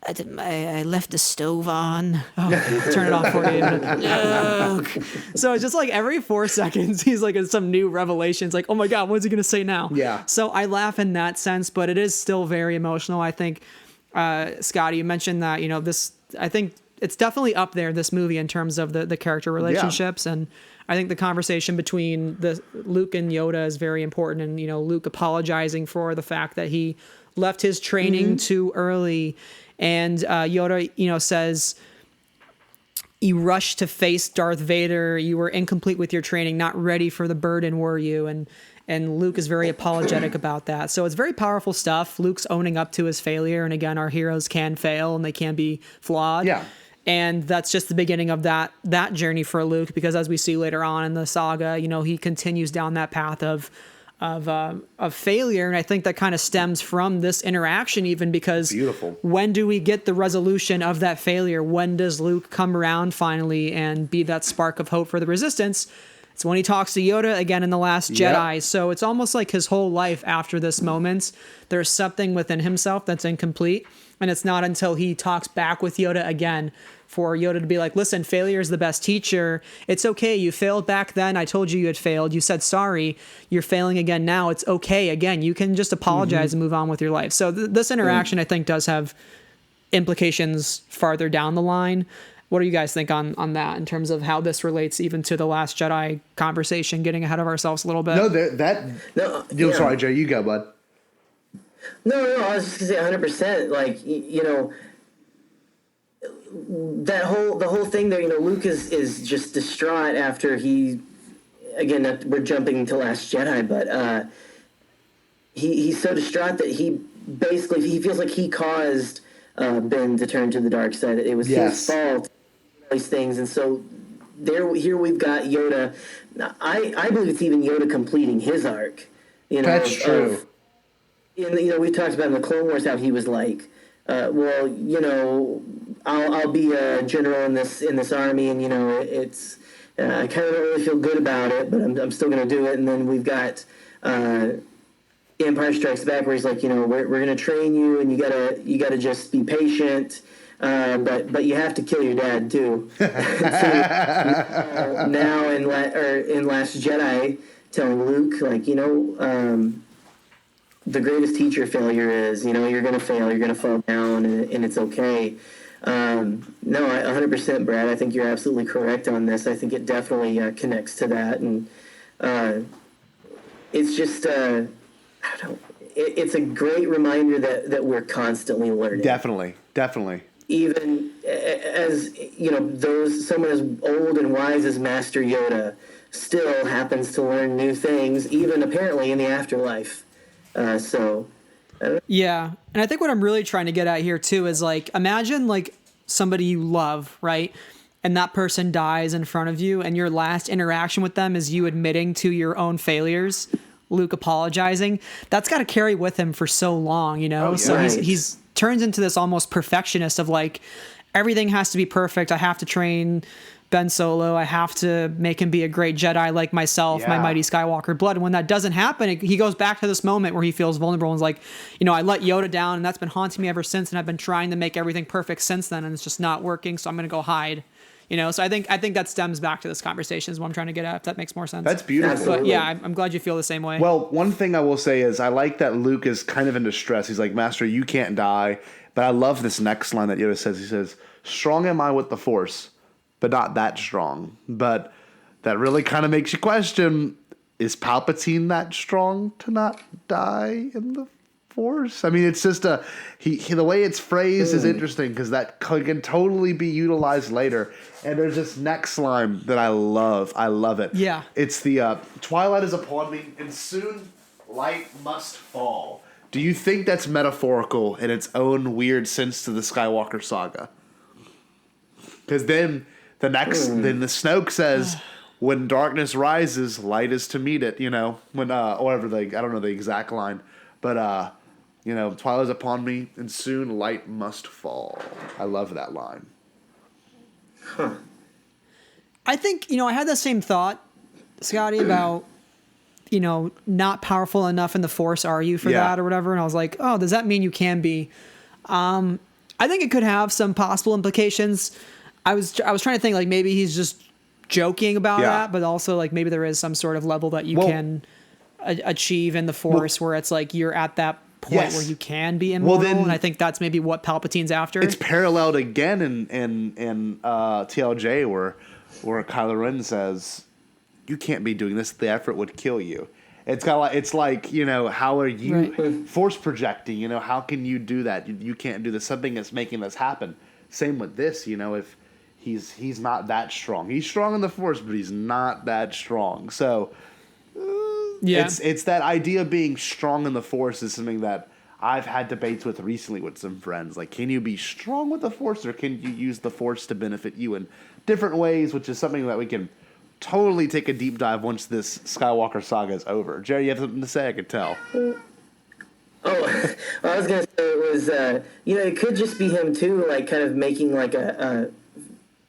I left the stove on. Oh, I'll turn it off for you. Luke. So it's just like every 4 seconds, he's like in some new revelation. It's like, oh my God, what's he going to say now? Yeah. So I laugh in that sense, but it is still very emotional. I think, Scotty, you mentioned that, I think it's definitely up there, this movie, in terms of the character relationships. Yeah. And I think the conversation between Luke and Yoda is very important. And, Luke apologizing for the fact that he left his training too early. And Yoda, says, you rushed to face Darth Vader. You were incomplete with your training, not ready for the burden, were you? And Luke is very apologetic about that. So it's very powerful stuff. Luke's owning up to his failure. And again, our heroes can fail and they can be flawed. Yeah. And that's just the beginning of that journey for Luke, because as we see later on in the saga, he continues down that path of failure. And I think that kind of stems from this interaction, even because Beautiful. When do we get the resolution of that failure? When does Luke come around finally and be that spark of hope for the Resistance? It's when he talks to Yoda again in The Last Jedi. So it's almost like his whole life after this moment, there's something within himself that's incomplete. And it's not until he talks back with Yoda again for Yoda to be like, listen, failure is the best teacher. It's okay. You failed back then. I told you had failed. You said sorry. You're failing again now. It's okay. Again, you can just apologize and move on with your life. So this interaction, I think, does have implications farther down the line. What do you guys think on that in terms of how this relates even to the Last Jedi conversation, getting ahead of ourselves a little bit? No, sorry, Jay, you go, bud. No, I was just gonna say 100%. Like, the whole thing there, Luke is just distraught after he, again, we're jumping to Last Jedi, but he's so distraught that he feels like he caused Ben to turn to the dark side. It was his fault, these things, and so here we've got Yoda. I believe it's even Yoda completing his arc. That's true. We talked about in the Clone Wars how he was like, I'll be a general in this army, and it's I kind of don't really feel good about it, but I'm still going to do it. And then we've got Empire Strikes Back, where he's like, we're going to train you, and you gotta just be patient, but you have to kill your dad too. So, now in Last Jedi, telling Luke like, the greatest teacher failure is, you're going to fail, you're going to fall down, and it's okay. No, 100%, Brad. I think you're absolutely correct on this. I think it definitely connects to that, and it's just, it's a great reminder that we're constantly learning. Definitely. Even as, someone as old and wise as Master Yoda still happens to learn new things, even apparently in the afterlife. Yeah. And I think what I'm really trying to get at here too is like, imagine like somebody you love, right? And that person dies in front of you, and your last interaction with them is you admitting to your own failures, Luke apologizing. That's got to carry with him for so long, So he's turns into this almost perfectionist of like, everything has to be perfect. I have to train Ben Solo. I have to make him be a great Jedi like myself, my Yeah. mighty Skywalker blood. And when that doesn't happen, he goes back to this moment where he feels vulnerable and is like, I let Yoda down, and that's been haunting me ever since, and I've been trying to make everything perfect since then, and it's just not working, so I'm going to go hide. So I think that stems back to this conversation is what I'm trying to get at, if that makes more sense. That's beautiful. But yeah, I'm glad you feel the same way. Well, one thing I will say is I like that Luke is kind of in distress. He's like, Master, you can't die. But I love this next line that Yoda says. He says, strong am I with the Force, but not that strong. But that really kind of makes you question, is Palpatine that strong to not die in the Force? I mean, it's just the way it's phrased is interesting because that can totally be utilized later. And there's this next line that I love. I love it. Yeah. It's the twilight is upon me, and soon light must fall. Do you think that's metaphorical in its own weird sense to the Skywalker saga? Because then then the Snoke says, "When darkness rises, light is to meet it." When whatever I don't know the exact line, but twilight is upon me, and soon light must fall. I love that line. Huh. I think, I had the same thought, Scotty, about, not powerful enough in the Force are you for that or whatever. And I was like, oh, does that mean you can be? I think it could have some possible implications. I was trying to think like maybe he's just joking about that, but also like maybe there is some sort of level that you can achieve in the Force where it's like you're at that point where you can be immortal, and I think that's maybe what Palpatine's after. It's paralleled again in TLJ where Kylo Ren says, "You can't be doing this. The effort would kill you." It's like how are you force projecting? How can you do that? You can't do this. Something that's making this happen. Same with this. If he's not that strong, he's strong in the Force, but he's not that strong. So. It's that idea of being strong in the Force is something that I've had debates with recently with some friends. Like, can you be strong with the Force, or can you use the Force to benefit you in different ways, which is something that we can totally take a deep dive once this Skywalker saga is over. Jerry, you have something to say, I could tell. I was going to say it was, it could just be him too, like kind of making like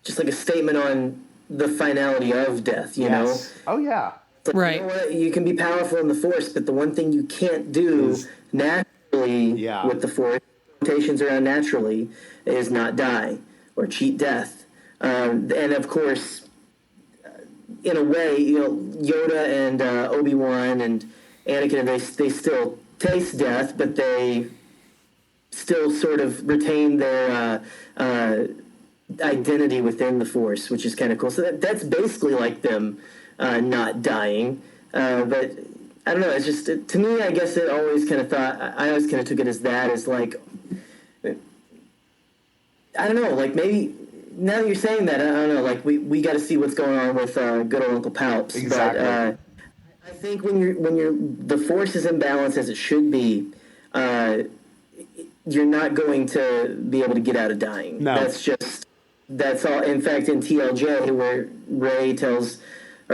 just like a statement on the finality of death, you know? Oh, yeah. Like, right. You know what? You can be powerful in the Force, but the one thing you can't do naturally with the Force, limitations around naturally, is not die or cheat death. And of course, in a way, Yoda and Obi-Wan and Anakin, they still taste death, but they still sort of retain their identity within the Force, which is kind of cool. So that's basically like them not dying, but I don't know. It's just to me. I guess it always kind of thought. I always kind of took it as that as like I don't know. Like maybe now that you're saying that, I don't know. Like we got to see what's going on with good old Uncle Palps. Exactly. But I think when the Force is in balance as it should be, you're not going to be able to get out of dying. No. That's all. In fact, in TLJ, where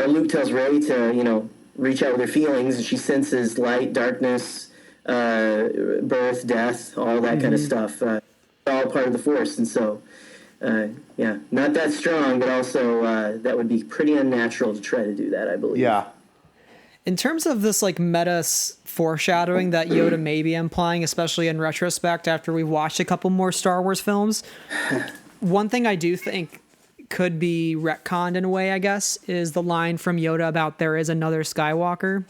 Luke tells Rey to, reach out with her feelings, and she senses light, darkness, birth, death, all that kind of stuff. All part of the Force, and so, not that strong, but also that would be pretty unnatural to try to do that, I believe. Yeah. In terms of this like meta foreshadowing that Yoda may be implying, especially in retrospect after we've watched a couple more Star Wars films, one thing I do think could be retconned in a way, I guess, is the line from Yoda about there is another Skywalker.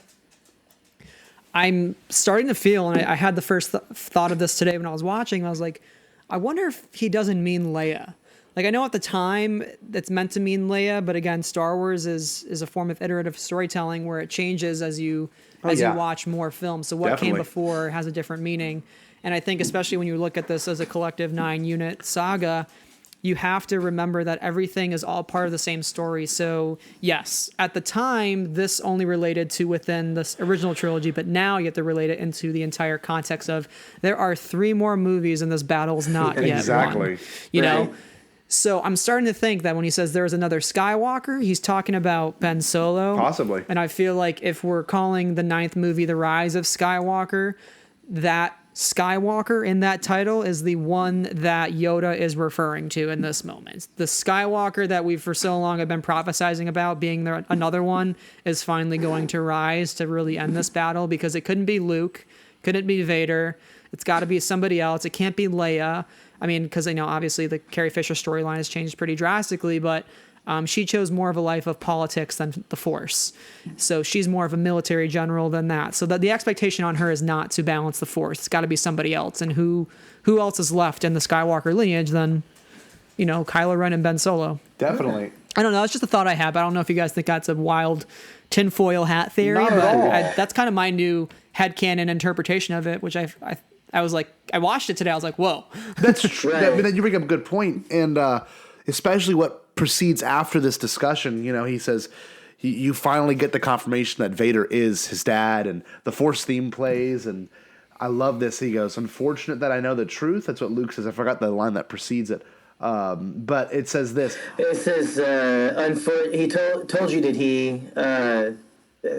I'm starting to feel, and I had the first thought of this today when I was watching, I was like, I wonder if he doesn't mean Leia. Like, I know at the time it's meant to mean Leia, but again, Star Wars is a form of iterative storytelling where it changes as you watch more films. So what came before has a different meaning. And I think especially when you look at this as a collective 9-unit saga, you have to remember that everything is all part of the same story. So yes, at the time, this only related to within this original trilogy, but now you have to relate it into the entire context of there are 3 more movies and this battle's not yet won. You know? So I'm starting to think that when he says there's another Skywalker, he's talking about Ben Solo. Possibly. And I feel like if we're calling the 9th movie The Rise of Skywalker, that Skywalker in that title is the one that Yoda is referring to in this moment. The Skywalker that we for so long have been prophesizing about being another one is finally going to rise to really end this battle, because it couldn't be Luke, couldn't be Vader. It's got to be somebody else. It can't be Leia. I mean, because I know obviously the Carrie Fisher storyline has changed pretty drastically, but she chose more of a life of politics than the Force. So she's more of a military general than that. So that the expectation on her is not to balance the Force. It's got to be somebody else. And who else is left in the Skywalker lineage than, Kylo Ren and Ben Solo? Definitely. I don't know. It's just a thought I have. I don't know if you guys think that's a wild tinfoil hat theory. Not at all. That's kind of my new headcanon interpretation of it, which I was like, I watched it today. I was like, whoa. That's true. I mean, you bring up a good point, and especially what proceeds after this discussion. He says you finally get the confirmation that Vader is his dad, and the Force theme plays, and I love this. He goes, "Unfortunate that I know the truth." That's what Luke says. I forgot the line that precedes it, but it says this. It says, he told you, did he?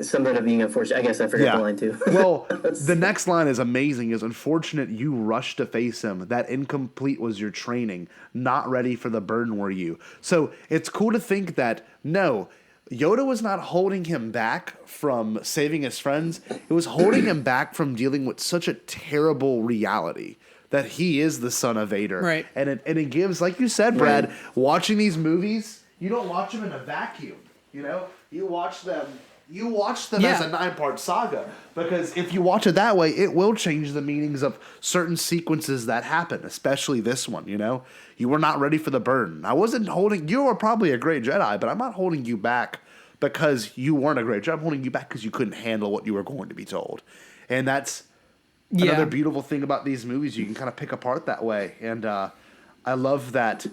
Somewhat of being unfortunate. I guess I forgot the line too. Well, the next line is amazing. Is unfortunate you rushed to face him. That incomplete was your training. Not ready for the burden were you. So it's cool to think that no, Yoda was not holding him back from saving his friends. It was holding him back from dealing with such a terrible reality that he is the son of Vader. Right. And it gives, like you said, Brad, watching these movies, you don't watch them in a vacuum. You watch them. You watch them as a 9-part saga, because if you watch it that way, it will change the meanings of certain sequences that happen, especially this one. You were not ready for the burden. I wasn't holding. You were probably a great Jedi, but I'm not holding you back because you weren't a great Jedi. I'm holding you back because you couldn't handle what you were going to be told, and that's another beautiful thing about these movies. You can kind of pick apart that way, and I love that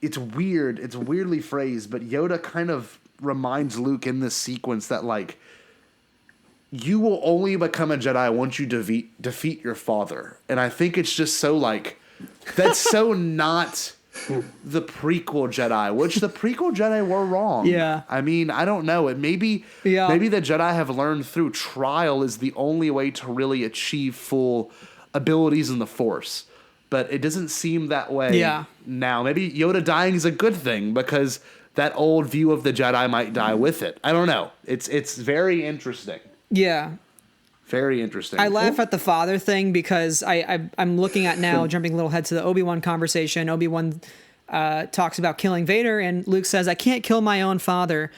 it's weird. It's weirdly phrased, but Yoda kind of reminds Luke in this sequence that, like, you will only become a Jedi once you defeat your father. And I think it's just so, like, that's so not the prequel Jedi, which the prequel Jedi were wrong. Yeah. I mean, I don't know. Maybe the Jedi have learned through trial is the only way to really achieve full abilities in the Force. But it doesn't seem that way now. Maybe Yoda dying is a good thing, because that old view of the Jedi might die with it. I don't know. It's very interesting. Yeah. Very interesting. I laugh at the father thing because I'm looking at now, jumping a little ahead to the Obi-Wan conversation. Obi-Wan talks about killing Vader, and Luke says, "I can't kill my own father."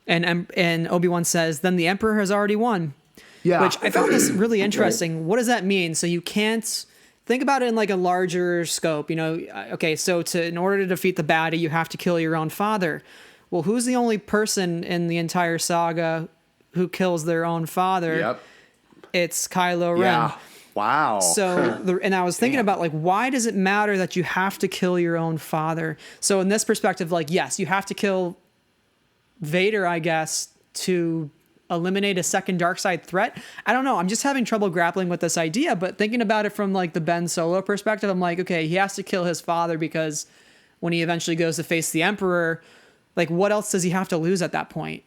And Obi-Wan says, "Then the Emperor has already won." Yeah. Which I found this really interesting. What does that mean? So you can't think about it in like a larger scope, okay, so in order to defeat the baddie, you have to kill your own father. Well, who's the only person in the entire saga who kills their own father? Yep. It's Kylo Ren. Yeah. Wow. So, and I was thinking about, like, why does it matter that you have to kill your own father? So in this perspective, like, yes, you have to kill Vader, I guess, to eliminate a second dark side threat. I don't know. I'm just having trouble grappling with this idea, but thinking about it from like the Ben Solo perspective, I'm like, okay, he has to kill his father because when he eventually goes to face the Emperor, like, what else does he have to lose at that point?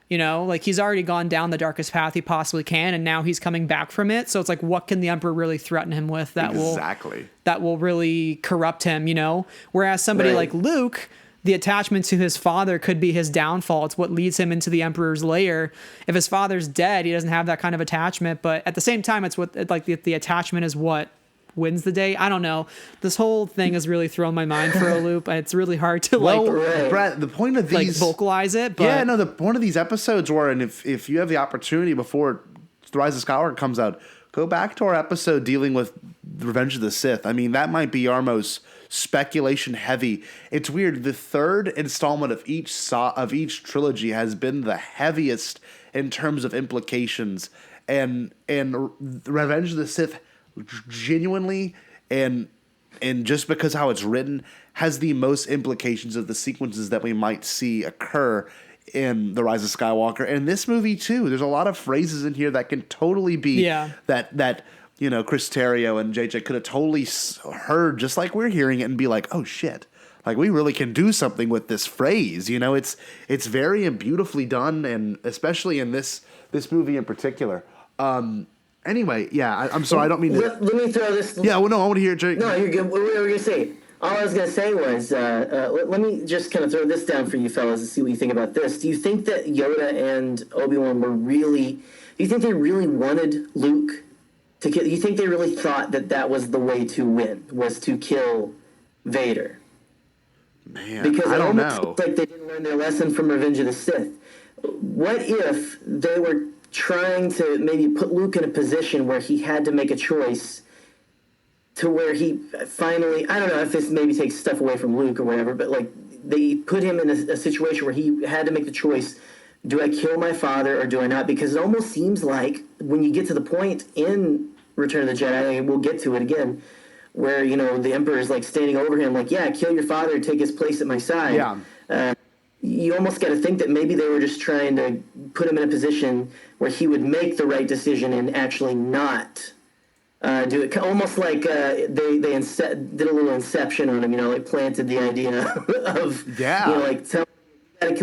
Like, he's already gone down the darkest path he possibly can, and now he's coming back from it. So it's like, what can the Emperor really threaten him with that will really corrupt him, Whereas somebody like Luke, the attachment to his father could be his downfall. It's what leads him into the Emperor's lair. If his father's dead, he doesn't have that kind of attachment. But at the same time, it's what, like, the attachment is what wins the day. I don't know. This whole thing has really thrown my mind for a loop. It's really hard to Brad, the point of these, like, vocalize it. But the point of these episodes were, and if you have the opportunity before The Rise of Skywalker comes out, go back to our episode dealing with Revenge of the Sith. I mean, that might be our most speculation heavy. It's weird. The third installment of each trilogy has been the heaviest in terms of implications, and Revenge of the Sith genuinely and just because how it's written has the most implications of the sequences that we might see occur in The Rise of Skywalker. And this movie too, there's a lot of phrases in here that can totally be that Chris Terrio and JJ could have totally heard just like we're hearing it and be like, oh shit, like, we really can do something with this phrase. It's very beautifully done, and especially in this movie in particular. Anyway, yeah, I'm sorry. I don't mean to. Let me throw this. Yeah, well, no, I want to hear it, Jake. No, you're good. What were you going to say? All I was going to say was, let me just kind of throw this down for you fellas and see what you think about this. Do you think that Yoda and Obi-Wan were really... Do you think they really wanted Luke to kill... Do you think they really thought that that was the way to win, was to kill Vader? Man, Because I it don't almost know. looks like they didn't learn their lesson from Revenge of the Sith. What if they were trying to maybe put Luke in a position where he had to make a choice to where he finally, I don't know if this maybe takes stuff away from Luke or whatever, but like they put him in a situation where he had to make the choice, do I kill my father or do I not? Because it almost seems like when you get to the point in Return of the Jedi, and we'll get to it again, where, you know, the Emperor is like standing over him like, yeah, kill your father, take his place at my side. Yeah. You almost got to think that maybe they were just trying to put him in a position where he would make the right decision and actually not do it. Almost like they did a little inception on him, you know, like planted the idea of, Yeah. you know, like, tell him,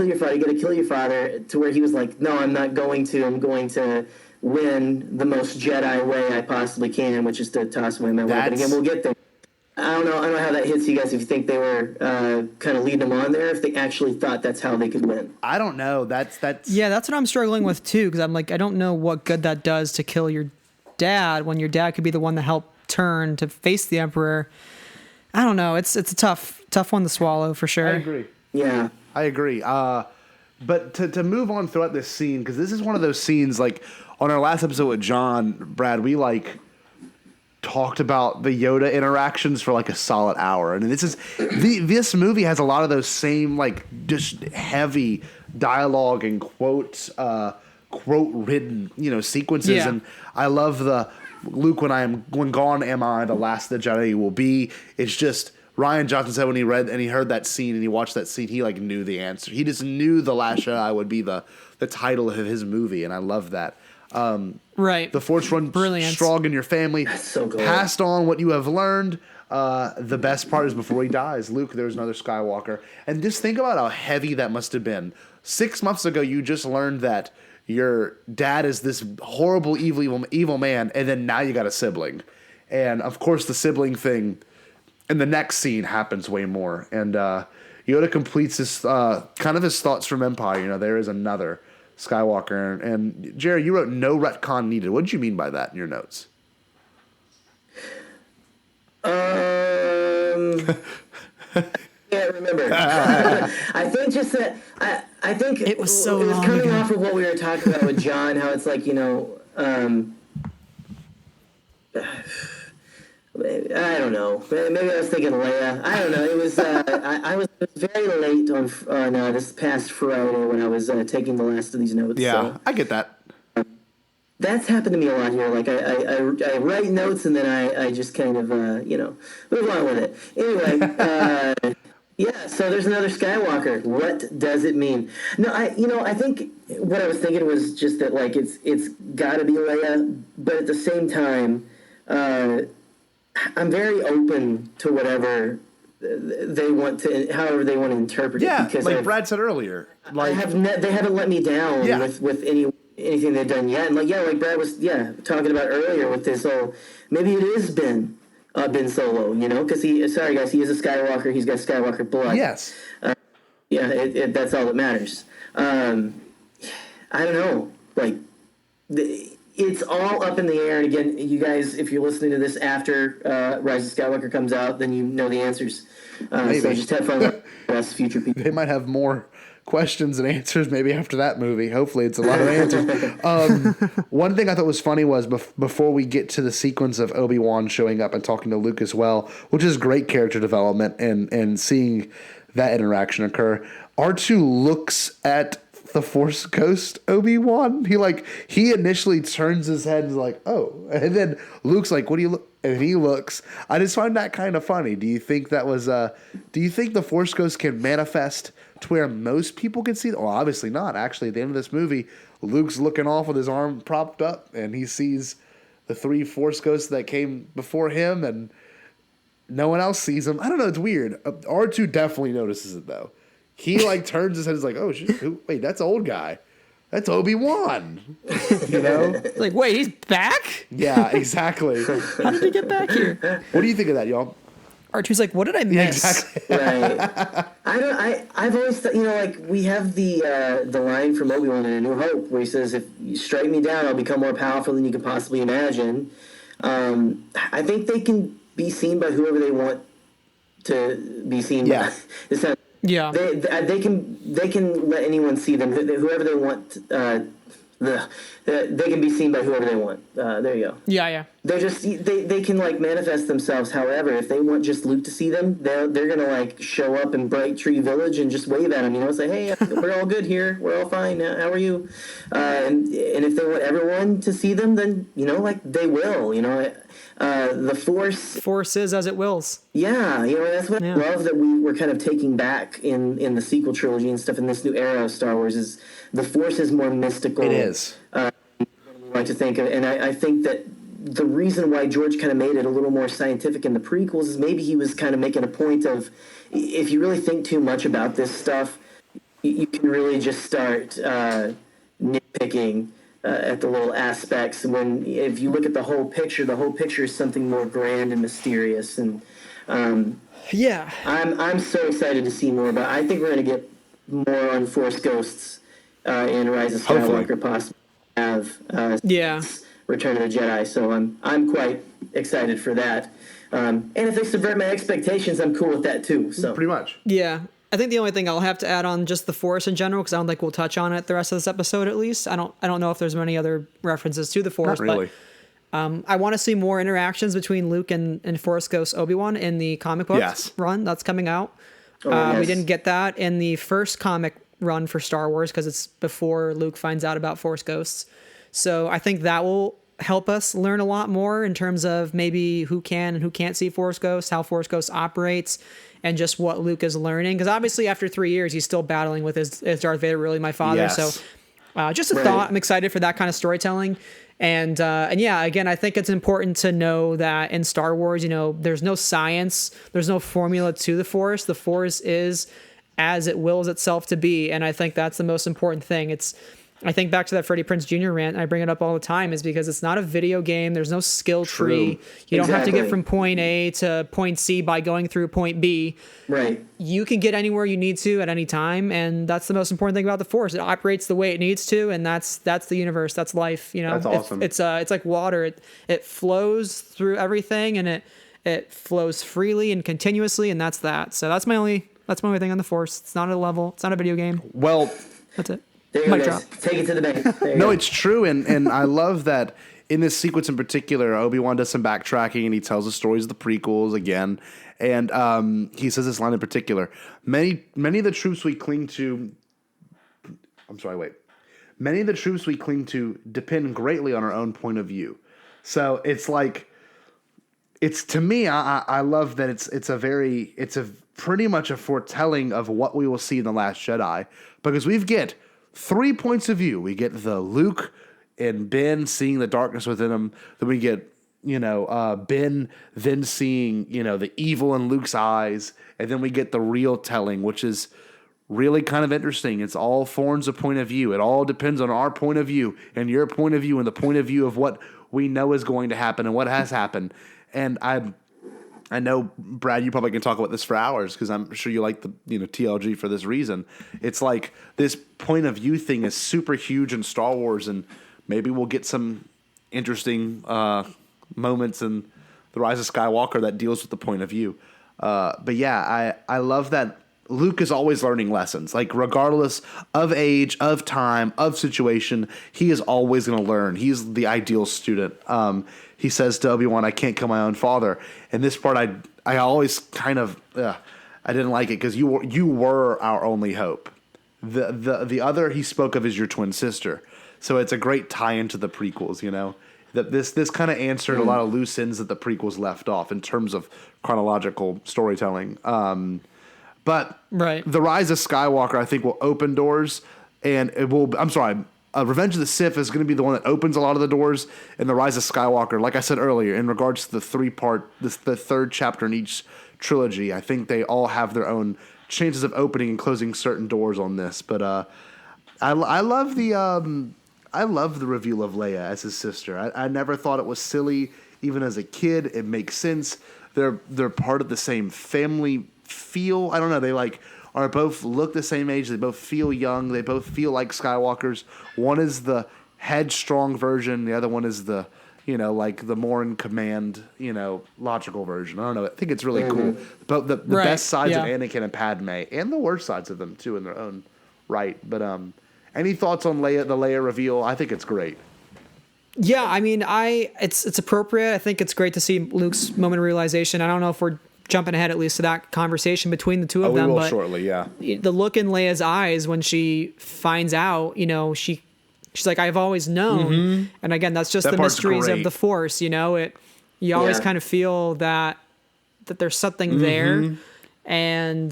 you got to kill your father, to where he was like, no, I'm not going to. I'm going to win the most Jedi way I possibly can, which is to toss away my weapon. Again, we'll get there. I don't know how that hits you guys, if you think they were kind of leading them on there, if they actually thought that's how they could win. I don't know. That's Yeah, that's what I'm struggling with too, because I'm like, I don't know what good that does to kill your dad when your dad could be the one that helped turn to face the Emperor. I don't know. It's a tough one to swallow for sure. I agree. Yeah. I agree. But to move on throughout this scene, because this is one of those scenes, like on our last episode with John, Brad, we like talked about the Yoda interactions for like a solid hour, and this movie has a lot of those same like just heavy dialogue and quote ridden, you know, sequences. Yeah. And I love the Luke, when gone am I, the last of the Jedi will be. It's just Ryan Johnson said when he heard that scene and he watched that scene, he like knew the answer. He just knew The Last Jedi would be the title of his movie, and I love that. Right. The Force runs strong in your family. That's so good. Passed on what you have learned. The best part is before he dies, Luke, there's another Skywalker. And just think about how heavy that must have been. 6 months ago, you just learned that your dad is this horrible, evil man, and then now you got a sibling. And, of course, the sibling thing in the next scene happens way more. And Yoda completes his kind of his thoughts from Empire. You know, there is another Skywalker. And Jerry, you wrote no retcon needed. What did you mean by that in your notes? Can't remember. I think just that I think it was so it was long coming ago. off of what we were talking about with John, how it's like, you know, I don't know. Maybe I was thinking Leia. I don't know. It was I was very late on this past Friday when I was taking the last of these notes. Yeah, so. I get that. That's happened to me a lot here. Like I write notes and then I just kind of move on with it. Anyway, yeah. So there's another Skywalker. What does it mean? No, I think what I was thinking was just that like it's got to be Leia, but at the same time, I'm very open to whatever they want to, however they want to interpret it. Because like Brad said earlier, like they haven't let me down with anything they've done yet. And like Brad was talking about earlier with this whole, maybe it is Ben Solo, you know, because he is a Skywalker. He's got Skywalker blood. Yes. That's all that matters. I don't know, like it's all up in the air. And again, you guys, if you're listening to this after Rise of Skywalker comes out, then you know the answers. So just have fun with us, future people. They might have more questions and answers maybe after that movie. Hopefully it's a lot of answers. One thing I thought was funny was before we get to the sequence of Obi-Wan showing up and talking to Luke as well, which is great character development and seeing that interaction occur, R2 looks at the Force Ghost Obi-Wan. He initially turns his head and is like, oh, and then Luke's like, what do you look? And he looks. I just find that kind of funny. Do you think that was do you think the Force Ghost can manifest to where most people can see it? Well, obviously not. Actually, at the end of this movie, Luke's looking off with his arm propped up, and he sees the 3 Force Ghosts that came before him, and no one else sees them. I don't know. It's weird. R2 definitely notices it, though. He, turns his head and is like, oh, shit, wait, that's an old guy. That's Obi-Wan. You know? Like, wait, he's back? Yeah, exactly. How did he get back here? What do you think of that, y'all? R2's like, what did I miss? Yeah, exactly. Right. I've always thought, like we have the line from Obi-Wan in A New Hope where he says, "If you strike me down, I'll become more powerful than you could possibly imagine." I think they can be seen by whoever they want to be seen by. It's not, Yeah. they can let anyone see them. Whoever they want. They can be seen by whoever they want. There you go. Yeah. They're just they can like manifest themselves. However, if they want just Luke to see them, they're gonna like show up in Bright Tree Village and just wave at him. Say, "Hey, we're all good here. We're all fine. How are you?" And if they want everyone to see them, then like they will. The Force is as it wills. Yeah, that's what I love that we're kind of taking back in the sequel trilogy and stuff in this new era of Star Wars is the Force is more mystical. It is. I like to think of, and I think that the reason why George kind of made it a little more scientific in the prequels is maybe he was kind of making a point of, if you really think too much about this stuff, you can really just start nitpicking at the little aspects. When if you look at the whole picture is something more grand and mysterious. And yeah, I'm so excited to see more about. I think we're going to get more on Force Ghosts in Rise of Skywalker, possibly have Return of the Jedi. So I'm quite excited for that. And if they subvert my expectations, I'm cool with that too. So pretty much. Yeah. I think the only thing I'll have to add on just the Force in general, because I don't think we'll touch on it the rest of this episode at least. I don't know if there's many other references to the Force. Not really. But I want to see more interactions between Luke and Force Ghost Obi-Wan in the comic book run that's coming out. We didn't get that in the first comic run for Star Wars because it's before Luke finds out about Force Ghosts. So I think that will help us learn a lot more in terms of maybe who can and who can't see Force Ghosts, how Force Ghosts operates, and just what Luke is learning. Because obviously after 3 years, he's still battling with is Darth Vader really my father? Yes. So just a thought. I'm excited for that kind of storytelling. And yeah, again, I think it's important to know that in Star Wars, there's no science, there's no formula to the Force. The Force is as it wills itself to be. And I think that's the most important thing. I think back to that Freddie Prinze Jr. rant, and I bring it up all the time, is because it's not a video game. There's no skill tree. You don't have to get from point A to point C by going through point B. Right. You can get anywhere you need to at any time, and that's the most important thing about the Force. It operates the way it needs to, and that's the universe. That's life. That's awesome. It's like water. It flows through everything, and it flows freely and continuously, and that's that. So that's my only thing on the Force. It's not a level. It's not a video game. Well, that's it. There you go, guys. Take it to the bank. No, it's true, and I love that in this sequence in particular, Obi-Wan does some backtracking, and he tells the stories of the prequels again, and he says this line in particular: many of the troops we cling to. Many of the troops we cling to depend greatly on our own point of view. So it's like, it's to me, I love that it's a pretty much a foretelling of what we will see in The Last Jedi, because we get 3 points of view. We get the Luke and Ben seeing the darkness within him. Then we get, Ben then seeing, the evil in Luke's eyes. And then we get the real telling, which is really kind of interesting. It's all forms of point of view. It all depends on our point of view and your point of view and the point of view of what we know is going to happen and what has happened. And I know, Brad, you probably can talk about this for hours because I'm sure you like the TLG for this reason. It's like this point of view thing is super huge in Star Wars, and maybe we'll get some interesting moments in The Rise of Skywalker that deals with the point of view. But yeah, I love that Luke is always learning lessons. Like, regardless of age, of time, of situation, he is always going to learn. He's the ideal student. He says to Obi-Wan, "I can't kill my own father." And this part, I always kind of, I didn't like it because you were our only hope. The other he spoke of is your twin sister. So it's a great tie into the prequels, that this kind of answered a lot of loose ends that the prequels left off in terms of chronological storytelling. But The Rise of Skywalker, I think, will open doors, and it will. I'm sorry. Revenge of the Sith is going to be the one that opens a lot of the doors, and The Rise of Skywalker, like I said earlier, in regards to the the third chapter in each trilogy, I think they all have their own chances of opening and closing certain doors on this. But I love the reveal of Leia as his sister. I never thought it was silly, even as a kid. It makes sense. They're part of the same family feel. I don't know. They are both look the same age. They both feel young. They both feel like Skywalkers. One is the headstrong version. The other one is the the more in command, logical version. I don't know. I think it's really cool. But the best sides of Anakin and Padme, and the worst sides of them too in their own right. But any thoughts on the Leia reveal? I think it's great. Yeah, I mean, it's appropriate. I think it's great to see Luke's moment of realization. I don't know if we're jumping ahead at least to that conversation between the two of them. We will but shortly, yeah. The look in Leia's eyes when she finds out, she's like, I've always known. Mm-hmm. And again, that's just the mysteries of the Force, You always kind of feel that there's something there, and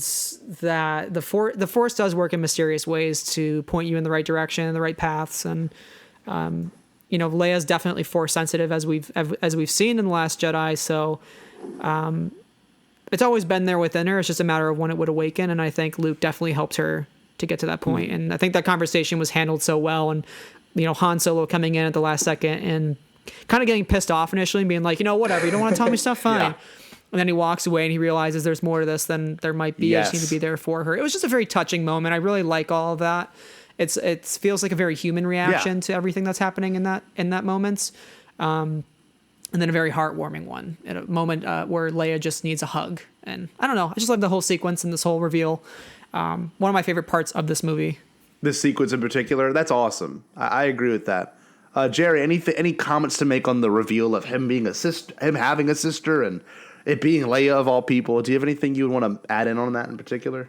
that the Force does work in mysterious ways to point you in the right direction, the right paths, and Leia's definitely Force sensitive as we've seen in The Last Jedi. So it's always been there within her. It's just a matter of when it would awaken, and I think Luke definitely helped her to get to that point. And I think that conversation was handled so well, and Han Solo coming in at the last second and kind of getting pissed off initially and being like, whatever, you don't want to tell me stuff, fine. Yeah. And then he walks away and he realizes there's more to this than there might be. Yes. I just need to be there for her. It was just a very touching moment. I really like all of that. It feels like a very human reaction to everything that's happening in that moment. And then a very heartwarming one at a moment where Leia just needs a hug. And I don't know. I just love the whole sequence and this whole reveal. One of my favorite parts of this movie. This sequence in particular, that's awesome. I agree with that. Jerry, any comments to make on the reveal of him being him having a sister, and it being Leia of all people? Do you have anything you would want to add in on that in particular?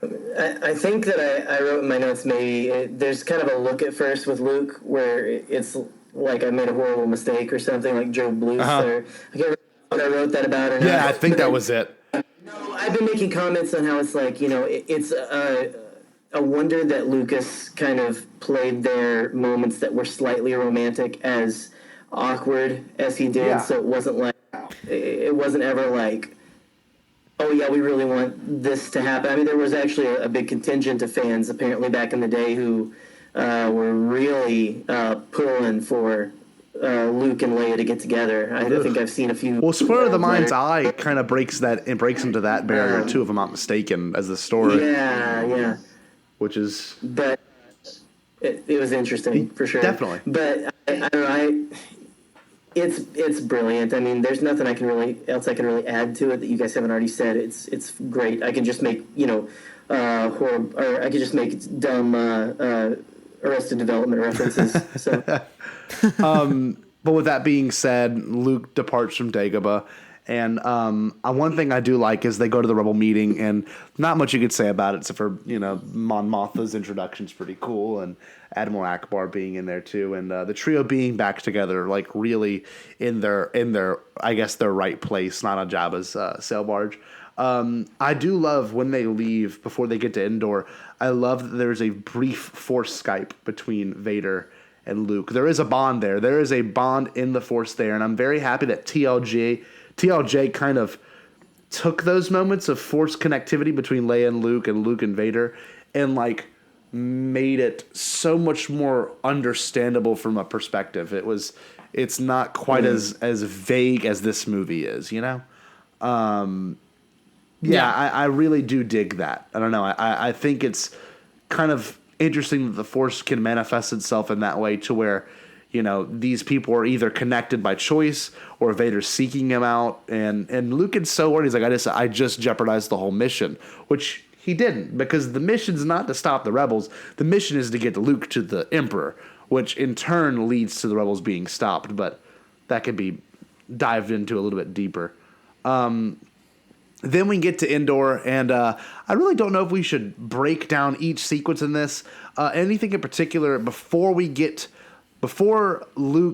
I think that I wrote in my notes maybe there's kind of a look at first with Luke where it's like I made a horrible mistake or something, like Joe Bluth. Or I can't remember what I wrote that about. Or yeah, not. I think that was it. No, I've been making comments on how it's like, it's a wonder that Lucas kind of played their moments that were slightly romantic as awkward as he did. Yeah. So it wasn't ever like, oh yeah, we really want this to happen. I mean, there was actually a big contingent of fans apparently back in the day who were really pulling for Luke and Leia to get together. I think I've seen a few. Well, Spoiler of the Mind's Eye kind of breaks into that barrier too, if I'm not mistaken, as the story. Yeah. Which is. But it was interesting for sure. Definitely. But I don't know. It's brilliant. I mean, there's nothing I can really add to it that you guys haven't already said. It's great. I can just make horrible, or I could just make dumb Arrested Development references. So. But with that being said, Luke departs from Dagobah, and one thing I do like is they go to the Rebel meeting, and not much you could say about it except for Mon Mothma's introduction's pretty cool, and Admiral Akbar being in there too, and the trio being back together, like really in their I guess their right place, not on Jabba's sail barge. I do love when they leave before they get to Endor. I love that there's a brief Force Skype between Vader and Luke. There is a bond there. There is a bond in the Force there, and I'm very happy that TLJ kind of took those moments of Force connectivity between Leia and Luke and Vader, and like made it so much more understandable from a perspective. It's not quite as vague as this movie is, I really do dig that. I don't know. I think it's kind of interesting that the Force can manifest itself in that way to where, these people are either connected by choice or Vader's seeking him out. And Luke is so worried. He's like, I just jeopardized the whole mission, which he didn't, because the mission's not to stop the rebels. The mission is to get Luke to the Emperor, which in turn leads to the rebels being stopped. But that could be dived into a little bit deeper. Then we get to Endor, and I really don't know if we should break down each sequence in this. Anything in particular before Luke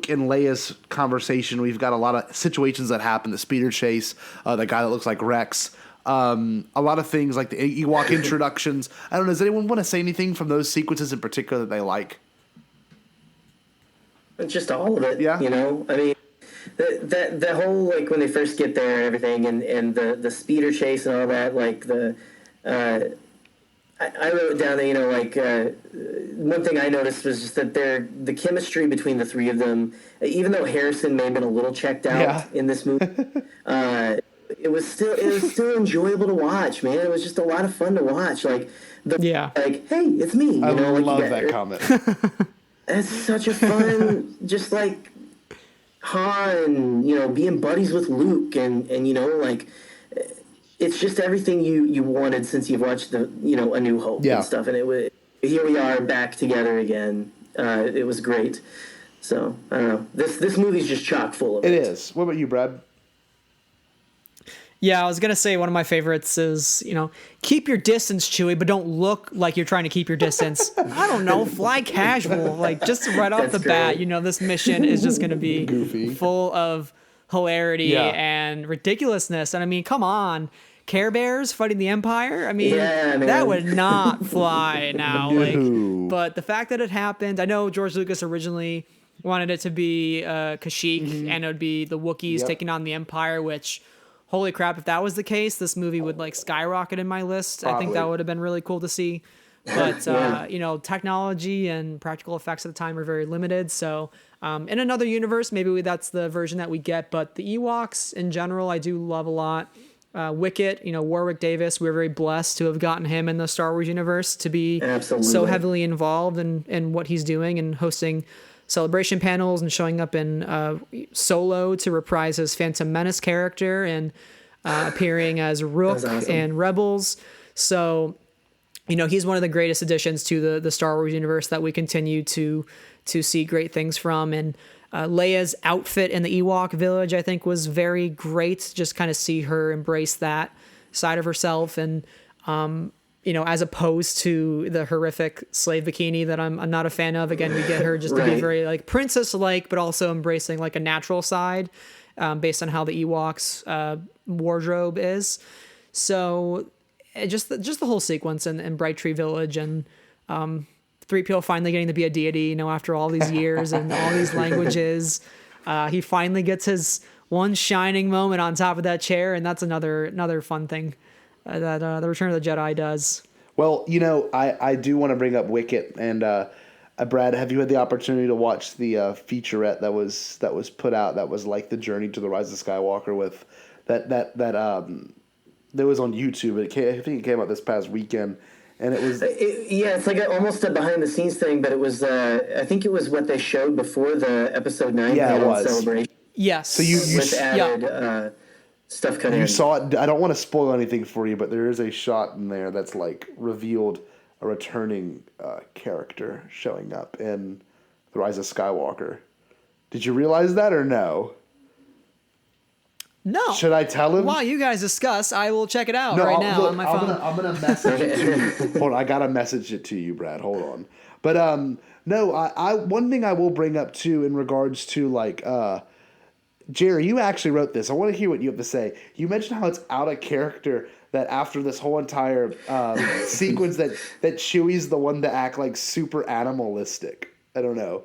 and Leia's conversation? We've got a lot of situations that happen. The speeder chase, the guy that looks like Rex. A lot of things like the Ewok introductions. I don't know. Does anyone want to say anything from those sequences in particular that they like? Just all of it. Yeah. I mean. The whole, like, when they first get there and everything, and the speeder chase and all that, like, I I wrote down that, one thing I noticed was just that the chemistry between the three of them, even though Harrison may have been a little checked out in this movie, it was still enjoyable to watch, man. It was just a lot of fun to watch. Like, hey, it's me. I love that comment. It's such a fun, just like Han, being buddies with Luke, and it's just everything you wanted since you've watched A New Hope and stuff. And here we are back together again. It was great. So I don't know. This movie's just chock full of it. It is. What about you, Brad? Yeah, I was gonna say one of my favorites is, keep your distance, Chewie, but don't look like you're trying to keep your distance. I don't know, fly casual, like just right off the bat. This mission is just gonna be goofy, full of hilarity and ridiculousness. And I mean, come on, Care Bears fighting the Empire. I mean, that would not fly now. No. But the fact that it happened, I know George Lucas originally wanted it to be Kashyyyk, and it would be the Wookiees taking on the Empire, which, holy crap, if that was the case, this movie would skyrocket in my list. Probably. I think that would have been really cool to see. But, technology and practical effects at the time are very limited. So in another universe, maybe that's the version that we get. But the Ewoks in general, I do love a lot. Wicket, Warwick Davis, we're very blessed to have gotten him in the Star Wars universe to be so heavily involved in what he's doing and hosting celebration panels and showing up in Solo to reprise his Phantom Menace character and appearing as Rook in Rebels. So, he's one of the greatest additions to the Star Wars universe that we continue to see great things from. And Leia's outfit in the Ewok village, I think, was very great. Just kind of see her embrace that side of herself. And, as opposed to the horrific slave bikini that I'm not a fan of. Again, we get her just to be very princess-like, but also embracing a natural side based on how the Ewoks wardrobe is. So just the whole sequence and Bright Tree Village and 3PO finally getting to be a deity, after all these years and all these languages. He finally gets his one shining moment on top of that chair, and that's another fun thing that the Return of the Jedi does. Well, I do want to bring up Wicket, and Brad, have you had the opportunity to watch the featurette that was put out that was like the Journey to the Rise of Skywalker with that was on YouTube? I think it came out this past weekend. And it was it's like almost a behind the scenes thing, but it was I think it was what they showed before the episode 9 celebration. Yes. So you added stuff coming in. You saw it. I don't want to spoil anything for you, but there is a shot in there that's revealed a returning character showing up in The Rise of Skywalker. Did you realize that or no? No. Should I tell him? While you guys discuss, I will check it out now on my phone. I'm gonna message it to you. Hold on, I gotta message it to you, Brad. Hold on. But no, I one thing I will bring up too in regards to Jerry, you actually wrote this. I want to hear what you have to say. You mentioned how it's out of character that after this whole entire sequence that Chewie's the one to act super animalistic. I don't know.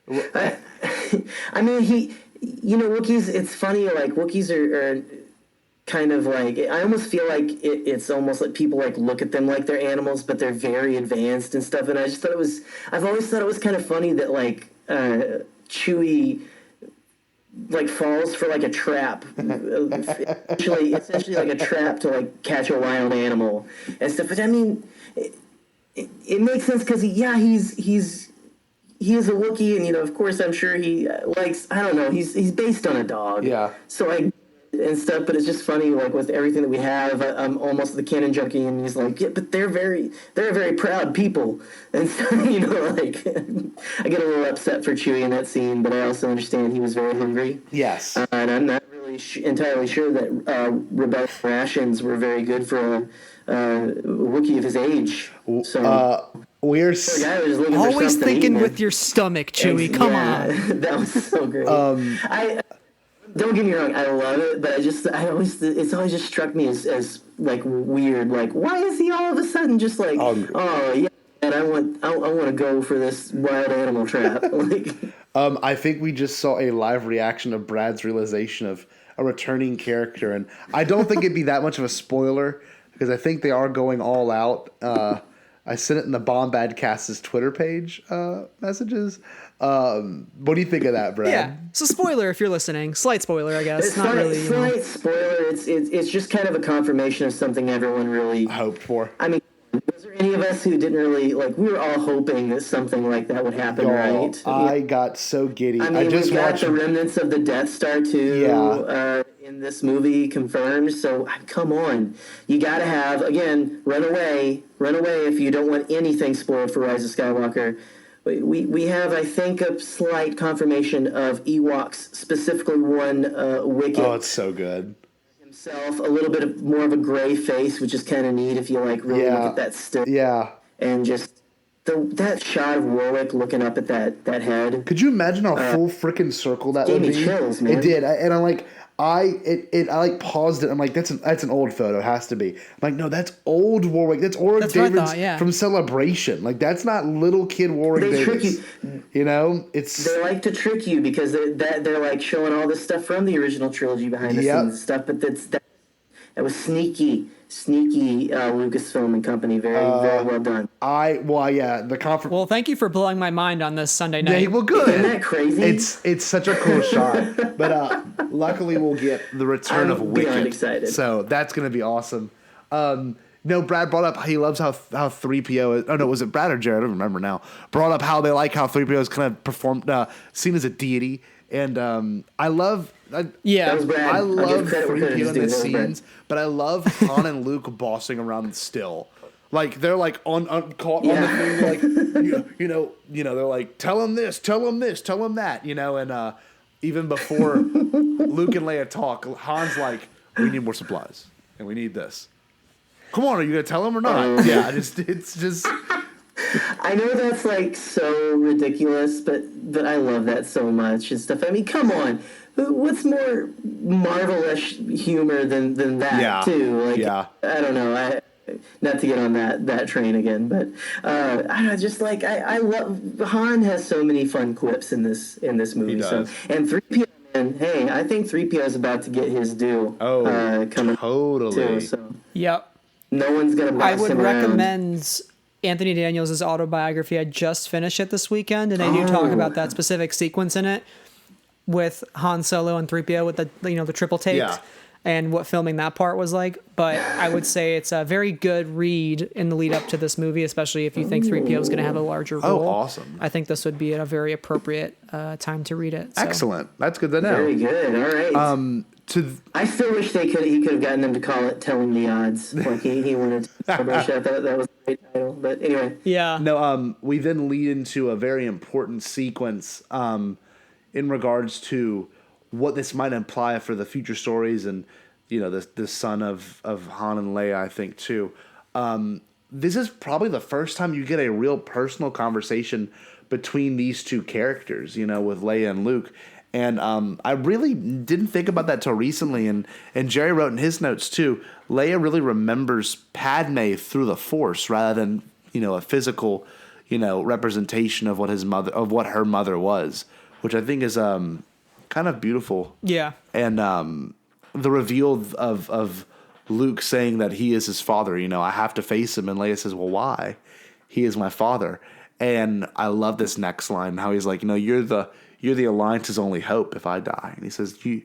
I mean, Wookiees, it's funny, Wookiees are kind of I almost feel like it's almost like people look at them like they're animals, but they're very advanced and stuff. And I just thought I've always thought it was kind of funny that Chewie falls for a trap, essentially a trap to catch a wild animal and stuff. But I mean, it makes sense because he is a Wookiee, and of course, I'm sure he likes. I don't know. He's based on a dog. Yeah. So and stuff, but it's just funny. With everything that we have, I'm almost the canon junkie, and he's but they're a very proud people, and so I get a little upset for Chewie in that scene, but I also understand he was very hungry. Yes. And I'm not really entirely sure that rebellion rations were very good for a Wookiee of his age. So. We're always thinking with your stomach, Chewie. Come on. That was so great. Don't get me wrong, I love it, but it's always just struck me as weird. Why is he all of a sudden just oh yeah, and I want to go for this wild animal trap? I think we just saw a live reaction of Brad's realization of a returning character, and I don't think it'd be that much of a spoiler because I think they are going all out. I sent it in the Bombad Cast's Twitter page messages. What do you think of that, Brad? Yeah. So spoiler if you're listening. Slight spoiler, I guess. It's Not really. Slight spoiler. It's just kind of a confirmation of something everyone really Hoped for. I mean, was there any of us who didn't really we were all hoping that something like that would happen, right? I got so giddy. I mean, just we've got watched the remnants of the Death Star too in this movie confirmed. So come on, you got to have run away if you don't want anything spoiled for Rise of Skywalker. We have, I think, a slight confirmation of Ewoks, specifically one Wicket. Oh, it's so good. Himself, a little bit more of a gray face, which is kind of neat if you really look at that still. Yeah. And just that shot of Warwick looking up at that head. Could you imagine how full freaking circle that would be? Gave me chills, man. It did, and I'm like, I paused it. I'm like, that's an old photo. It has to be. I'm like, no, that's old Warwick. That's Warwick David's from Celebration. Like, that's not little kid Warwick Davis. Trick you. They like to trick you because they're like showing all this stuff from the original trilogy behind the scenes stuff, but that was sneaky Lucasfilm and company. Very well done. The conference. Well, thank you for blowing my mind on this Sunday night. Yeah, well, good. Isn't that crazy? It's such a cool shot. But luckily, we'll get the return of Wicket. I'm excited. So that's going to be awesome. No, Brad brought up he loves how 3PO is. Oh no, was it Brad or Jared? I don't remember now. Brought up how they like how 3PO is kind of performed, seen as a deity, and I love. I love 3PO in the scenes, but I love Han and Luke bossing around still. Like they're like on caught on the thing, like they're like tell him this, tell him that, and even before Luke and Leia talk, Han's like, we need more supplies and we need this. Come on, are you gonna tell him or not? It's just. I know that's like so ridiculous, but I love that so much and stuff. I mean, come on. What's more Marvel-ish humor than that too? I don't know. Not to get on that train again, but I don't know. Just I love Han has so many fun quips in this movie. He does. And 3PO, man. Hey, I think 3PO is about to get his due. Coming totally. Too, so yep. No one's gonna. I would recommend Anthony Daniels' autobiography. I just finished it this weekend, and they do talk about that specific sequence in it with Han Solo and 3PO with the triple takes and what filming that part was like. But I would say it's a very good read in the lead up to this movie, especially if you think 3PO is going to have a larger role. Oh, awesome. I think this would be a very appropriate time to read it. So. Excellent. That's good to know. Very good. All right. I still wish he could have gotten them to call it Telling the Odds. Like he wanted to publish that. That was a great title. But anyway. Yeah. No, we then lead into a very important sequence in regards to what this might imply for the future stories and, the son of Han and Leia, I think, too. This is probably the first time you get a real personal conversation between these two characters, with Leia and Luke. And I really didn't think about that till recently. And Jerry wrote in his notes, too, Leia really remembers Padme through the Force rather than, a physical, representation of what her mother was, which I think is kind of beautiful. Yeah. And the reveal of Luke saying that he is his father, I have to face him. And Leia says, well, why? He is my father. And I love this next line, how he's like, you're the Alliance's only hope if I die. And he says, and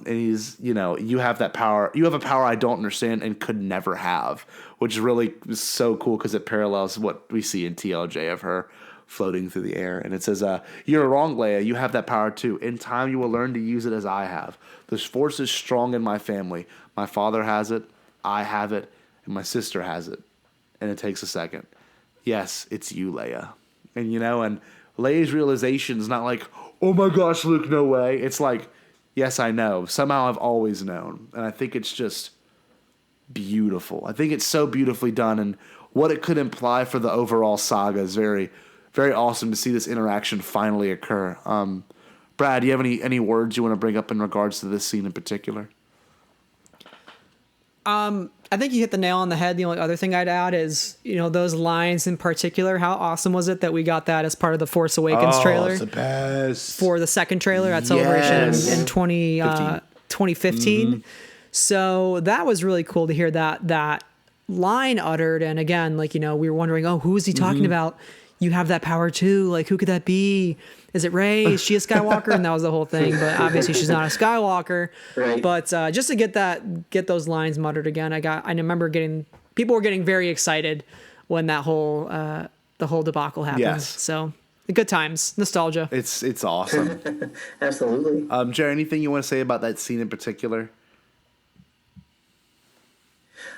he's, you have that power. You have a power I don't understand and could never have, which is really so cool because it parallels what we see in TLJ of her floating through the air. And it says, you're wrong, Leia. You have that power too. In time, you will learn to use it as I have. This force is strong in my family. My father has it, I have it, and my sister has it. And it takes a second. Yes, it's you, Leia. And, and Leia's realization is not like, oh my gosh, Luke, no way. It's like, yes, I know. Somehow I've always known. And I think it's just beautiful. I think it's so beautifully done. And what it could imply for the overall saga is very, very awesome to see this interaction finally occur. Brad, do you have any words you want to bring up in regards to this scene in particular? I think you hit the nail on the head. The only other thing I'd add is, those lines in particular. How awesome was it that we got that as part of the Force Awakens trailer? It's the best. For the second trailer at Celebration in 2015. Mm-hmm. So that was really cool to hear that line uttered, and again, like, you know, we were wondering, oh, who is he talking about? You have that power too. Like, who could that be? Is it Rey? Is she a Skywalker? And that was the whole thing. But obviously, she's not a Skywalker. Right. But just to get those lines muttered again, I remember people were getting very excited when that whole the whole debacle happened. Yes. So good times, nostalgia. It's awesome. Absolutely. Jerry, anything you want to say about that scene in particular?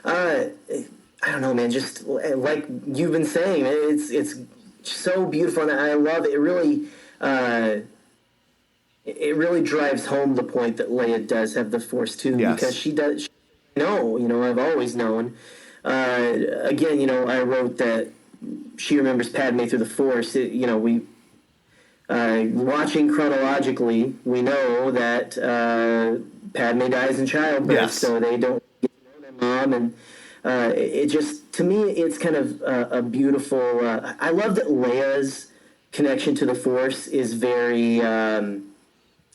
I don't know, man. Just like you've been saying, it's so beautiful, and I love it. It really drives home the point that Leia does have the Force too, Yes. because she does. I've always known. Again, I wrote that she remembers Padme through the Force. We watching chronologically, we know that Padme dies in childbirth, Yes. so they don't get to know their mom, and it just, to me, it's kind of a beautiful. I love that Leia's connection to the Force is very.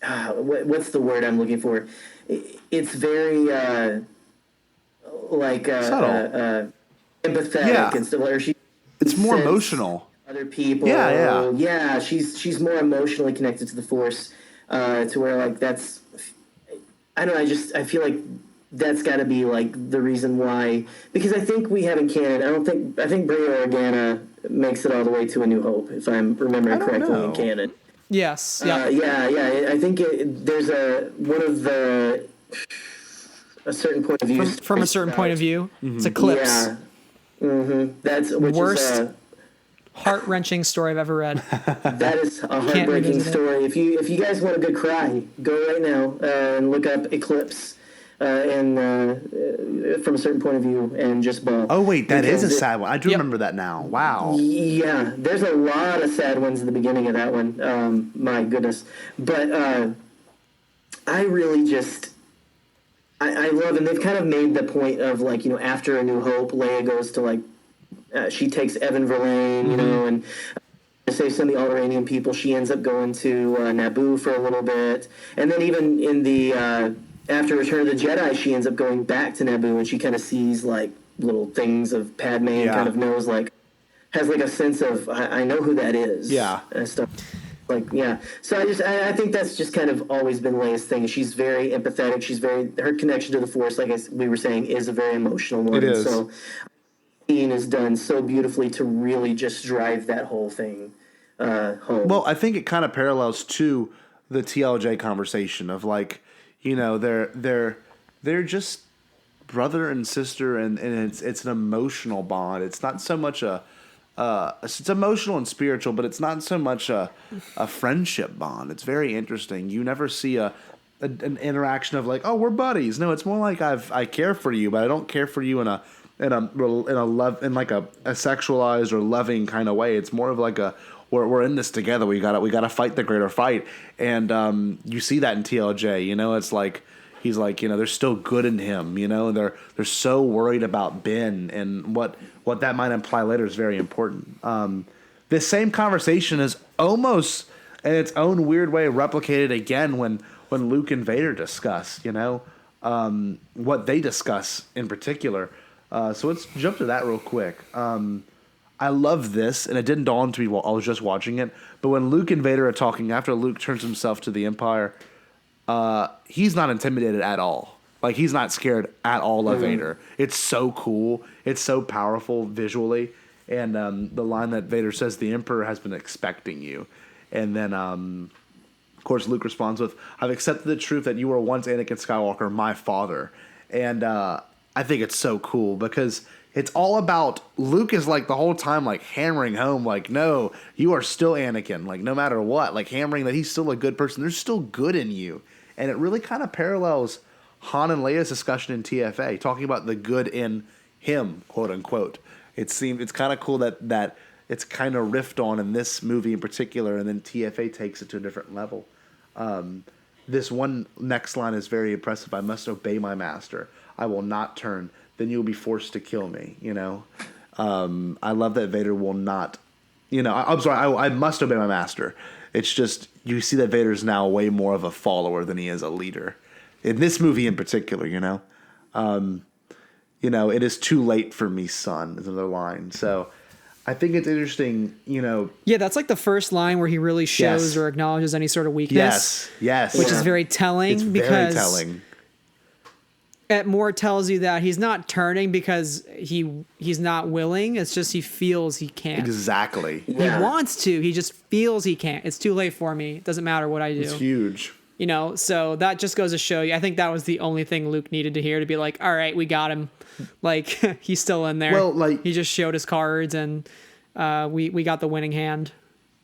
What's the word I'm looking for? It's very Subtle. empathetic Yeah. and stuff. Or It's more sense emotional. Other people. Yeah. She's more emotionally connected to the Force, to where like that's. I don't know. I feel like that's got to be like the reason why, because I think we have in canon. I think Bray Organa makes it all the way to A New Hope, if I'm remembering correctly know. in canon. Yes. Yeah. Yeah. I think there's a certain point of view. From a certain point of view, it's a clips. Yeah. That's Worst heart-wrenching story I've ever read. That is a heartbreaking revisit it. story. If you guys want a good cry, go right now and look up Eclipse. And from a certain point of view, and just bawl. Oh wait, that is a Because sad one. I do Yep. remember that now. Wow. Yeah, there's a lot of sad ones at the beginning of that one. My goodness. But I really just, I love, and they've kind of made the point of like, after A New Hope, Leia goes to like, she takes Evan Verlaine, and to save some of the Alderanian people, she ends up going to Naboo for a little bit. And then even in the, after Return of the Jedi, she ends up going back to Naboo, and she kind of sees like little things of Padme and kind of knows like, has like a sense of I know who that is. Yeah. And stuff. Like, yeah. So I think that's just kind of always been Leia's thing. She's very empathetic. Her connection to the Force, like we were saying, is a very emotional one. It is. So Ian is done so beautifully to really just drive that whole thing home. Well, I think it kind of parallels to the TLJ conversation of like, they're just brother and sister, and it's an emotional bond. It's not so much it's emotional and spiritual, but it's not so much a friendship bond. It's very interesting. You never see an interaction of like, oh, we're buddies. No, it's more like I care for you, but I don't care for you in a love, in like a sexualized or loving kind of way. It's more of like we're in this together. We gotta fight the greater fight, and you see that in TLJ. It's like he's like, there's still good in him. They're so worried about Ben, and what that might imply later is very important. This same conversation is almost in its own weird way replicated again when Luke and Vader discuss. What they discuss in particular. So let's jump to that real quick. I love this, and it didn't dawn to me while I was just watching it. But when Luke and Vader are talking, after Luke turns himself to the Empire, he's not intimidated at all. Like, he's not scared at all of Vader. It's so cool. It's so powerful visually. And the line that Vader says, "The Emperor has been expecting you." And then, of course, Luke responds with, "I've accepted the truth that you were once Anakin Skywalker, my father." And I think it's so cool because it's all about Luke is like the whole time like hammering home like, no, you are still Anakin, like no matter what, like hammering that he's still a good person. There's still good in you. And it really kind of parallels Han and Leia's discussion in TFA, talking about the good in him, quote unquote. It's kind of cool that it's kind of riffed on in this movie in particular, and then TFA takes it to a different level. This one next line is very impressive. "I must obey my master. I will not turn. Then you will be forced to kill me." I love that Vader will not. I'm sorry. I must obey my master. It's just you see that Vader's now way more of a follower than he is a leader in this movie in particular. it is too late for me, son, is another line. So I think it's interesting, Yeah, that's like the first line where he really shows Yes. or acknowledges any sort of weakness. Yes. Which is very telling It's because very telling. it more tells you that he's not turning because he's not willing. It's just he feels he can't. Exactly. Yeah. He wants to. He just feels he can't. It's too late for me. It doesn't matter what I do. It's huge. So that just goes to show you. I think that was the only thing Luke needed to hear to be like, all right, we got him. Like, he's still in there. Well, like, he just showed his cards and we got the winning hand.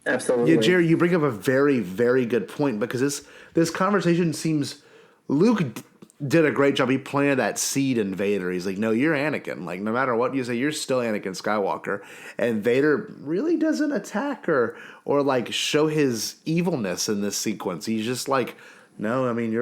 Absolutely. Yeah, Jerry, you bring up a very, very good point because this conversation seems Luke did a great job. He planted that seed in Vader. He's like, no, you're Anakin. Like, no matter what you say, you're still Anakin Skywalker. And Vader really doesn't attack or like show his evilness in this sequence. He's just like, no, I mean, the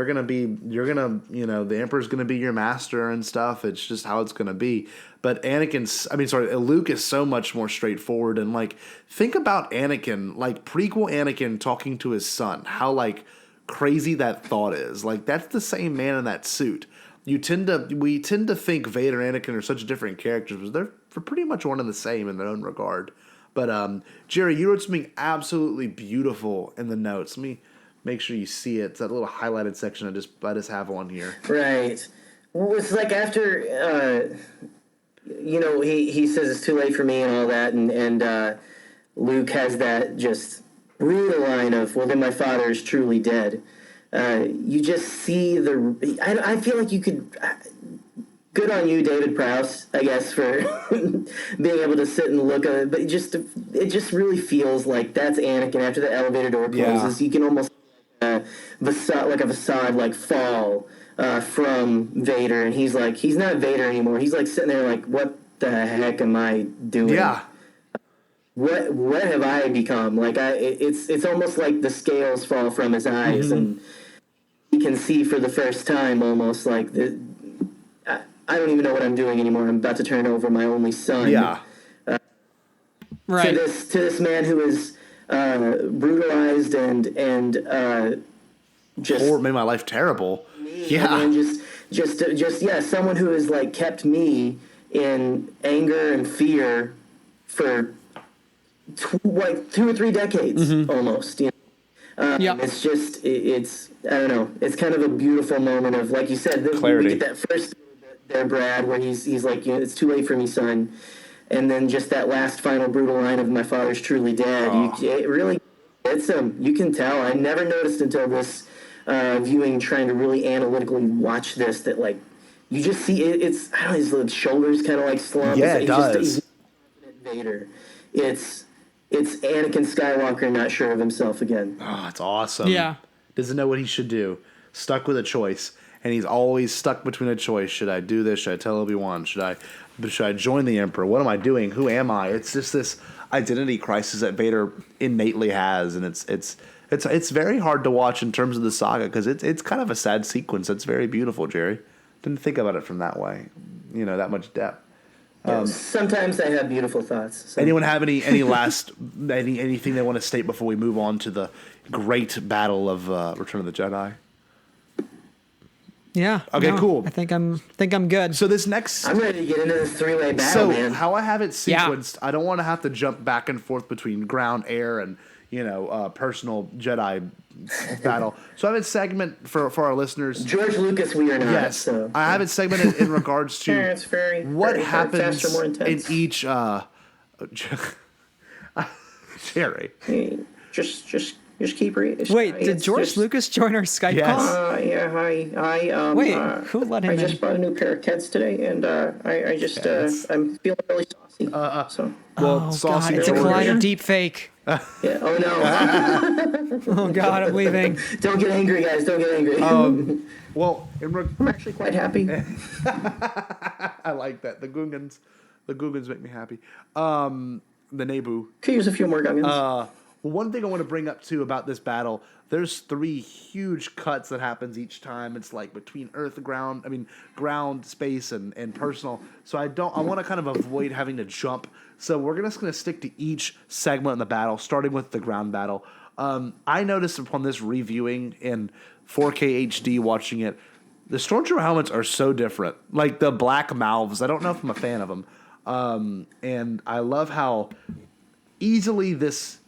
Emperor's gonna be your master and stuff. It's just how it's gonna be. But Luke is so much more straightforward. And like, think about Anakin, like prequel Anakin talking to his son. How like crazy that thought is. Like, that's the same man in that suit. We tend to think Vader and Anakin are such different characters, but they're pretty much one and the same in their own regard. But Jerry, you wrote something absolutely beautiful in the notes. Let me make sure you see it. It's that little highlighted section I just have on here. Right. Well, it's like after, he says it's too late for me and all that, and Luke has that just brutal line of, well, then my father is truly dead. You just see I feel like you could... Good on you, David Prowse, I guess, for being able to sit and look at it. But it just really feels like that's Anakin after the elevator door closes. Yeah. You can almost a facade like fall from Vader, and he's not Vader anymore. He's like sitting there like, what the heck am I doing? Yeah. What have I become? Like it's almost like the scales fall from his eyes, and he can see for the first time almost like I don't even know what I'm doing anymore. I'm about to turn over my only son. Yeah. Right. To this man who is brutalized and just made my life terrible. Yeah. And just someone who has like kept me in anger and fear for 2 or 3 decades almost. It's I don't know. It's kind of a beautiful moment of, like you said, clarity. We get that first there, Brad, where he's like, it's too late for me, son. And then just that last final brutal line of my father's truly dead. It really, you can tell. I never noticed until this viewing, trying to really analytically watch this, that like, you just see it's, I don't know, his little shoulders kind of like slump. Yeah, it does. He's Vader. It's Anakin Skywalker not sure of himself again. Oh, it's awesome. Yeah. Doesn't know what he should do. Stuck with a choice. And he's always stuck between a choice. Should I do this? Should I tell Obi-Wan? Should I join the Emperor? What am I doing? Who am I? It's just this identity crisis that Vader innately has, and it's very hard to watch in terms of the saga because it's kind of a sad sequence. It's very beautiful, Jerry. Didn't think about it from that way, that much depth. Sometimes I have beautiful thoughts. So. Anyone have any last anything they want to state before we move on to the great battle of Return of the Jedi? Yeah. Okay, cool. I think I'm good. So this next, I'm ready to get into this 3-way battle, man. How I have it sequenced, I don't want to have to jump back and forth between ground, air, and personal Jedi battle. So I have a segment for our listeners. George Lucas, we are not. Yes, so. I have it segmented in regards to it's what very happens faster, more intense. in each. Jerry, Just keep reading. Wait, did George Lucas join our Skype call? Yeah, hi. Wait, who let him in? I just bought a new pair of Keds today, and I'm feeling really saucy. saucy. God, it's a Collider deep fake. Yeah. Oh no. Oh God, I'm leaving. Don't get angry, guys. Don't get angry. I'm actually quite happy. I like that. The Gungans make me happy. The Naboo. Could use a few more Gungans. One thing I want to bring up too about this battle, there's 3 huge cuts that happens each time. It's like between ground, space, and personal. So I want to kind of avoid having to jump. So we're just going to stick to each segment in the battle, starting with the ground battle. I noticed upon this reviewing in 4K HD, watching it, The Stormtrooper helmets are so different. Like the black mouths. I don't know if I'm a fan of them. And I love how easily this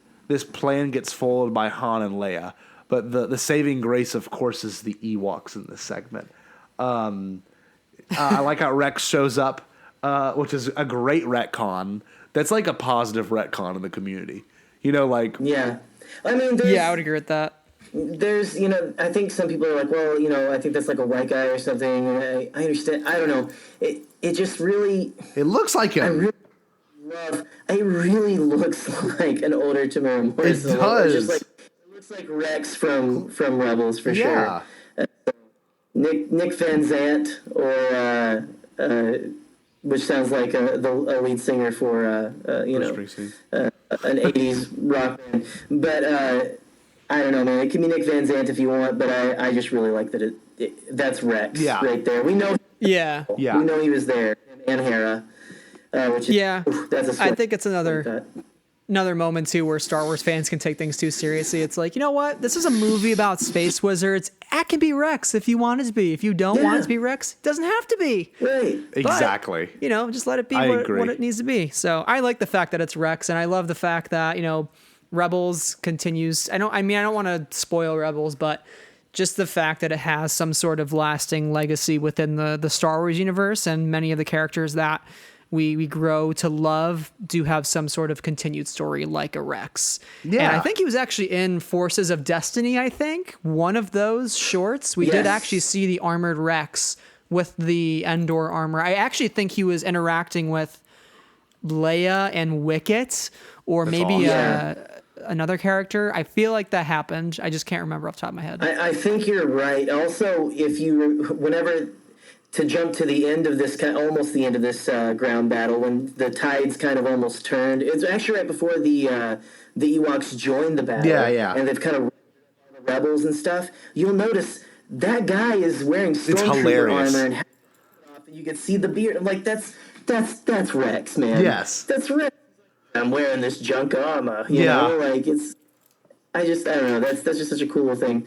plan gets foiled by Han and Leia. But the saving grace, of course, is the Ewoks in this segment. I like how Rex shows up, which is a great retcon. That's like a positive retcon in the community. Like... Yeah. I mean, I would agree with that. There's, I think some people are like, well, I think that's like a white guy or something. And I understand. I don't know. It just really... It looks like him. It really looks like an older Tamara Morrison. It does. It looks like Rex from Rebels for sure. Nick Van Zant, or which sounds like the lead singer for an '80s rock band. But I don't know, man. It can be Nick Van Zant if you want, but I just really like that that's Rex right there. We know. Yeah. We know he was there, and Hera. Which is, that's a I think it's another moment too where Star Wars fans can take things too seriously. It's like, you know what? This is a movie about space wizards. That can be Rex if you want it to be. If you don't want it to be Rex, it doesn't have to be. Right. Exactly. But, just let it be what it needs to be. So I like the fact that it's Rex, and I love the fact that, Rebels continues. I don't want to spoil Rebels, but just the fact that it has some sort of lasting legacy within the Star Wars universe, and many of the characters that we grow to love do have some sort of continued story like a Rex. Yeah. And I think he was actually in Forces of Destiny, I think. One of those shorts. We did actually see the armored Rex with the Endor armor. I actually think he was interacting with Leia and Wicket, or maybe another character. I feel like that happened. I just can't remember off the top of my head. I think you're right. Also, to jump to the end of this, almost the end of this ground battle, when the tides kind of almost turned. It's actually right before the Ewoks joined the battle. Yeah. And they've kind of the rebels and stuff. You'll notice that guy is wearing stormtrooper armor, and you can see the beard. I'm like, that's Rex, man. Yes, that's Rex. I'm wearing this junk armor. You know, like I don't know. That's just such a cool thing.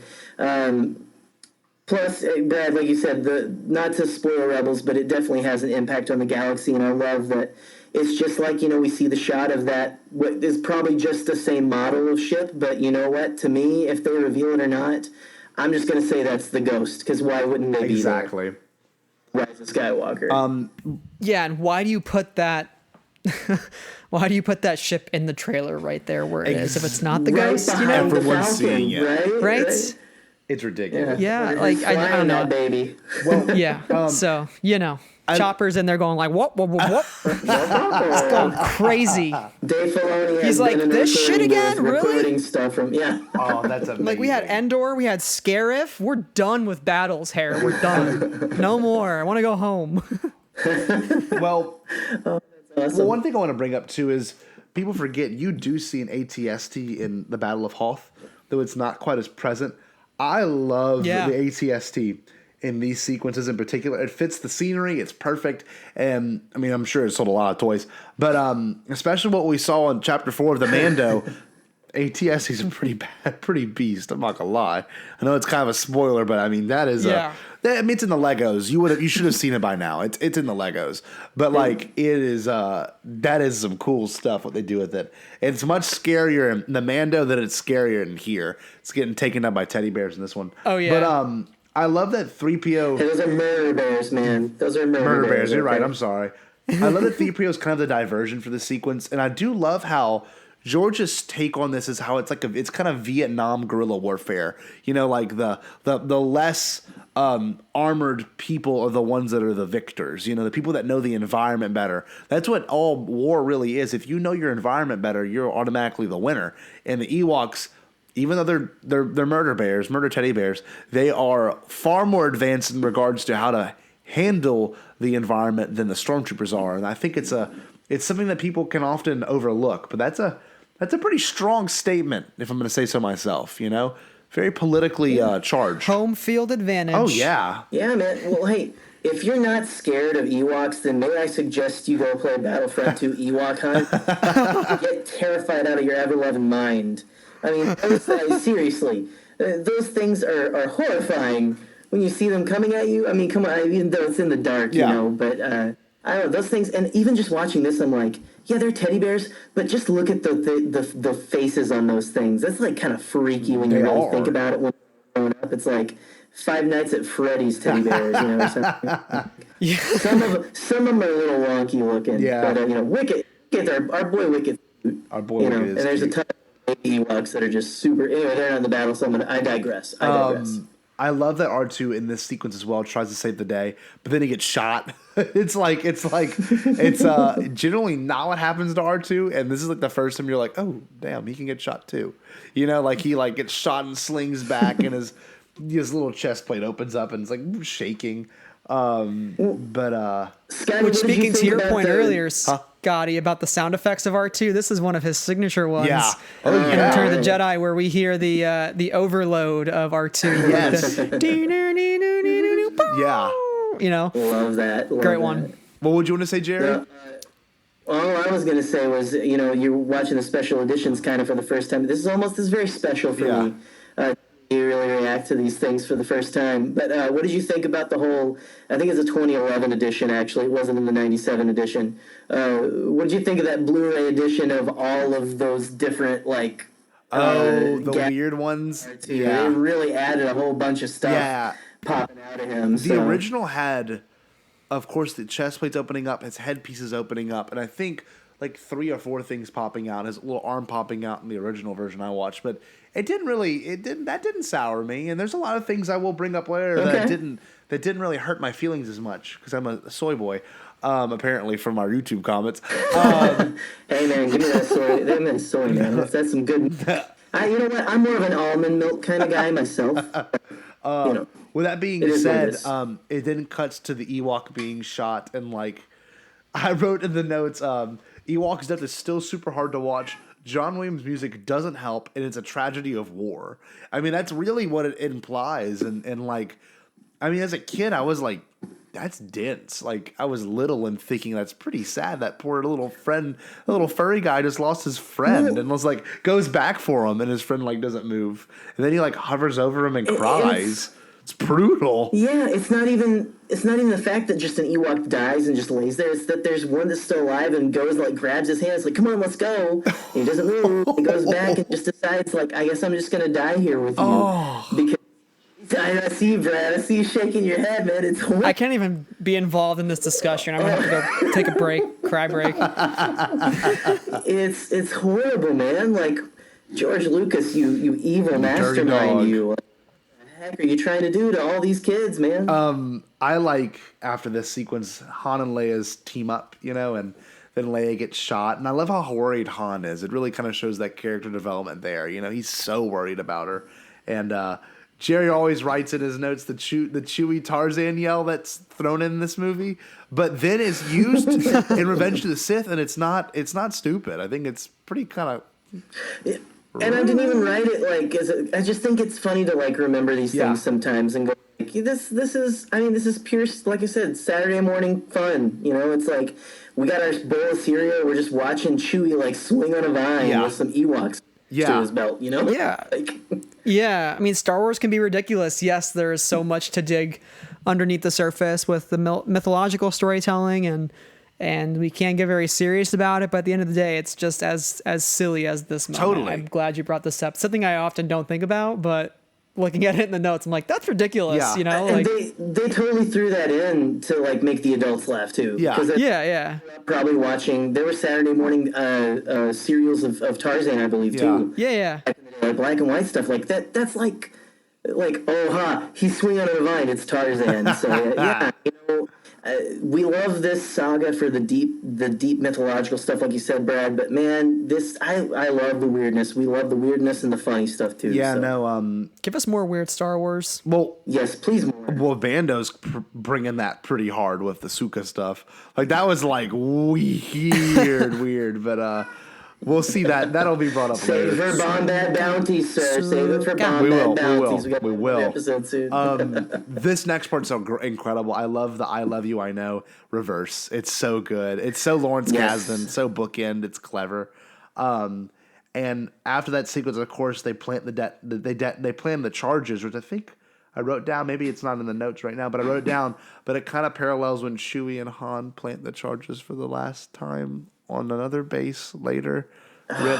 Plus, Brad, like you said, not to spoil Rebels, but it definitely has an impact on the galaxy, and I love that it's just like, we see the shot of that, what is probably just the same model of ship, but you know what? To me, if they reveal it or not, I'm just going to say that's the Ghost, because why wouldn't they be there? Exactly. Rise of Skywalker. And why do you put that... Why do you put that ship in the trailer right there where it is? If it's not the Ghost, everyone's seeing it. Right? It's ridiculous. Yeah, like I don't know, baby. Well, yeah. So Chopper's in there going like whoop whoop whoop whoop. It's going crazy. Dave Filoni. He's like, this shit again, really? Recording stuff from Oh, that's amazing. Like we had Endor, we had Scarif. We're done with battles, Harry. We're done. No more. I want to go home. Well, awesome. Well, one thing I want to bring up too is people forget you do see an ATST in the Battle of Hoth, though it's not quite as present. I love the ATST in these sequences in particular. It fits the scenery. It's perfect. And I mean, I'm sure it sold a lot of toys, but especially what we saw in Chapter 4 of the Mando, ATST is pretty beast. I'm not gonna lie. I know it's kind of a spoiler, but I mean that is it's in the Legos. You should have seen it by now. It's in the Legos, but like it is that is some cool stuff what they do with it. It's much scarier in the Mando than it's scarier in here. It's getting taken up by teddy bears in this one. Oh yeah. But I love that 3PO. Those are murder bears, man. Those are murder bears. You're right. I'm sorry. I love that 3PO is kind of the diversion for the sequence, and I do love how George's take on this is how it's it's kind of Vietnam guerrilla warfare. Like the less armored people are the ones that are the victors. The people that know the environment better. That's what all war really is. If you know your environment better, you're automatically the winner. And the Ewoks, even though they're murder teddy bears, they are far more advanced in regards to how to handle the environment than the stormtroopers are. And I think it's something that people can often overlook. But that's a pretty strong statement, if I'm going to say so myself, Very politically charged. Home field advantage. Oh, yeah. Yeah, man. Well, hey, if you're not scared of Ewoks, then may I suggest you go play Battlefront 2 Ewok Hunt? Get terrified out of your ever-loving mind. I mean, seriously, those things are horrifying when you see them coming at you. I mean, come on, even though it's in the dark, you know. But I don't know those things. And even just watching this, I'm like, yeah, they're teddy bears, but just look at the faces on those things. That's like kind of freaky when you really think about it. When you're growing up, it's like Five Nights at Freddy's teddy bears, you know, or something. Yeah. Some of them are a little wonky looking. Yeah. But you know, Wicket, our boy Wicket. Our boy Wicket is. And there's a ton of Ewoks that are just super. Anyway, they're on the battle. So I digress. I love that R2 in this sequence as well tries to save the day, but then he gets shot. It's generally not what happens to R2, and this is like the first time you're like, oh damn, he can get shot too. You know, like he like gets shot and slings back, and his little chest plate opens up and it's like shaking. Scotty, which, speaking to your point earlier, Scotty, about the sound effects of R2, this is one of his signature ones. Yeah. In Return of the Jedi, where we hear the overload of R2. Yes. Yeah. You know, love that. Great one. What would you want to say, Jerry? All I was going to say was, you know, you're watching the special editions kind of for the first time. This is very special for me. You really react to these things for the first time. But what did you think about the whole, I think it's a 2011 edition, actually. It wasn't in the 97 edition. What did you think of that Blu-ray edition of all of those different, like... the weird ones? Yeah. They really added a whole bunch of stuff popping out of him. The original had, of course, the chest plates opening up, his headpieces opening up, and I think like 3 or 4 things popping out, his little arm popping out in the original version I watched, but that didn't sour me. And there's a lot of things I will bring up later that didn't really hurt my feelings as much because I'm a soy boy, apparently from our YouTube comments. Hey man, give me that soy. That soy, man. That's some good. You know what? I'm more of an almond milk kind of guy myself. You know. With that being said, it then cuts to the Ewok being shot, and like I wrote in the notes, Ewok's death is still super hard to watch. John Williams' music doesn't help, and it's a tragedy of war. I mean, that's really what it implies. And like, I mean, as a kid, I was like, that's dense. Like, I was little and thinking that's pretty sad. That poor little furry guy just lost his friend and was like, goes back for him, and his friend like doesn't move. And then he like hovers over him and cries. It's brutal. Yeah, it's not even the fact that just an Ewok dies and just lays there. It's that there's one that's still alive and goes like grabs his hand. It's like, come on, let's go. And he doesn't move. He goes back and just decides like, I guess I'm just gonna die here with you because I see you, Brad. I see you shaking your head, man. It's horrible. I can't even be involved in this discussion. I'm gonna have to go take a break, cry break. It's horrible, man. Like George Lucas, you evil mastermind, you. Heck are you trying to do to all these kids, man? I like after this sequence, Han and Leia's team up, you know, and then Leia gets shot, and I love how worried Han is. It really kind of shows that character development there. You know, he's so worried about her, and Jerry always writes in his notes the Chewie Tarzan yell that's thrown in this movie, but then is used in Revenge of the Sith, and it's not stupid. I think it's pretty kind of. And I didn't even write it like I just think it's funny to like remember these things sometimes and go like, this is pure, like I said, Saturday morning fun. You know, it's like we got our bowl of cereal, we're just watching Chewie like swing on a vine with some Ewoks to his belt. You know, I mean, Star Wars can be ridiculous. Yes, there is so much to dig underneath the surface with the mythological storytelling and we can't get very serious about it, but at the end of the day, it's just as silly as this moment. Totally. I'm glad you brought this up. Something I often don't think about, but looking at it in the notes, I'm like, that's ridiculous, you know? And like they totally threw that in to like make the adults laugh too. Yeah. Probably watching. There were Saturday morning serials of Tarzan, I believe, too. Yeah. Like black and white stuff like that. That's like he's swinging on a vine. It's Tarzan. So you know. We love this saga for the deep mythological stuff, like you said, Brad. But man, I love the weirdness. We love the weirdness and the funny stuff too. Yeah, so. no. Give us more weird Star Wars. Well, yes, please more. Well, Vando's bringing that pretty hard with the Suka stuff. Like that was like weird, but we'll see that. That'll be brought up later. Save it for Bombad Bounties, sir. Save it for Bombad Bounties. We will. Episode soon. This next part's so incredible. I love the "I love you, I know" reverse. It's so good. It's so Lawrence Kasdan, so bookend. It's clever. And after that sequence, of course, they plant they plan the charges, which I I wrote down, maybe it's not in the notes right now, but I wrote it down, but it kind of parallels when Chewie and Han plant the charges for the last time on another base later. Rip.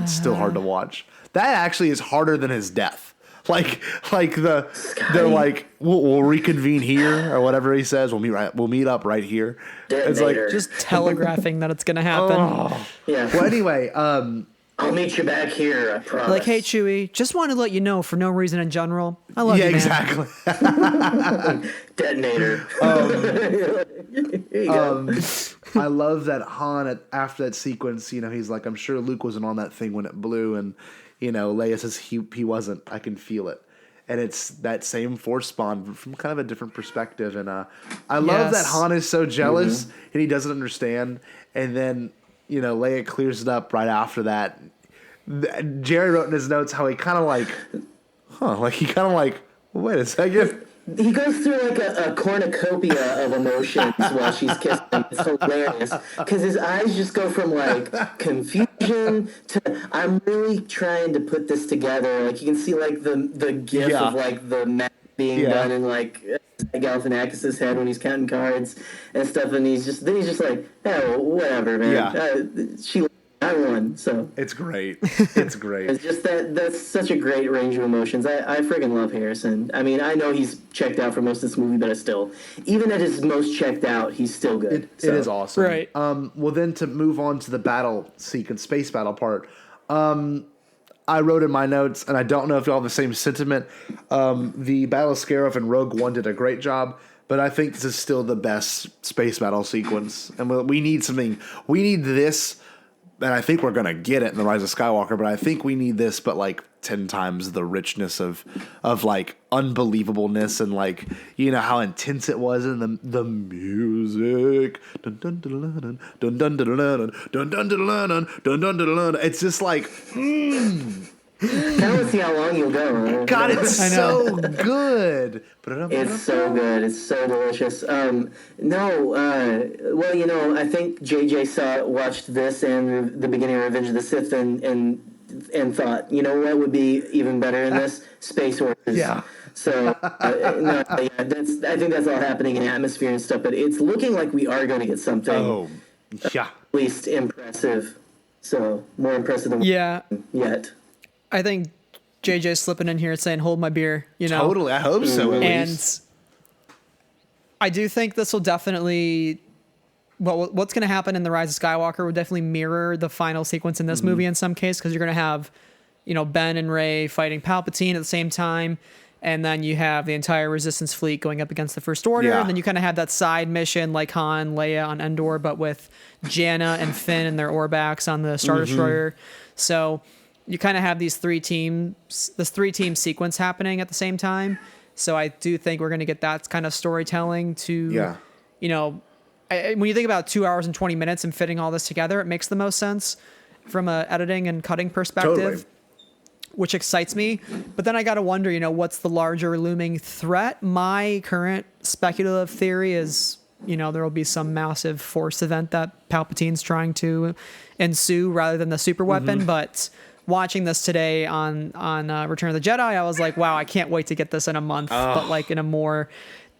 Still hard to watch. That actually is harder than his death. They're like, we'll reconvene here or whatever he says. We'll meet up right here. It's like just telegraphing that it's gonna happen. Yeah. Well, anyway, I'll meet you back here, I promise. Like, hey, Chewie, just want to let you know for no reason in general. I love you, man. exactly. Detonator. I love that Han, after that sequence, he's like, I'm sure Luke wasn't on that thing when it blew, and, Leia says he wasn't. I can feel it. And it's that same Force spawn from kind of a different perspective. And I love that Han is so jealous and he doesn't understand. And then, Leia clears it up right after that. Jerry wrote in his notes how he kind of wait a second. He goes through like a cornucopia of emotions while she's kissing him. It's hilarious because his eyes just go from like confusion to I'm really trying to put this together. Like you can see like the gif of like the math being done in like Galifianakis' head when he's counting cards and stuff, and he's just like, oh, whatever, man. I won, so it's great. It's great. It's just that's such a great range of emotions. I freaking love Harrison. I mean, I know he's checked out for most of this movie, but even at his most checked out, he's still good. It is awesome. Right. Well, then to move on to the battle sequence, space battle part. I wrote in my notes, and I don't know if y'all have the same sentiment. The Battle of Scarif and Rogue One did a great job, but I think this is still the best space battle sequence. And we need something. We need this. And I think we're going to get it in The Rise of Skywalker, but I think we need this, but like 10 times the richness of like unbelievableness and like, how intense it was in the music. Dun, dun, dun, dun, dun, dun, dun, dun, dun, dun, dun, dun, dun, dun, dun. It's just like, Now let's see how long you'll go. God, it's so good. It's so good. It's so delicious. I think JJ watched this and the beginning of Revenge of the Sith and thought, what would be even better in this? Space Horses. Yeah. So, I think that's all happening in atmosphere and stuff, but it's looking like we are going to get something. Oh, yeah. At least impressive. So, more impressive than yet. I think JJ's slipping in here saying, hold my beer, Totally. I hope so, at and least. I do think this will definitely, what's going to happen in The Rise of Skywalker will definitely mirror the final sequence in this movie in some case, because you're going to have, Ben and Rey fighting Palpatine at the same time, and then you have the entire Resistance fleet going up against the First Order, and then you kind of have that side mission like Han, Leia on Endor, but with Janna and Finn and their Orbaks on the Star Destroyer. So you kind of have this three-team sequence happening at the same time. So I do think we're going to get that kind of storytelling to, when you think about 2 hours and 20 minutes and fitting all this together, it makes the most sense from a editing and cutting perspective, which excites me. But then I got to wonder, what's the larger looming threat? My current speculative theory is, there will be some massive force event that Palpatine's trying to ensue rather than the super weapon. But watching this today on Return of the Jedi, I was like, wow, I can't wait to get this in a month, but like in a more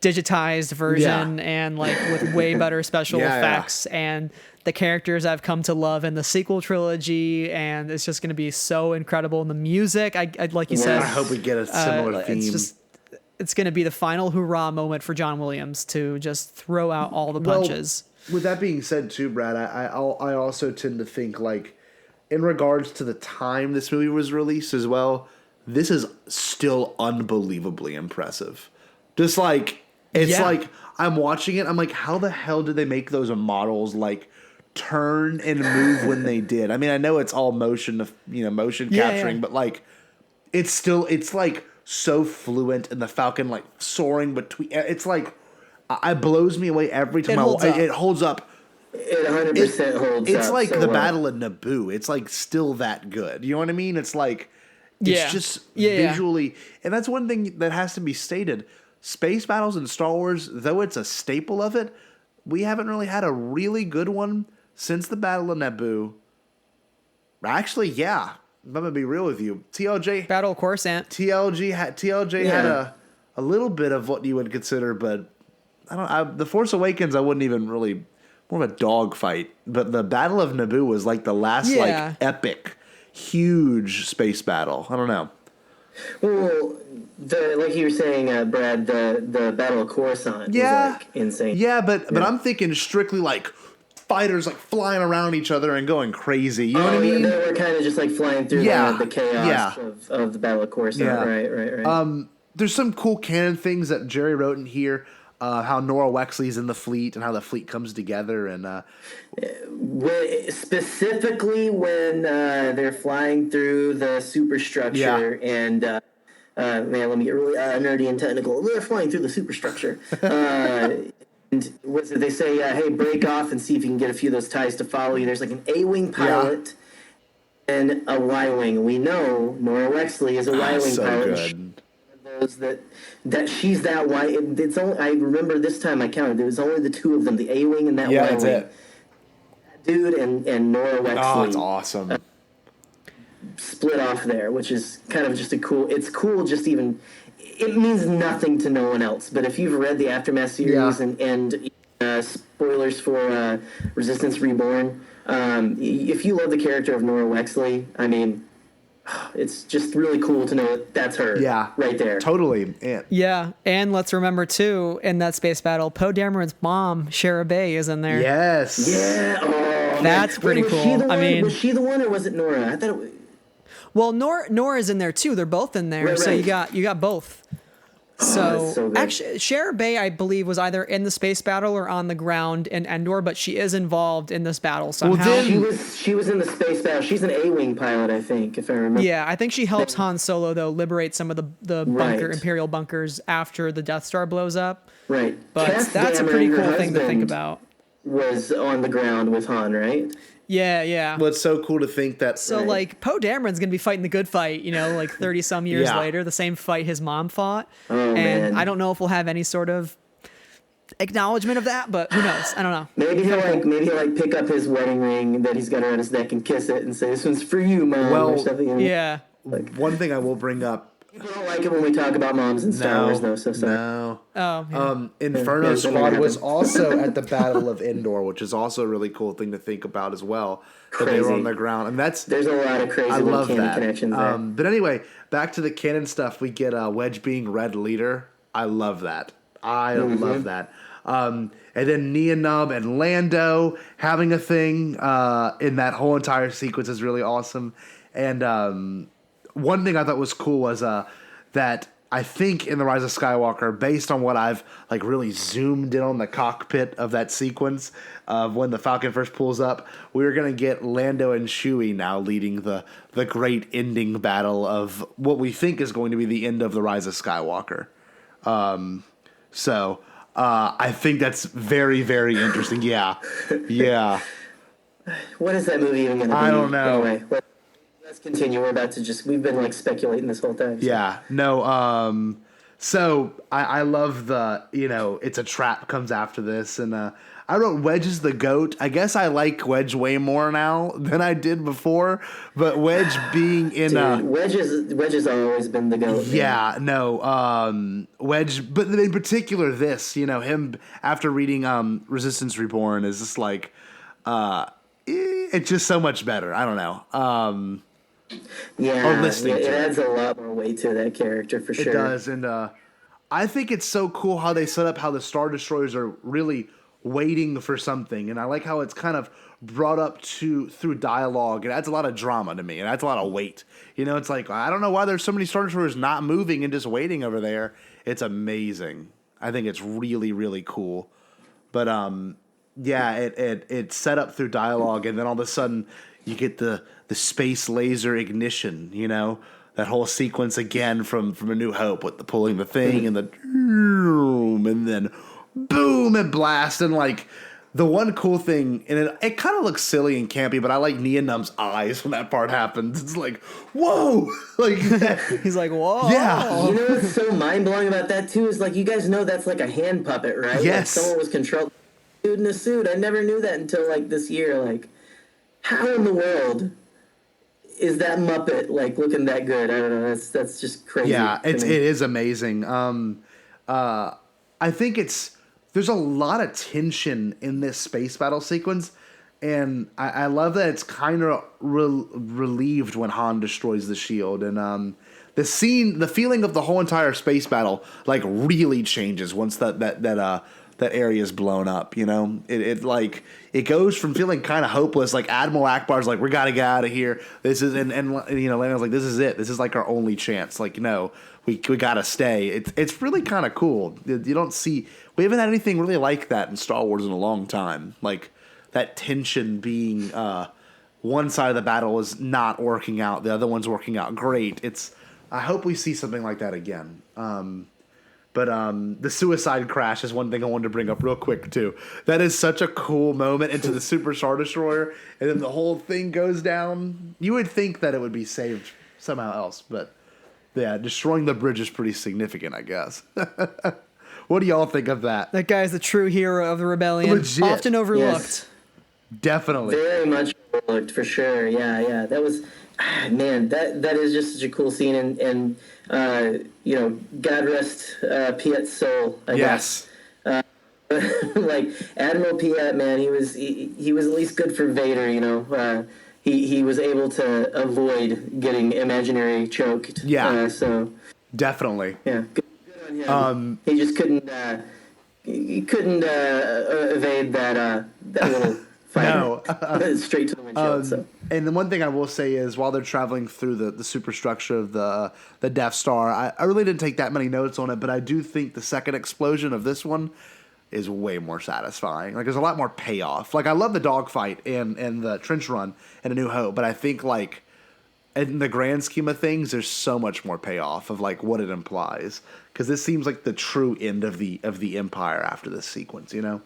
digitized version and like with way better special effects and the characters I've come to love in the sequel trilogy, and it's just going to be so incredible. And the music, I like you said, I hope we get a similar theme. It's going to be the final hurrah moment for John Williams to just throw out all the punches. With that being said too, Brad, I also tend to think like, in regards to the time this movie was released as well, this is still unbelievably impressive. Just like, it's like, I'm watching it, I'm like, how the hell did they make those models like turn and move when they did? I mean, I know it's all motion capturing, but like, it's like so fluent, and the Falcon like soaring between, it's like, it blows me away every time it holds up. It 100% holds up. It's like the Battle of Naboo. It's like still that good. You know what I mean? It's like, it's just visually. And that's one thing that has to be stated. Space battles in Star Wars, though it's a staple of it, we haven't really had a really good one since the Battle of Naboo. Actually, I'm gonna be real with you. Battle Coruscant. TLJ had a little bit of what you would consider, but The Force Awakens I wouldn't even really more of a dog fight. But the Battle of Naboo was like the last like epic, huge space battle. I don't know. Well, like you were saying, Brad, the Battle of Coruscant was like insane. Yeah, but I'm thinking strictly like fighters like flying around each other and going crazy. You know what I mean? They were kind of just like flying through the chaos of the Battle of Coruscant. Yeah. Right. There's some cool canon things that Jerry wrote in here. How Nora Wexley's in the fleet and how the fleet comes together, and specifically when they're flying through the superstructure, and man, let me get really nerdy and technical. They're flying through the superstructure, and what's it? They say, "Hey, break off and see if you can get a few of those ties to follow you." There's like an A-wing pilot and a Y-wing. We know Nora Wexley is a Y-wing pilot. Good. That she's that white. It's only, I remember this time I counted. There was only the two of them, the A-wing and that Y-wing. That's it. Dude and Nora Wexley. Oh, it's awesome. Split off there, which is kind of just it's cool just even, it means nothing to no one else. But if you've read the Aftermath series and spoilers for Resistance Reborn, if you love the character of Nora Wexley, I mean, it's just really cool to know that's her right there. Totally. Yeah, and let's remember, too, in that space battle, Poe Dameron's mom, Shara Bay, is in there. Yes. Yeah. Oh, that's pretty cool. Was she the one or was it Nora? I thought it was... Well, Nora's in there, too. They're both in there. Right. So you got both. So actually, Shara Bay, I believe, was either in the space battle or on the ground in Endor, but she is involved in this battle somehow. Well, she was in the space battle. She's an A-wing pilot, I think, if I remember. Yeah, I think she helps Han Solo though liberate some of the Imperial bunkers after the Death Star blows up. Right, but that's a pretty cool thing to think about. Was on the ground with Han, right? Yeah. Well, it's so cool to think that. So, like, Poe Dameron's going to be fighting the good fight, like 30-some years later, the same fight his mom fought. Oh, and I don't know if we'll have any sort of acknowledgement of that, but who knows? I don't know. Maybe he'll pick up his wedding ring that he's got around his neck and kiss it and say, "This one's for you, Mom," or something. Yeah. One thing I will bring up. People don't like it when we talk about moms in Star Wars, though, so sorry. No. Oh, yeah. Inferno Squad was also at the Battle of Endor, which is also a really cool thing to think about as well. That they were on the ground. And there's a lot of crazy little canon connections there. But anyway, back to the canon stuff. We get Wedge being Red Leader. I love that. Love that. And then Nia Nub and Lando having a thing in that whole entire sequence is really awesome. And one thing I thought was cool was that I think in The Rise of Skywalker, based on what I've like really zoomed in on the cockpit of that sequence of when the Falcon first pulls up, we're going to get Lando and Chewie now leading the great ending battle of what we think is going to be the end of The Rise of Skywalker. So I think that's very, very interesting. Yeah. What is that movie even going to be? I don't know. Anyway, let's continue. We've been like speculating this whole time. So. Yeah. No. So I love the, it's a trap comes after this. And I wrote Wedge is the GOAT. I guess I like Wedge way more now than I did before. But Wedge being in Wedge has always been the GOAT. Yeah. Man. No. Wedge, but in particular this, him after reading Resistance Reborn is just like, it's just so much better. I don't know. It adds a lot more weight to that character for sure. It does, and I think it's so cool how they set up how the Star Destroyers are really waiting for something, and I like how it's kind of brought up through dialogue. It adds a lot of drama to me. It adds a lot of weight. It's like, I don't know why there's so many Star Destroyers not moving and just waiting over there. It's amazing. I think it's really, really cool. But it set up through dialogue, and then all of a sudden you get the space laser ignition, that whole sequence again from A New Hope with the pulling the thing and the and then boom and blast. And like the one cool thing, and it kind of looks silly and campy, but I like Nia Num's eyes when that part happens. It's like, whoa. Like he's like, whoa. Yeah. You know what's so mind blowing about that too is like, you guys know that's like a hand puppet, right? Yes. Like someone was controlled dude in a suit. I never knew that until like this year. Like, how in the world is that Muppet like looking that good? I don't know. That's just crazy. Yeah, to it me. is amazing. I think there's a lot of tension in this space battle sequence, and I love that it's kind of relieved when Han destroys the shield, and the feeling of the whole entire space battle like really changes once that area is blown up. You know, it goes from feeling kind of hopeless, like Admiral Akbar's like, we gotta get out of here. This is and you know, Lana's like, this is it. This is like our only chance. Like, no, we gotta stay. It's really kind of cool. You don't see, we haven't had anything really like that in Star Wars in a long time. Like that tension being one side of the battle is not working out, the other one's working out great. I hope we see something like that again. But the suicide crash is one thing I wanted to bring up real quick, too. That is such a cool moment into the Super Star Destroyer, and then the whole thing goes down. You would think that it would be saved somehow else, but yeah, destroying the bridge is pretty significant, I guess. What do y'all think of that? That guy's the true hero of the rebellion. Legit. Often overlooked. Yes. Definitely. Very much overlooked for sure. Yeah. That was, man. That is just such a cool scene, and you know, God rest Piet's soul. I guess. Like Admiral Piet, man, he was at least good for Vader. You know, he was able to avoid getting imaginary choked. Yeah. So definitely. yeah, good on him. He just couldn't. He couldn't evade that little fighter. No. Straight to the windshield. So. And the one thing I will say is, while they're traveling through the superstructure of the Death Star, I really didn't take that many notes on it, but I do think the second explosion of this one is way more satisfying. Like, there's a lot more payoff. Like, I love the dogfight and the trench run in A New Hope, but I think, like, in the grand scheme of things, there's so much more payoff of, like, what it implies. Because this seems like the true end of the Empire after this sequence, you know?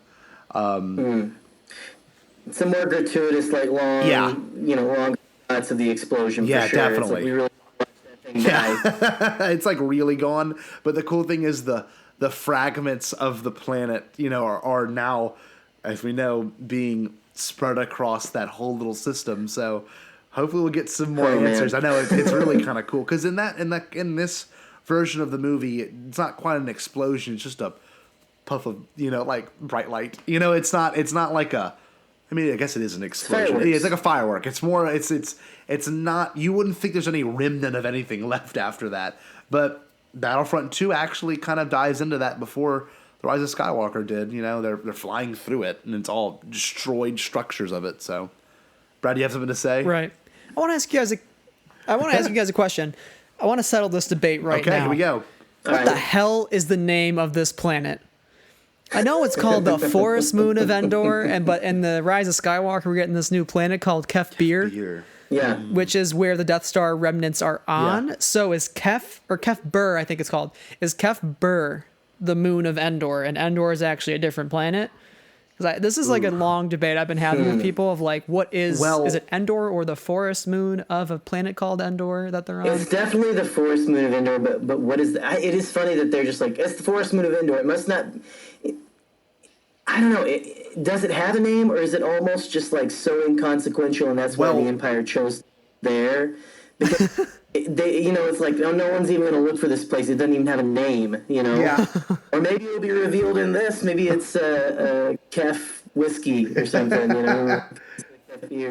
Some more gratuitous, like long shots of the explosion. Yeah, for sure. definitely. It's like we really watched that thing die. It's like really gone. But the cool thing is the fragments of the planet, you know, are now, as we know, being spread across that whole little system. So hopefully we'll get some more answers. Man. I know it's really kind of cool because in this version of the movie, it's not quite an explosion. It's just a puff of, you know, like bright light. You know, it's not like a. I mean, I guess it is an explosion. It's like a firework. It's more. It's not. You wouldn't think there's any remnant of anything left after that. But Battlefront 2 actually kind of dives into that before The Rise of Skywalker did. You know, they're flying through it, and it's all destroyed structures of it. So, Brad, you have something to say? Right. I want to ask you guys a question. I want to settle this debate right now. Okay, here we go. What the hell is the name of this planet? I know it's called the Forest Moon of Endor, but in the Rise of Skywalker, we're getting this new planet called Kef Bir, Yeah. which is where the Death Star remnants are on. Yeah. So is Kef Bur, I think it's called, is Kef Bur the moon of Endor, and Endor is actually a different planet? Because this is like a long debate I've been having with people of like, what is it Endor or the forest moon of a planet called Endor that they're on? It's definitely the forest moon of Endor, but what is that? It is funny that they're just like, it's the forest moon of Endor. It must not. I don't know. Does it have a name, or is it almost just like so inconsequential, and that's why the Empire chose there? Because it's like, oh, no one's even going to look for this place. It doesn't even have a name, you know? Yeah. Or maybe it'll be revealed in this. Maybe it's Kef whiskey or something, you know?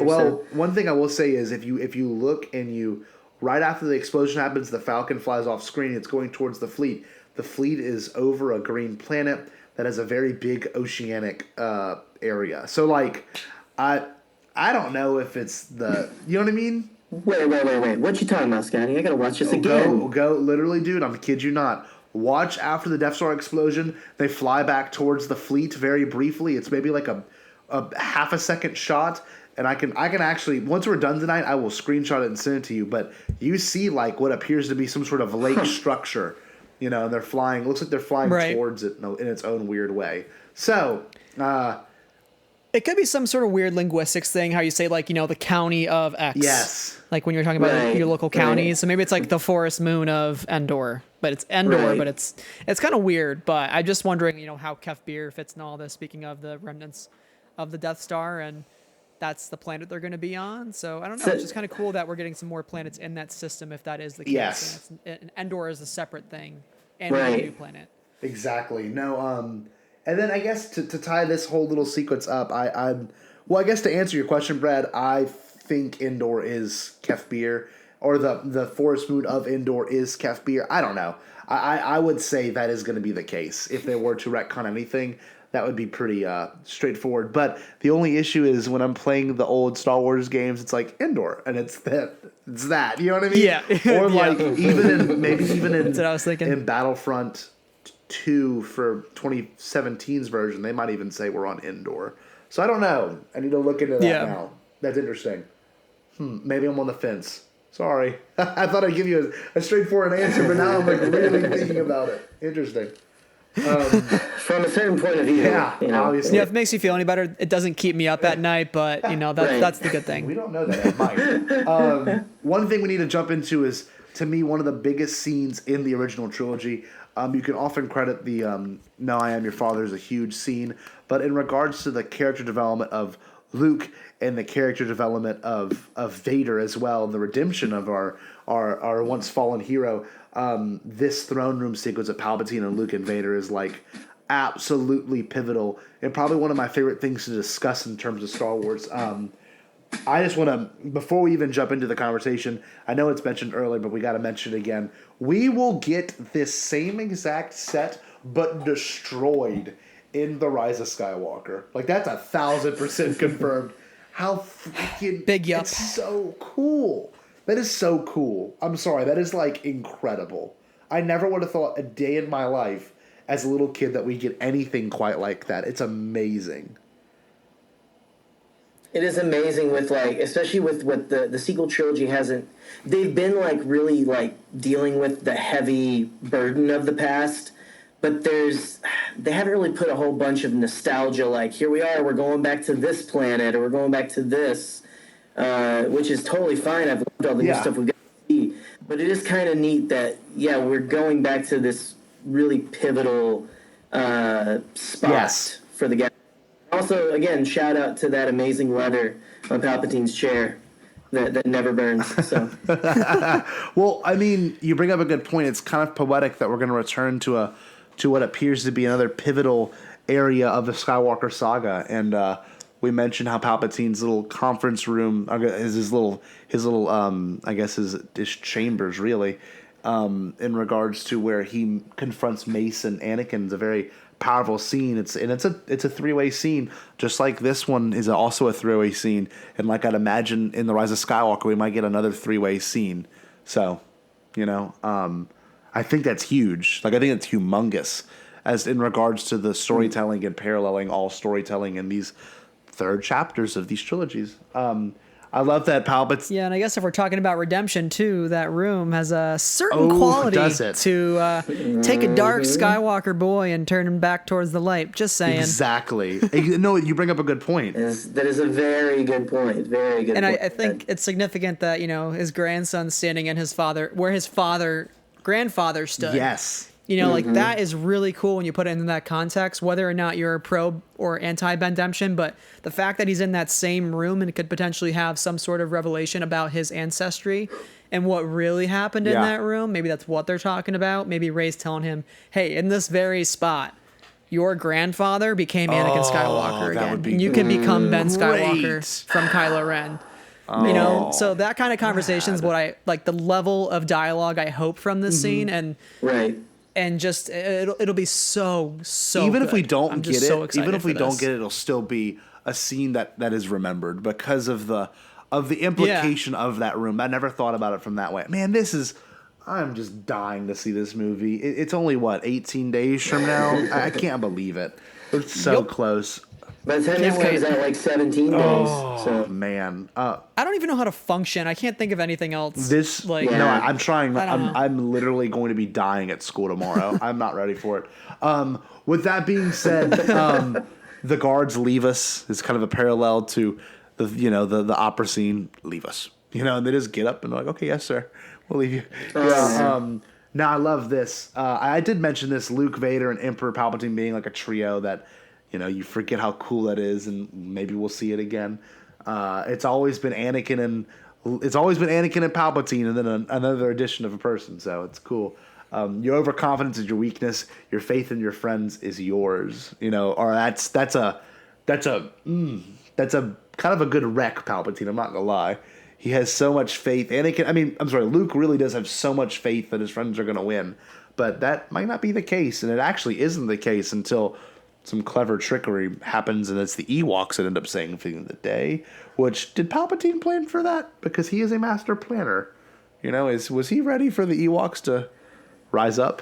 Well, one thing I will say is if you look and you, right after the explosion happens, the Falcon flies off screen, it's going towards the fleet. The fleet is over a green planet that has a very big oceanic area. So, like, I don't know if it's the, you know what I mean? Wait. What you talking about, Scotty? I gotta watch this again. Go, literally, dude, I'm kid you not. Watch after the Death Star explosion. They fly back towards the fleet very briefly. It's maybe like a half a second shot. And I can actually, once we're done tonight, I will screenshot it and send it to you. But you see like what appears to be some sort of lake structure. You know, and they're flying. It looks like they're flying towards it in its own weird way. So, it could be some sort of weird linguistics thing, how you say, like, you know, the county of X. Yes. Like when you're talking about your local counties. So maybe it's like the forest moon of Endor. But it's Endor, but it's kind of weird. But I'm just wondering, you know, how Kef Bir fits in all this, speaking of the remnants of the Death Star. And that's the planet they're going to be on. So I don't know. It's just kind of cool that we're getting some more planets in that system if that is the case. Yes. And Endor is a separate thing and Right. a new planet. Exactly. No. And then I guess to tie this whole little sequence up, well, I guess to answer your question, Brad, I think Endor is Kefbir, or the forest moon of Endor is Kefbir. I don't know. I would say that is going to be the case. If they were to retcon anything, that would be pretty straightforward. But the only issue is when I'm playing the old Star Wars games, it's like Endor, and it's that. You know what I mean? Yeah. Or like even in That's what I was thinking. in Battlefront 2 for 2017's version, they might even say we're on Endor. So I don't know. I need to look into that now. That's interesting. Maybe I'm on the fence. Sorry. I thought I'd give you a straightforward answer, but now I'm like really thinking about it. Interesting. From a certain point of view. Yeah, obviously. Yeah, if it makes you feel any better, it doesn't keep me up at night, but that's the good thing. We don't know that. It might. One thing we need to jump into is, to me, one of the biggest scenes in the original trilogy. You can often credit the "No, I Am Your Father" as a huge scene, but in regards to the character development of Luke and the character development of Vader as well, the redemption of our once fallen hero, this throne room sequence of Palpatine and Luke and Vader is like absolutely pivotal and probably one of my favorite things to discuss in terms of Star Wars. I just want to, before we even jump into the conversation, I know it's mentioned earlier, but we got to mention it again. We will get this same exact set, but destroyed in The Rise of Skywalker. Like, that's 1,000% confirmed. How freaking big yup. It's so cool. That is so cool. I'm sorry. That is, like, incredible. I never would have thought a day in my life as a little kid that we get anything quite like that. It's amazing. It is amazing with, like, especially with what the sequel trilogy hasn't. They've been, like, really, like, dealing with the heavy burden of the past, but they haven't really put a whole bunch of nostalgia, like, here we are, we're going back to this planet, or we're going back to this, which is totally fine. I've loved all the new stuff we've got to see. But it is kind of neat that, we're going back to this really pivotal spot for the guy. Also, again, shout out to that amazing leather on Palpatine's chair that never burns. So, well, I mean, you bring up a good point. It's kind of poetic that we're going to return to what appears to be another pivotal area of the Skywalker saga, and we mentioned how Palpatine's little conference room is his little I guess his chambers really, in regards to where he confronts Mace and Anakin. Is a very powerful scene. It's a three-way scene, just like this one is also a three-way scene. And like I'd imagine in The Rise of Skywalker, we might get another three-way scene. So, I think that's huge. Like, I think it's humongous as in regards to the storytelling and paralleling all storytelling in these third chapters of these trilogies. I love that Palpatine. Yeah, and I guess if we're talking about redemption too, that room has a certain quality to take a dark Skywalker boy and turn him back towards the light. Just saying. Exactly. No, you bring up a good point. that is a very good point. Very good. And point. I think it's significant that his grandson's standing in where his grandfather stood. Yes. Like that is really cool when you put it into that context, whether or not you're pro or anti-Bendemption, but the fact that he's in that same room and could potentially have some sort of revelation about his ancestry and what really happened in that room, maybe that's what they're talking about. Maybe Rey's telling him, hey, in this very spot, your grandfather became Anakin Skywalker again. And you can become Ben Skywalker from Kylo Ren. So that kind of conversation is what I like, the level of dialogue I hope from this scene. And right. And just it'll be so even good. If we don't get it, even if we don't get it, it'll still be a scene that is remembered because of the implication of that room. I never thought about it from that way. Man, I'm just dying to see this movie. It's only 18 days from now. I can't believe it. It's so close. By the time this comes out, like 17 days. So man, I don't even know how to function. I can't think of anything else. I'm trying. I'm literally going to be dying at school tomorrow. I'm not ready for it. With that being said, the guards leave us. It's kind of a parallel to the opera scene. Leave us. And they just get up and they're like, okay, yes, sir, we'll leave you. Now I love this. I did mention this: Luke, Vader, and Emperor Palpatine being like a trio that. You forget how cool that is, and maybe we'll see it again. It's always been Anakin and Palpatine, and then another addition of a person. So it's cool. Your overconfidence is your weakness. Your faith in your friends is yours. Or that's a kind of a good wreck, Palpatine. I'm not gonna lie. He has so much faith. Luke really does have so much faith that his friends are gonna win, but that might not be the case, and it actually isn't the case until some clever trickery happens, and it's the Ewoks that end up saving the day. Which, did Palpatine plan for that? Because he is a master planner. Was he ready for the Ewoks to rise up?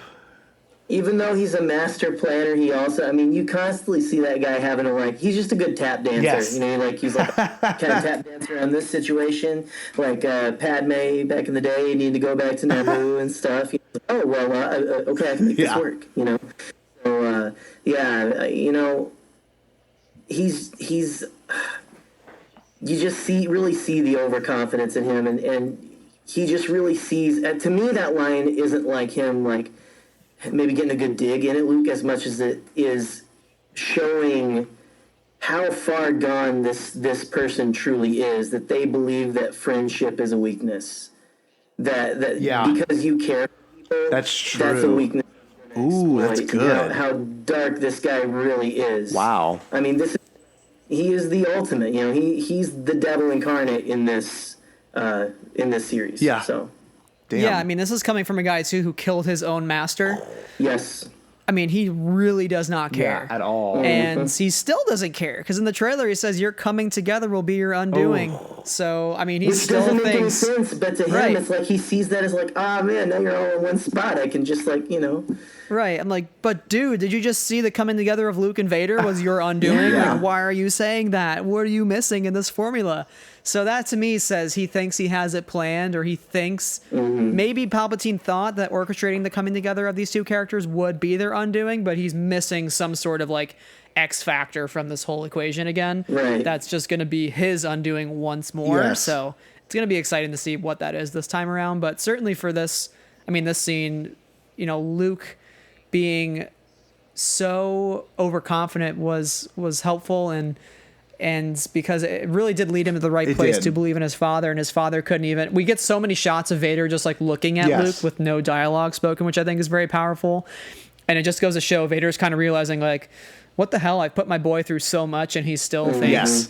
Even though he's a master planner, he also, you constantly see that guy having he's just a good tap dancer. Yes. He's like kind of tap dancer on this situation. Like Padme back in the day needed to go back to Naboo and stuff. Okay, I can make this work. So, he's you just really see the overconfidence in him, and he just really sees. To me, that line isn't like him, maybe getting a good dig in it, Luke, as much as it is showing how far gone this person truly is. That they believe that friendship is a weakness. That because you care for people, that's true. That's a weakness. Ooh, that's good. How dark this guy really is. Wow. He is the ultimate. He's the devil incarnate in this series. Yeah. So. Damn. Yeah, this is coming from a guy too who killed his own master. Yes. He really does not care at all, and he still doesn't care because in the trailer he says, "Your coming together will be your undoing." Oh. So he Which still doesn't make any thinks, sense, but to him right. it's like he sees that as man, now you're all in one spot. I can just Right. I'm like, but dude, did you just see the coming together of Luke and Vader was your undoing? Yeah. Why are you saying that? What are you missing in this formula? So that to me says he thinks he has it planned, or he thinks maybe Palpatine thought that orchestrating the coming together of these two characters would be their undoing, but he's missing some sort of X factor from this whole equation again. Right. That's just going to be his undoing once more. Yes. So it's going to be exciting to see what that is this time around. But certainly for this scene, Luke being so overconfident was helpful, and because it really did lead him to the right place to believe in his father, and his father couldn't even. We get so many shots of Vader just looking at Luke with no dialogue spoken, which I think is very powerful, and it just goes to show Vader's kind of realizing what the hell, I've put my boy through so much and he still thinks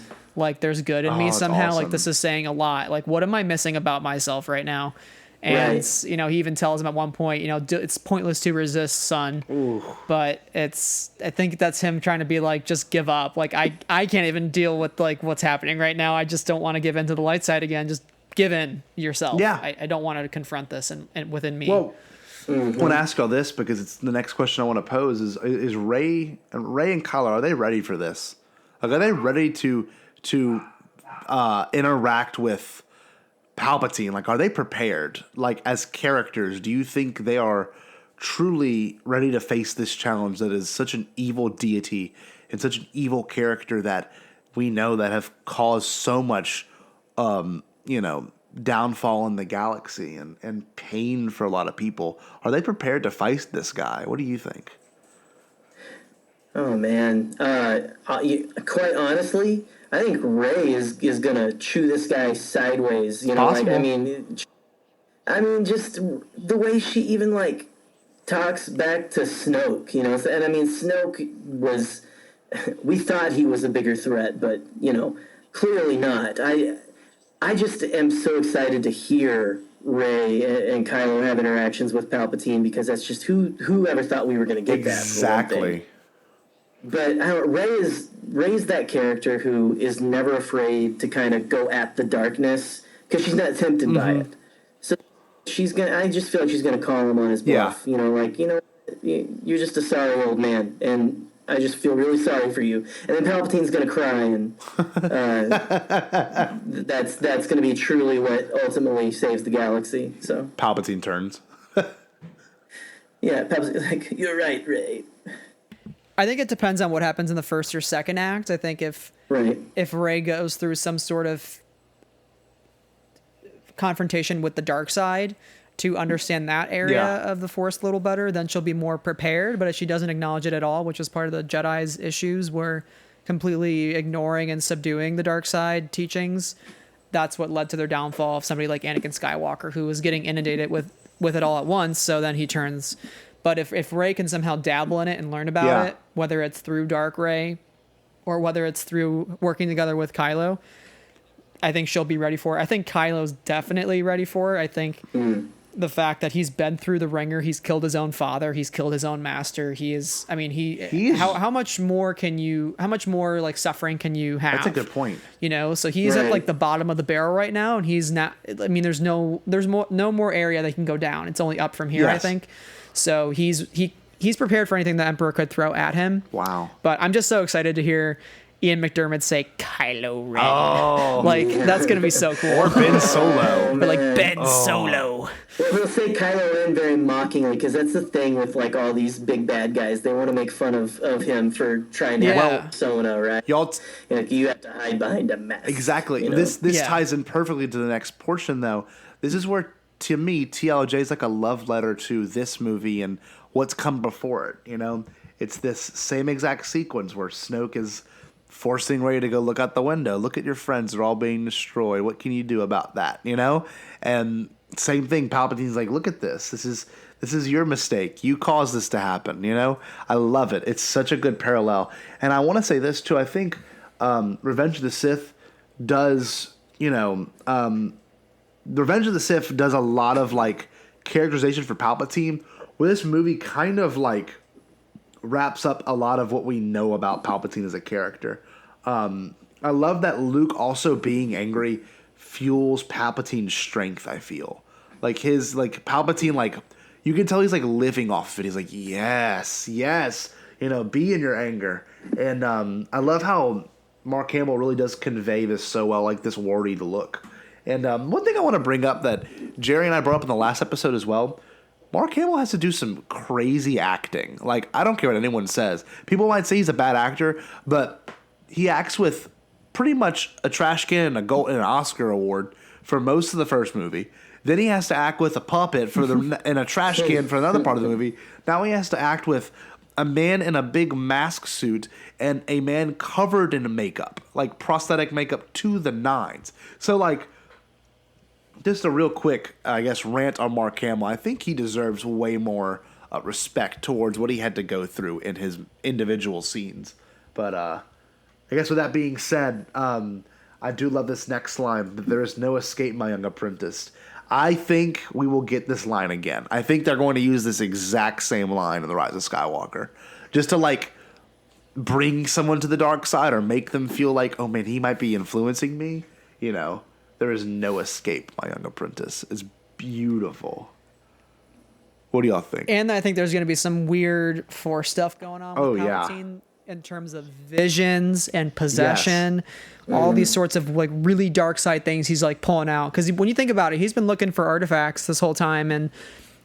there's good in me somehow. Awesome. This is saying a lot. What am I missing about myself right now? And, he even tells him at one point, it's pointless to resist, son. Ooh. But I think that's him trying to be just give up. I can't even deal with what's happening right now. I just don't want to give in to the light side again. Just give in yourself. Yeah. I don't want to confront this and within me. Well, I want to ask all this because it's the next question I want to pose is Rey and Kylo, are they ready for this? Are they ready to interact with Palpatine? Are they prepared? As characters, do you think they are truly ready to face this challenge that is such an evil deity and such an evil character that we know that have caused so much, downfall in the galaxy and pain for a lot of people? Are they prepared to face this guy? What do you think? Oh man, quite honestly, I think Rey is gonna chew this guy sideways. Possible. Just the way she even talks back to Snoke. And Snoke was. We thought he was a bigger threat, but clearly not. I just am so excited to hear Rey and Kylo have interactions with Palpatine because that's just whoever thought we were going to get that. Exactly. But Rey's that character who is never afraid to kind of go at the darkness because she's not tempted by it. So I just feel like she's gonna call him on his bluff. Yeah. You're just a sorry old man, and I just feel really sorry for you. And then Palpatine's gonna cry, and that's gonna be truly what ultimately saves the galaxy. So Palpatine turns. Yeah, Palpatine's you're right, Rey. I think it depends on what happens in the first or second act. I think if Rey goes through some sort of confrontation with the dark side to understand that area of the Force a little better, then she'll be more prepared. But if she doesn't acknowledge it at all, which is part of the Jedi's issues where, completely ignoring and subduing the dark side teachings, that's what led to their downfall of somebody like Anakin Skywalker, who was getting inundated with it all at once. So then he turns. But if Rey can somehow dabble in it and learn about it, whether it's through Dark Rey or whether it's through working together with Kylo, I think she'll be ready for it. I think Kylo's definitely ready for it. I think the fact that he's been through the ringer, he's killed his own father, he's killed his own master. He is. I mean, how much more like suffering can you have? That's a good point. You know, so he's at like the bottom of the barrel right now, and he's not. I mean, there's no more area they can go down. It's only up from here, I think. So he's prepared for anything the Emperor could throw at him. Wow. But I'm just so excited to hear Ian McDermott say Kylo Ren. Oh, like that's gonna be so cool. Or Ben Solo. Or like Ben Solo. Well, he'll say Kylo Ren very mockingly, because that's the thing with like all these big bad guys. They want to make fun of him for trying to have a persona, right? You have to hide behind a mask. Exactly. You know? This ties in perfectly to the next portion, though. This is where, to me, TLJ is like a love letter to this movie and what's come before it. You know, it's this same exact sequence where Snoke is forcing Rey to go look out the window. Look at your friends; they're all being destroyed. What can you do about that? You know, and same thing. Palpatine's like, look at this. This is your mistake. You caused this to happen. You know, I love it. It's such a good parallel. And I want to say this too. I think Revenge of the Sith does. You know, Revenge of the Sith does a lot of like characterization for Palpatine. Where this movie kind of like wraps up a lot of what we know about Palpatine as a character. I love that Luke also being angry fuels Palpatine's strength, I feel. Like his, like Palpatine, like you can tell he's like living off of it. He's like, yes, you know, be in your anger. And I love how Mark Hamill really does convey this so well, like this worried look. And one thing I want to bring up that Jerry and I brought up in the last episode as well, Mark Hamill has to do some crazy acting. Like, I don't care what anyone says. People might say he's a bad actor, but he acts with pretty much a trash can and an Oscar award for most of the first movie. Then he has to act with a puppet and a trash can for another part of the movie. Now he has to act with a man in a big mask suit and a man covered in makeup, like prosthetic makeup to the nines. So, like, just a real quick, I guess, rant on Mark Hamill. I think he deserves way more respect towards what he had to go through in his individual scenes. But I guess with that being said, I do love this next line, that there is no escape, my young apprentice. I think we will get this line again. I think they're going to use this exact same line in The Rise of Skywalker. Just to, like, bring someone to the dark side or make them feel like, oh, man, he might be influencing me, you know. There is no escape, my young apprentice. It's beautiful. What do y'all think? And I think there's going to be some weird Force stuff going on with Palpatine in terms of visions and possession. Yes. All these sorts of like really dark side things he's like pulling out. Because when you think about it, he's been looking for artifacts this whole time, and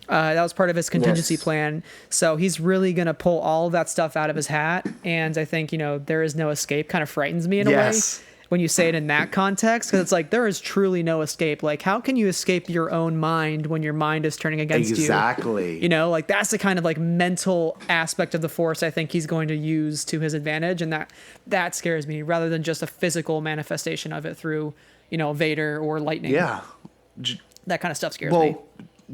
that was part of his contingency plan. So he's really going to pull all of that stuff out of his hat. And I think, you know, there is no escape kind of frightens me in a way when you say it in that context, because it's like there is truly no escape. Like, how can you escape your own mind when your mind is turning against you? Exactly. You know, like that's the kind of like mental aspect of the Force I think he's going to use to his advantage, and that scares me rather than just a physical manifestation of it through, you know, Vader or lightning. Yeah, that kind of stuff scares me.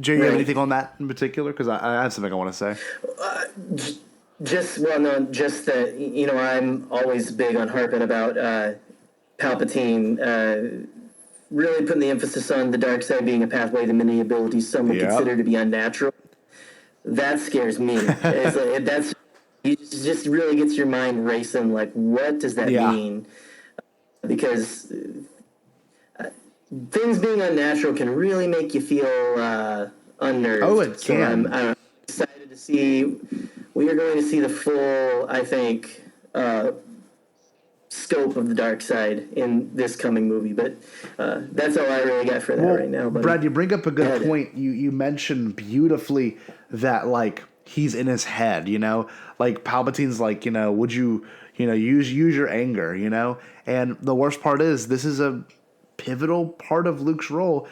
Jay, you have anything on that in particular? Because I have something I want to say. Just that, you know, I'm always big on harping about Palpatine really putting the emphasis on the dark side being a pathway to many abilities some would consider to be unnatural. That scares me. It's like, it just really gets your mind racing. Like, what does that mean? Because things being unnatural can really make you feel unnerved. Oh, it can. So I'm excited to see. We are going to see the full, I think, scope of the dark side in this coming movie, but that's all I really got for that right now. Buddy. Brad, you bring up a good point. You mentioned beautifully that, like, he's in his head, you know, like Palpatine's like, you know, would you know, use your anger, you know, and the worst part is this is a pivotal part of Luke's role.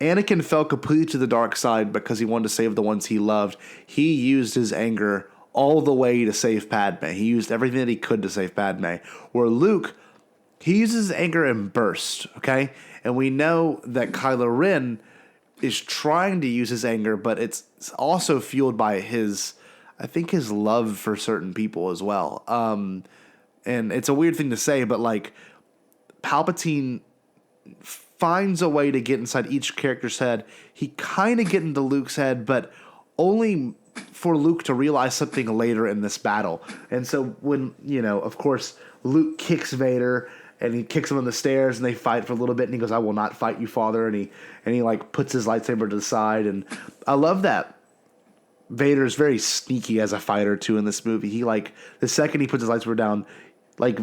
Anakin fell completely to the dark side because he wanted to save the ones he loved. He used his anger all the way to save Padme. He used everything that he could to save Padme. Where Luke, he uses anger in bursts, okay? And we know that Kylo Ren is trying to use his anger, but it's also fueled by his love for certain people as well. And it's a weird thing to say, but like Palpatine finds a way to get inside each character's head. He kind of get into Luke's head, but only for Luke to realize something later in this battle. And so when, of course, Luke kicks Vader and he kicks him on the stairs and they fight for a little bit and he goes, "I will not fight you, Father." And he like puts his lightsaber to the side. And I love that Vader is very sneaky as a fighter too in this movie. He like, the second he puts his lightsaber down, like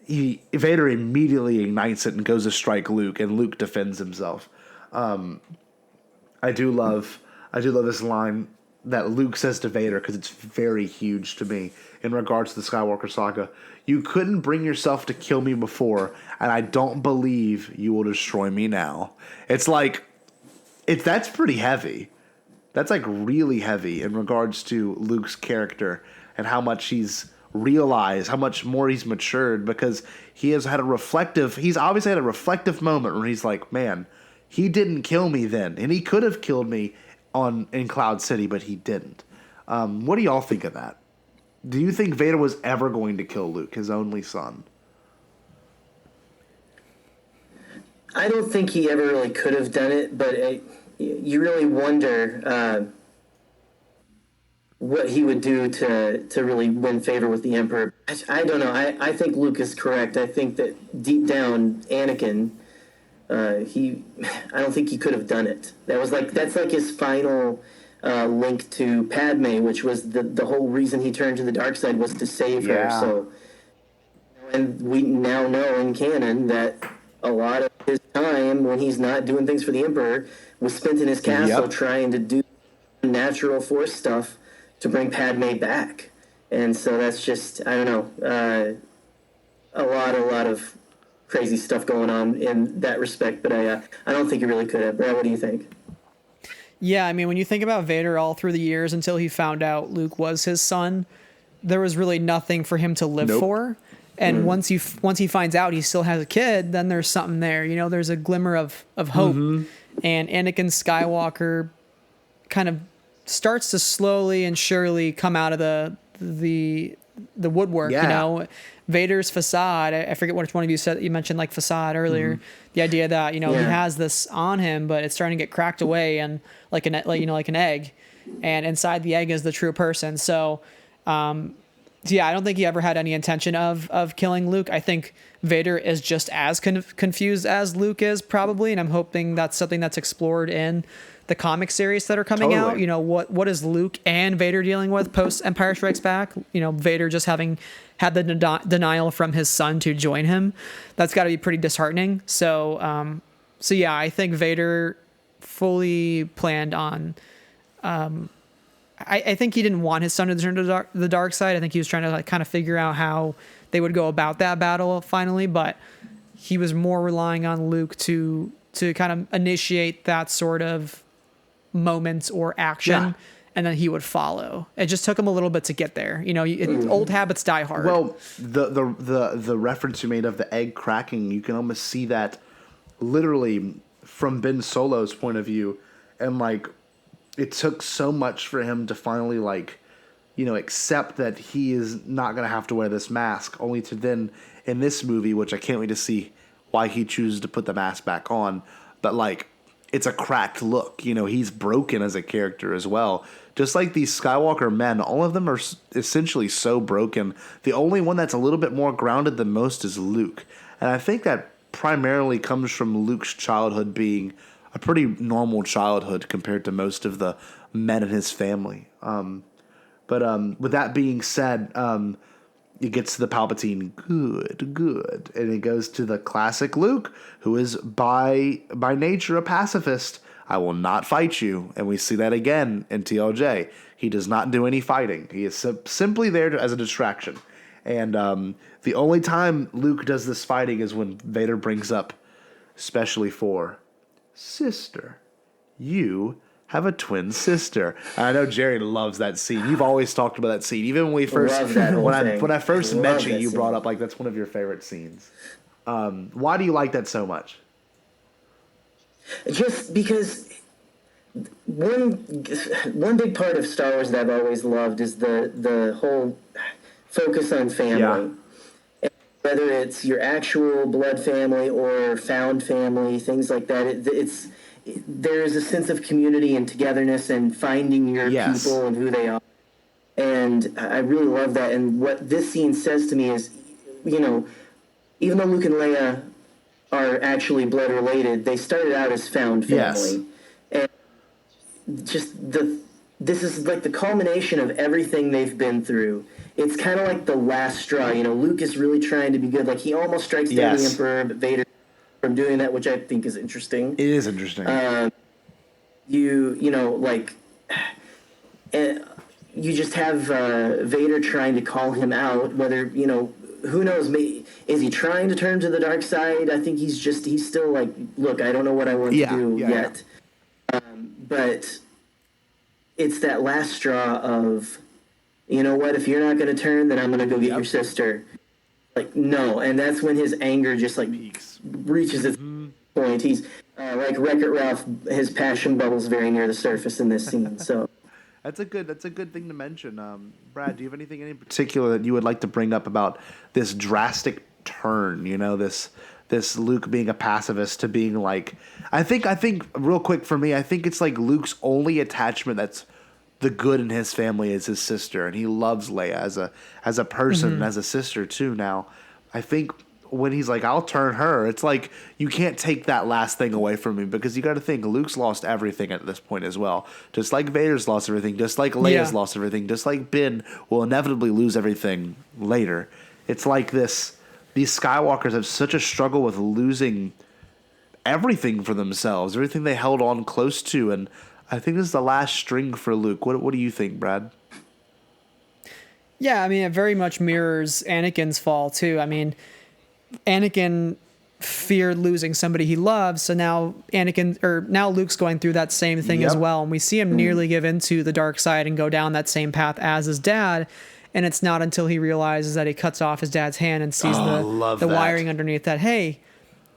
Vader immediately ignites it and goes to strike Luke, and Luke defends himself. I do love this line that Luke says to Vader, because it's very huge to me in regards to the Skywalker saga. "You couldn't bring yourself to kill me before, and I don't believe you will destroy me now." It's like, that's pretty heavy. That's like really heavy in regards to Luke's character and how much he's realized, how much more he's matured, because he's obviously had a reflective moment where he's like, man, he didn't kill me then, and he could have killed me in Cloud City, but he didn't. What do y'all think of that? Do you think Vader was ever going to kill Luke, his only son? I don't think he ever really could have done it, but you really wonder what he would do to really win favor with the Emperor. I don't know. I think Luke is correct. I think that deep down, Anakin, I don't think he could have done it. That's like his final link to Padme, which was the whole reason he turned to the dark side was to save her. So, and we now know in canon that a lot of his time when he's not doing things for the Emperor was spent in his castle trying to do natural force stuff to bring Padme back. And so that's just, I don't know, a lot of crazy stuff going on in that respect, but I don't think he really could have. Brad, what do you think? Yeah, I mean, when you think about Vader all through the years until he found out Luke was his son, there was really nothing for him to live for. And once he finds out he still has a kid, then there's something there. There's a glimmer of hope. And Anakin Skywalker kind of starts to slowly and surely come out of the woodwork. Vader's facade. I forget which one of you said. You mentioned like facade earlier. The idea that he has this on him, but it's starting to get cracked away, and like an egg, and inside the egg is the true person. So, I don't think he ever had any intention of killing Luke. I think Vader is just as confused as Luke is probably, and I'm hoping that's something that's explored in the comic series that are coming out. What is Luke and Vader dealing with post Empire Strikes Back? Vader just having had the denial from his son to join him. That's got to be pretty disheartening. So I think Vader fully planned on. I think he didn't want his son to turn to the dark side. I think he was trying to kind of figure out how they would go about that battle finally, but he was more relying on Luke to kind of initiate that sort of moment or action, and then he would follow. It just took him a little bit to get there. Old habits die hard. Well, the reference you made of the egg cracking, you can almost see that literally from Ben Solo's point of view, and like, it took so much for him to finally accept that he is not going to have to wear this mask, only to then in this movie, which I can't wait to see why he chooses to put the mask back on, but like, it's a cracked look. He's broken as a character as well. Just like these Skywalker men, all of them are essentially so broken. The only one that's a little bit more grounded than most is Luke. And I think that primarily comes from Luke's childhood being a pretty normal childhood compared to most of the men in his family. But with that being said, it gets to the Palpatine, good. And it goes to the classic Luke, who is by nature a pacifist. I will not fight you. And we see that again in TLJ. He does not do any fighting. He is simply there as a distraction. And the only time Luke does this fighting is when Vader brings up, especially for, sister, you have a twin sister. I know Jerry loves that scene. You've always talked about that scene. Even when we first, Love that whole thing. when I first met you, that you scene. brought up like that's one of your favorite scenes. Why do you like that so much? Just because one big part of Star Wars that I've always loved is the whole focus on family. Yeah. And whether it's your actual blood family or found family, things like that, there is a sense of community and togetherness and finding your people and who they are. And I really love that. And what this scene says to me is, even though Luke and Leia are actually blood related, they started out as found family. Yes. And just this is like the culmination of everything they've been through. It's kind of like the last straw. Luke is really trying to be good. Like he almost strikes down the Emperor, but Vader from doing that, which I think is interesting. It is interesting. You just have Vader trying to call him out, whether, who knows, is he trying to turn to the dark side? I think he's still like, look, I don't know what I want to do yet. But it's that last straw of, you know what, if you're not going to turn, then I'm going to go get your sister. Like, no. And that's when his anger just like reaches its point. He's like Wreck-It Ralph, his passion bubbles very near the surface in this scene. So that's a good thing to mention. Brad, do you have anything in particular that you would like to bring up about this drastic turn? This Luke being a pacifist to being like, I think real quick for me, I think it's like Luke's only attachment that's the good in his family is his sister, and he loves Leia as a person and as a sister too. Now, I think when he's like, I'll turn her, it's like you can't take that last thing away from me, because you got to think Luke's lost everything at this point as well. Just like Vader's lost everything, just like Leia's lost everything, just like Ben will inevitably lose everything later. It's like these Skywalkers have such a struggle with losing everything for themselves, everything they held on close to, and I think this is the last string for Luke. What do you think, Brad? Yeah, I mean, it very much mirrors Anakin's fall too. I mean, Anakin feared losing somebody he loves, so now Luke's going through that same thing as well, and we see him nearly give into the dark side and go down that same path as his dad. And it's not until he realizes that he cuts off his dad's hand and sees the wiring underneath that, hey,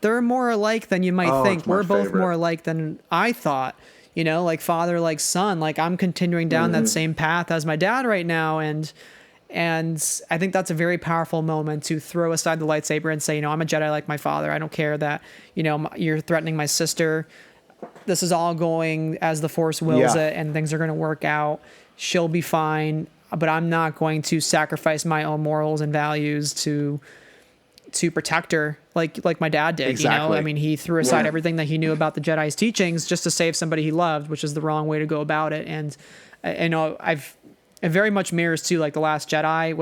they're more alike than you might think. We're both more alike than I thought. Like father, like son. Like I'm continuing down that same path as my dad right now, and I think that's a very powerful moment to throw aside the lightsaber and say, I'm a Jedi like my father. I don't care that you're threatening my sister. This is all going as the Force wills it, and things are going to work out. She'll be fine, but I'm not going to sacrifice my own morals and values to protect her like my dad did. Exactly. I mean, he threw aside everything that he knew about the Jedi's teachings just to save somebody he loved, which is the wrong way to go about it. And it very much mirrors too, like The Last Jedi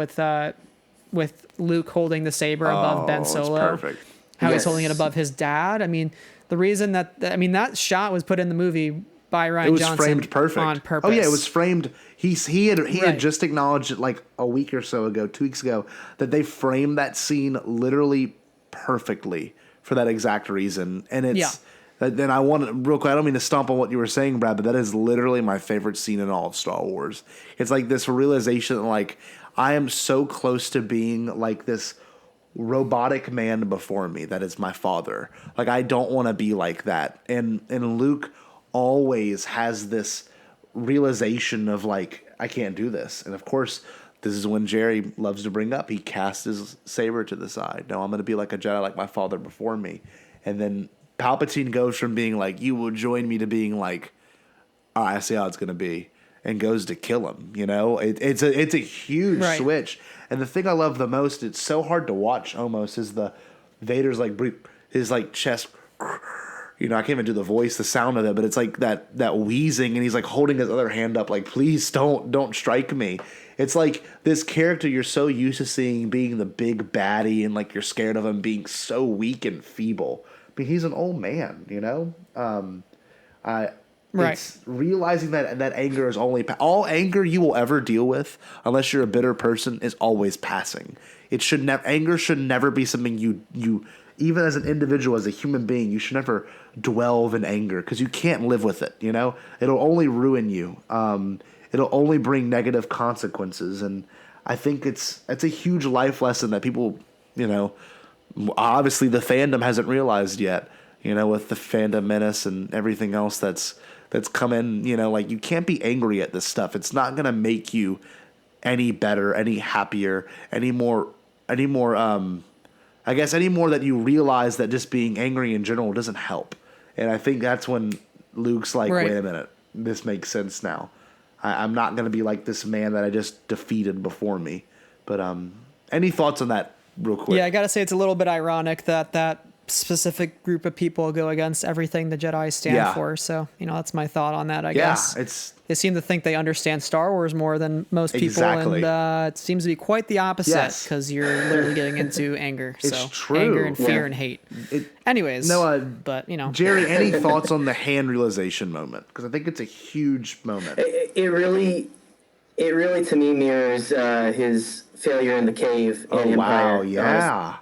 with Luke holding the saber above Ben Solo. Perfect. How he's holding it above his dad. I mean, the reason that shot was put in the movie by Rian Johnson. It was framed perfect on purpose. Oh yeah, it was framed. He had just acknowledged it like a week or so ago, 2 weeks ago, that they framed that scene literally perfectly for that exact reason. And it's then I want to real quick. I don't mean to stomp on what you were saying, Brad, but that is literally my favorite scene in all of Star Wars. It's like this realization that like I am so close to being like this robotic man before me that is my father. Like I don't want to be like that. And Luke always has this realization of like, I can't do this. And of course, this is when Jerry loves to bring up, he casts his saber to the side. No, I'm going to be like a Jedi like my father before me. And then Palpatine goes from being like, you will join me, to being like, oh, I see how it's going to be, and goes to kill him. It's a huge switch. And the thing I love the most, it's so hard to watch almost, is the Vader's like his like chest. I can't even do the voice, the sound of it, but it's like that wheezing, and he's like holding his other hand up, like, please don't strike me. It's like this character you're so used to seeing being the big baddie, and like you're scared of him being so weak and feeble. I mean, he's an old man, It's realizing that anger is all anger you will ever deal with, unless you're a bitter person, is always passing. Anger should never be something you even as an individual, as a human being, you should never dwell in anger because you can't live with it. You know, it'll only ruin you. It'll only bring negative consequences, and I think it's a huge life lesson that people, you know, obviously the fandom hasn't realized yet. You know, with the fandom menace and everything else that's come in. You know, like you can't be angry at this stuff. It's not gonna make you any better, any happier, any more. I guess any more that you realize that just being angry in general doesn't help. And I think that's when Luke's like, Right. wait a minute, this makes sense now. I'm not going to be like this man that I just defeated before me. But any thoughts on that real quick? Yeah, I gotta say it's a little bit ironic that specific group of people go against everything the Jedi stand for. So, you know, that's my thought on that, I guess. They seem to think they understand Star Wars more than most people. Exactly. And it seems to be quite the opposite because you're literally getting into anger. It's so true. Anger and fear and hate. Anyways, but, you know. Jerry, any thoughts on the hand realization moment? Because I think it's a huge moment. It really to me mirrors his failure in the cave in Empire. Wow, yeah.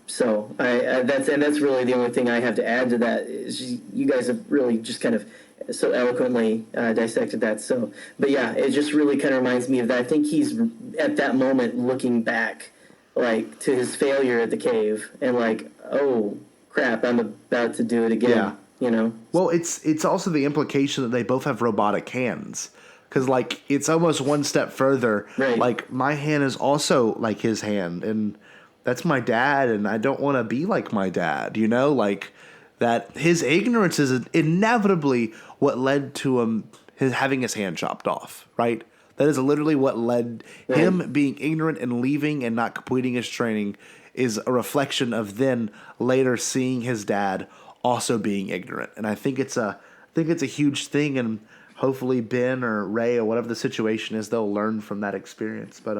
So that's really the only thing I have to add to that. Is you guys have really just kind of so eloquently dissected that. So, but yeah, it just really kind of reminds me of that. I think he's at that moment looking back, like to his failure at the cave, and like, oh crap, I'm about to do it again. Yeah. You know. Well, it's also the implication that they both have robotic hands. Because, like, it's almost one step further. Right. Like, my hand is also like his hand, and that's my dad, and I don't want to be like my dad, you know? Like, that his ignorance is inevitably what led to him having his hand chopped off, right? That is literally what led him being ignorant and leaving and not completing his training is a reflection of then later seeing his dad also being ignorant. And I think it's a huge thing, and hopefully Ben or Ray or whatever the situation is, they'll learn from that experience. But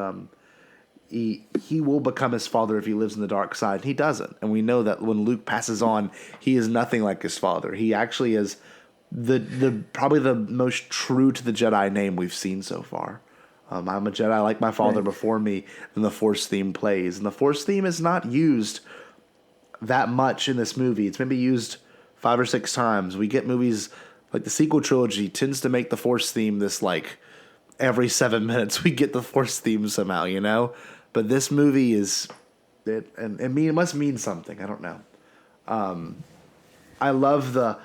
he will become his father if he lives in the dark side. He doesn't. And we know that when Luke passes on, he is nothing like his father. He actually is the probably the most true to the Jedi name we've seen so far. I'm a Jedi like my father before me, and the Force theme plays. And the Force theme is not used that much in this movie. It's maybe used 5 or 6 times. We get movies like the sequel trilogy tends to make the Force theme this like every 7 minutes we get the Force theme somehow, you know? But this movie is it must mean something. I don't know. I love the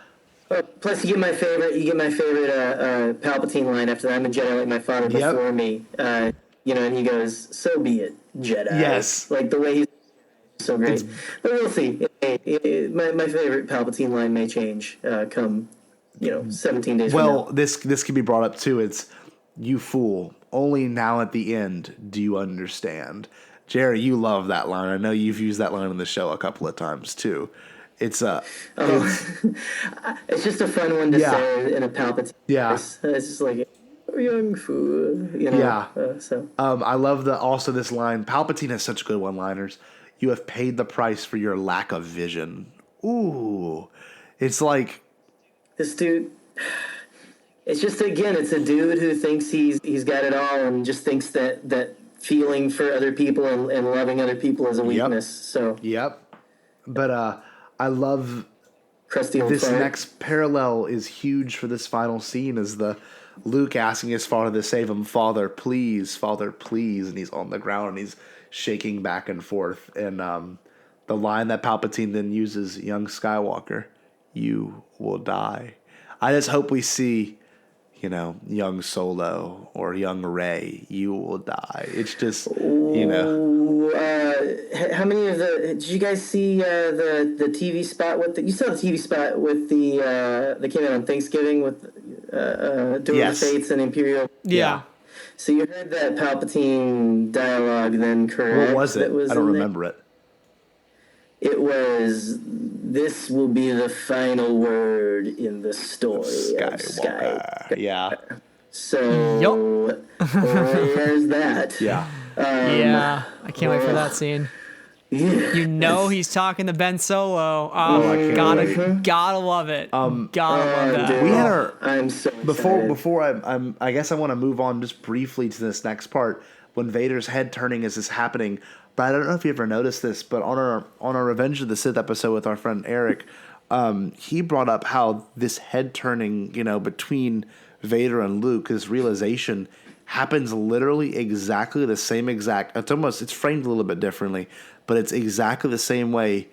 Plus, you get my favorite Palpatine line after that. I'm a Jedi like my father before me. You know, and he goes, "So be it, Jedi." Yes. Like the way he's so great. But we'll see. My favorite Palpatine line may change come, 17 days from now. Well, this can be brought up too. It's, "You fool, only now at the end do you understand." Jerry, you love that line. I know you've used that line on the show a couple of times too. It's just a fun one to say in a Palpatine voice. It's just like, "Oh, young fool," you know. Yeah. So I love also this line. Palpatine has such good one-liners. "You have paid the price for your lack of vision." Ooh, it's like this dude. It's just, again, it's a dude who thinks he's got it all and just thinks that feeling for other people and loving other people is a weakness. So but I love crusty old this fire. next parallel is huge for this final scene is the Luke asking his father to save him. Father, please," and he's on the ground and he's shaking back and forth. And the line that Palpatine then uses, "Young Skywalker, you will die." I just hope we see, young Solo or young Rey, you will die. It's just, How many of did you guys see the TV spot you saw the TV spot with that came out on Thanksgiving with Duel of the Fates and Imperial? Yeah. So you heard that Palpatine dialogue then, correct? What was it? I don't remember it. It was, "This will be the final word in the story of Skywalker." Yeah. So, there's that. Yeah. I can't wait for that scene. Yeah. You know he's talking to Ben Solo. I can't Gotta love it. Gotta love that. Dude, We had our I'm so before excited. I guess I want to move on just briefly to this next part when Vader's head turning is happening. But I don't know if you ever noticed this, but on our Revenge of the Sith episode with our friend Eric, he brought up how this head turning, between Vader and Luke, this realization happens literally exactly the same exact. It's framed a little bit differently, but it's exactly the same way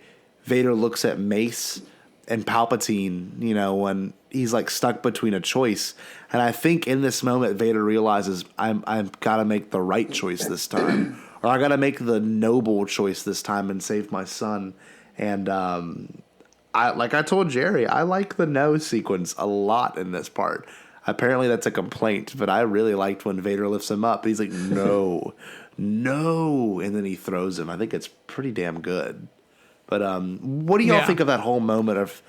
Vader looks at Mace and Palpatine, when he's like stuck between a choice. And I think in this moment, Vader realizes I've got to make the right choice this time, or I got to make the noble choice this time and save my son. And I told Jerry, I like the no sequence a lot in this part. Apparently that's a complaint, but I really liked when Vader lifts him up. He's like, no, no, and then he throws him. I think it's pretty damn good. But what do y'all think of that whole moment of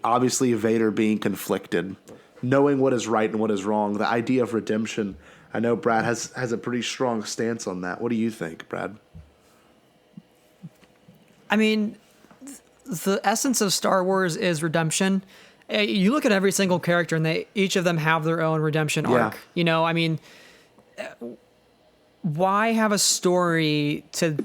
obviously Vader being conflicted, knowing what is right and what is wrong, the idea of redemption? I know Brad has a pretty strong stance on that. What do you think, Brad? I mean, the essence of Star Wars is redemption. You look at every single character, and each of them have their own redemption arc. I mean, why have a story to,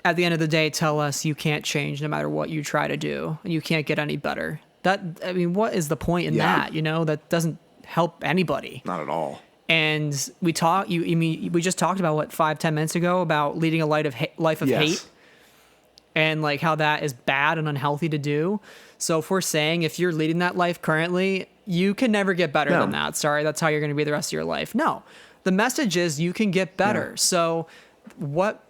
at the end of the day, tell us you can't change no matter what you try to do, and you can't get any better? What is the point in that? That doesn't help anybody. Not at all. And we just talked about 5-10 minutes ago about leading a life of hate, and like how that is bad and unhealthy to do. So if we're saying if you're leading that life currently, you can never get better than that. Sorry, that's how you're going to be the rest of your life. No, the message is you can get better. Yeah. So what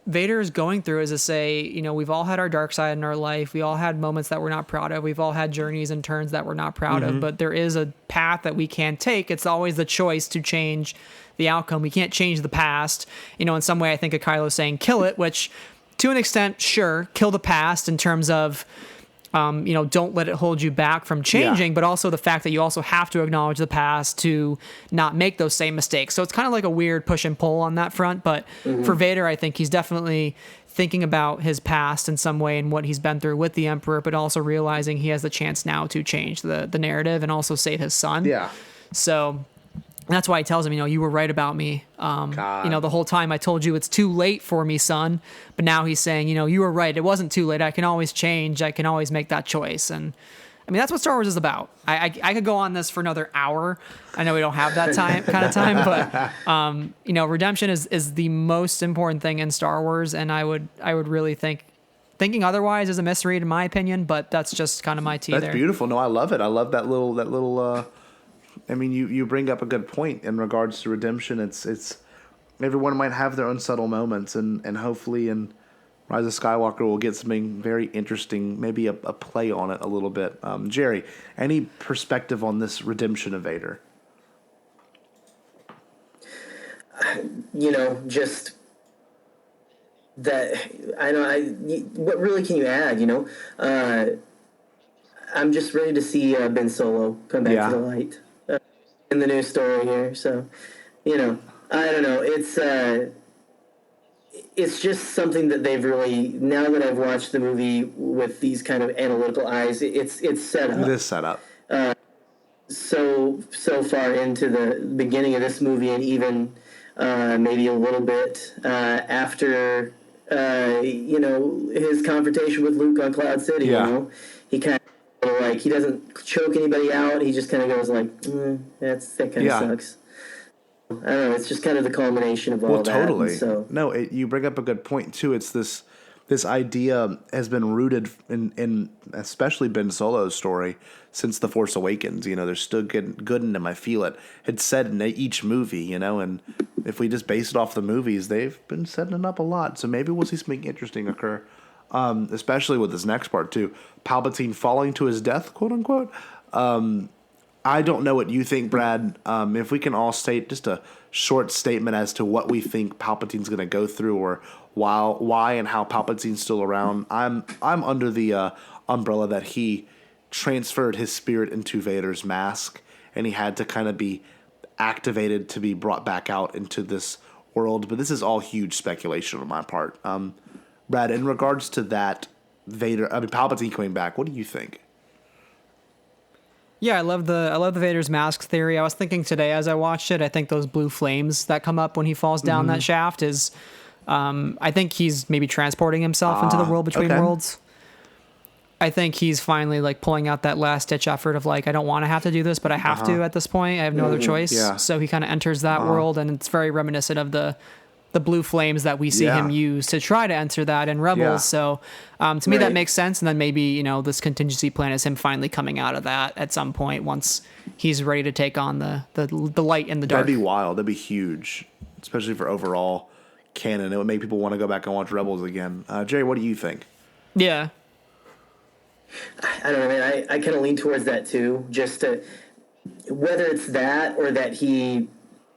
Vader is going through is to say, we've all had our dark side in our life. We all had moments that we're not proud of. We've all had journeys and turns that we're not proud of. But there is a path that we can take. It's always the choice to change the outcome. We can't change the past. In some way, I think of Kylo saying, kill it, which to an extent, sure, kill the past in terms of, don't let it hold you back from changing, but also the fact that you also have to acknowledge the past to not make those same mistakes. So it's kind of like a weird push and pull on that front. But for Vader, I think he's definitely thinking about his past in some way and what he's been through with the Emperor, but also realizing he has the chance now to change the narrative and also save his son. Yeah. So that's why he tells him, you were right about me. The whole time I told you it's too late for me, son. But now he's saying, you were right. It wasn't too late. I can always change. I can always make that choice. And I mean, that's what Star Wars is about. I could go on this for another hour. I know we don't have that kind of time, but redemption is the most important thing in Star Wars. And I would really thinking otherwise is a misread in my opinion, but that's just kind of my tea there. That's beautiful. No, I love it. I love that little, I mean, you bring up a good point in regards to redemption. It's everyone might have their own subtle moments, and hopefully in Rise of Skywalker we'll get something very interesting, maybe a play on it a little bit. Jerry, any perspective on redemption of Vader? Just that what really can you add? I'm just ready to see Ben Solo come back to the light. In the new story here, so I don't know. It's just something that they've really, now that I've watched the movie with these kind of analytical eyes, it's set up. It is set up. So far into the beginning of this movie, and even maybe a little bit after his confrontation with Luke on Cloud City. He kind of. Like, he doesn't choke anybody out. He just kind of goes like, that kind of sucks. I don't know. It's just kind of the culmination of all that. Well, totally. So no, you bring up a good point too. It's this idea has been rooted in especially Ben Solo's story since The Force Awakens. There's still good in him. I feel it. It's said in each movie. And if we just base it off the movies, they've been setting it up a lot. So maybe we'll see something interesting occur. Especially with this next part too, Palpatine falling to his death, quote unquote. I don't know what you think, Brad. If we can all state just a short statement as to what we think Palpatine's going to go through, or why and how Palpatine's still around. I'm under the umbrella that he transferred his spirit into Vader's mask, and he had to kind of be activated to be brought back out into this world. But this is all huge speculation on my part. Brad, in regards to that Palpatine coming back, what do you think? Yeah, I love the Vader's mask theory. I was thinking today as I watched it, I think those blue flames that come up when he falls down that shaft is, I think he's maybe transporting himself into the world between worlds. I think he's finally like pulling out that last ditch effort of like, I don't want to have to do this, but I have to at this point. I have no other choice. Yeah. So he kind of enters that world, and it's very reminiscent of the blue flames that we see him use to try to enter that in Rebels. Yeah. So to me, that makes sense. And then maybe, this contingency plan is him finally coming out of that at some point once he's ready to take on the light in the dark. That'd be wild. That'd be huge, especially for overall canon. It would make people want to go back and watch Rebels again. Jerry, what do you think? Yeah. I don't know, man. I kind of lean towards that too. Whether it's that or that he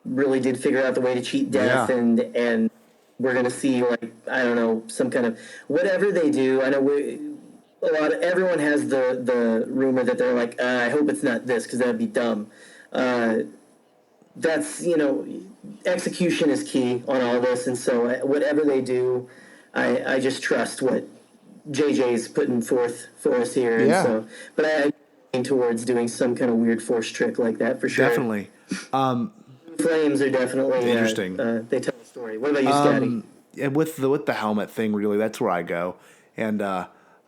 really did figure out the way to cheat death, and we're gonna see, like, I don't know, some kind of whatever they do. I know everyone has the rumor that they're like, I hope it's not this because that'd be dumb. That's execution is key on all this, and so whatever they do, I just trust what JJ's putting forth for us here. Yeah. And so, but I lean towards doing some kind of weird force trick like that for sure. Definitely. Flames are definitely interesting. They tell a story. What about you, Scotty? And with the helmet thing, really, that's where I go. And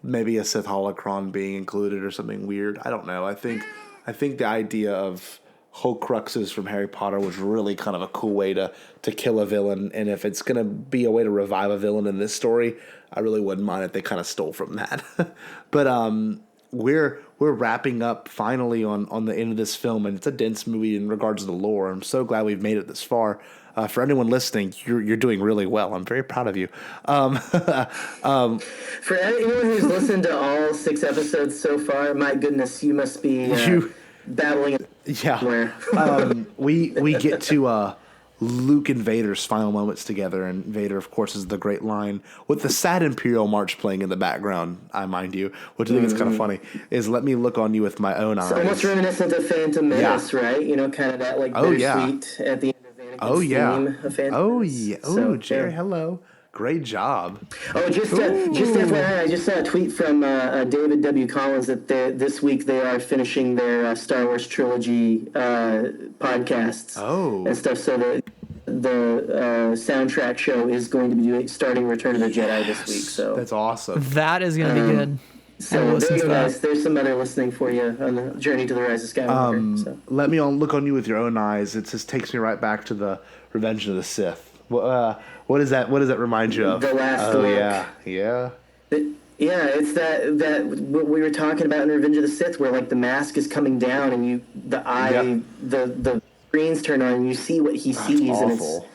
maybe a Sith holocron being included or something weird. I don't know. I think the idea of Horcruxes from Harry Potter was really kind of a cool way to kill a villain. And if it's going to be a way to revive a villain in this story, I really wouldn't mind if they kind of stole from that. But we're wrapping up finally on the end of this film, and it's a dense movie in regards to the lore. I'm so glad we've made it this far. For anyone listening, you're doing really well. I'm very proud of you. For anyone who's listened to all 6 episodes so far, my goodness, you must be battling somewhere. We get to Luke and Vader's final moments together, and Vader, of course, is the great line with the sad Imperial March playing in the background, I mind you, which I think is kind of funny, is "Let me look on you with my own eyes." It's almost reminiscent of Phantom Menace, right? Kind of that like bittersweet at the end of Anakin's theme of Phantom Menace. Oh, Jerry, hello. Great job. Oh, just FYI, I just saw a tweet from David W. Collins that this week they are finishing their Star Wars trilogy podcasts and stuff. So the soundtrack show is going to be starting Return of the Jedi this week. So that's awesome. That is going to be good. So there you go, guys. There's some other listening for you on the journey to the Rise of Skywalker. Let me look on you with your own eyes. It just takes me right back to the Revenge of the Sith. What does that remind you of? The Last Look. Yeah. It's that what we were talking about in Revenge of the Sith, where like the mask is coming down and the screens turn on and you see what he sees, awful.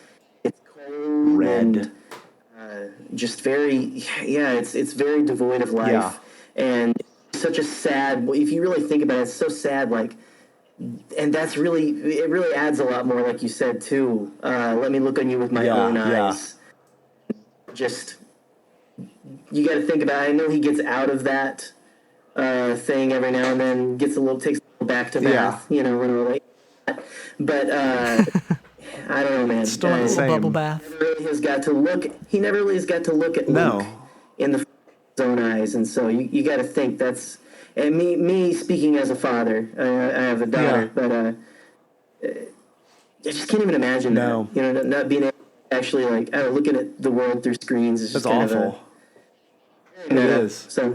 And it's cold, red, and just very it's very devoid of life, and such a sad. If you really think about it, it's so sad. Like. And it really adds a lot more, like you said, too. Let me look on you with my own eyes. Just, you got to think about it. I know he gets out of that thing every now and then, takes a little back to bath, and all like that. But, I don't know, man. Still not the same. Bubble bath. He never really has got to look at Luke in the own eyes. And so you got to think that's... And me speaking as a father, I have a daughter, but I just can't even imagine that. Not being able to actually looking at the world through screens is just kind awful. It is. So,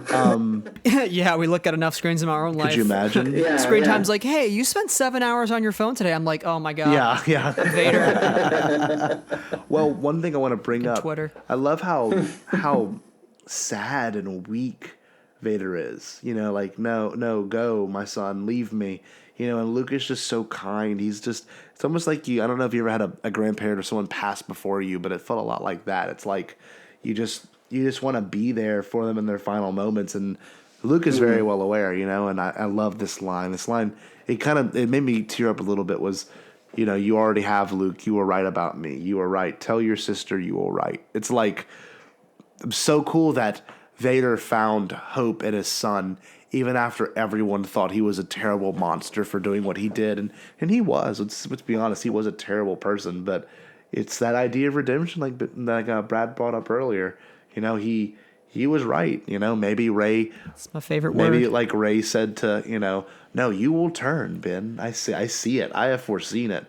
we look at enough screens in our own life. Could you imagine? Screen time's like, hey, you spent 7 hours on your phone today. I'm like, oh my god. Yeah. Vader. Well, one thing I want to bring up. Twitter. I love how sad and weak Vader is, no, go, my son, leave me, and Luke is just so kind. It's almost like I don't know if you ever had a grandparent or someone pass before you, but it felt a lot like that. It's like you just want to be there for them in their final moments, and Luke is very well aware, and I love this line. It made me tear up a little bit. Was, you already have Luke, you were right about me, you were right, tell your sister you were right. It's like so cool that Vader found hope in his son, even after everyone thought he was a terrible monster for doing what he did. And he was. Let's be honest, he was a terrible person. But it's that idea of redemption, like Brad brought up earlier. he was right. Maybe Rey. It's my favorite Maybe word. like Rey said to no, you will turn, Ben. I see it. I have foreseen it.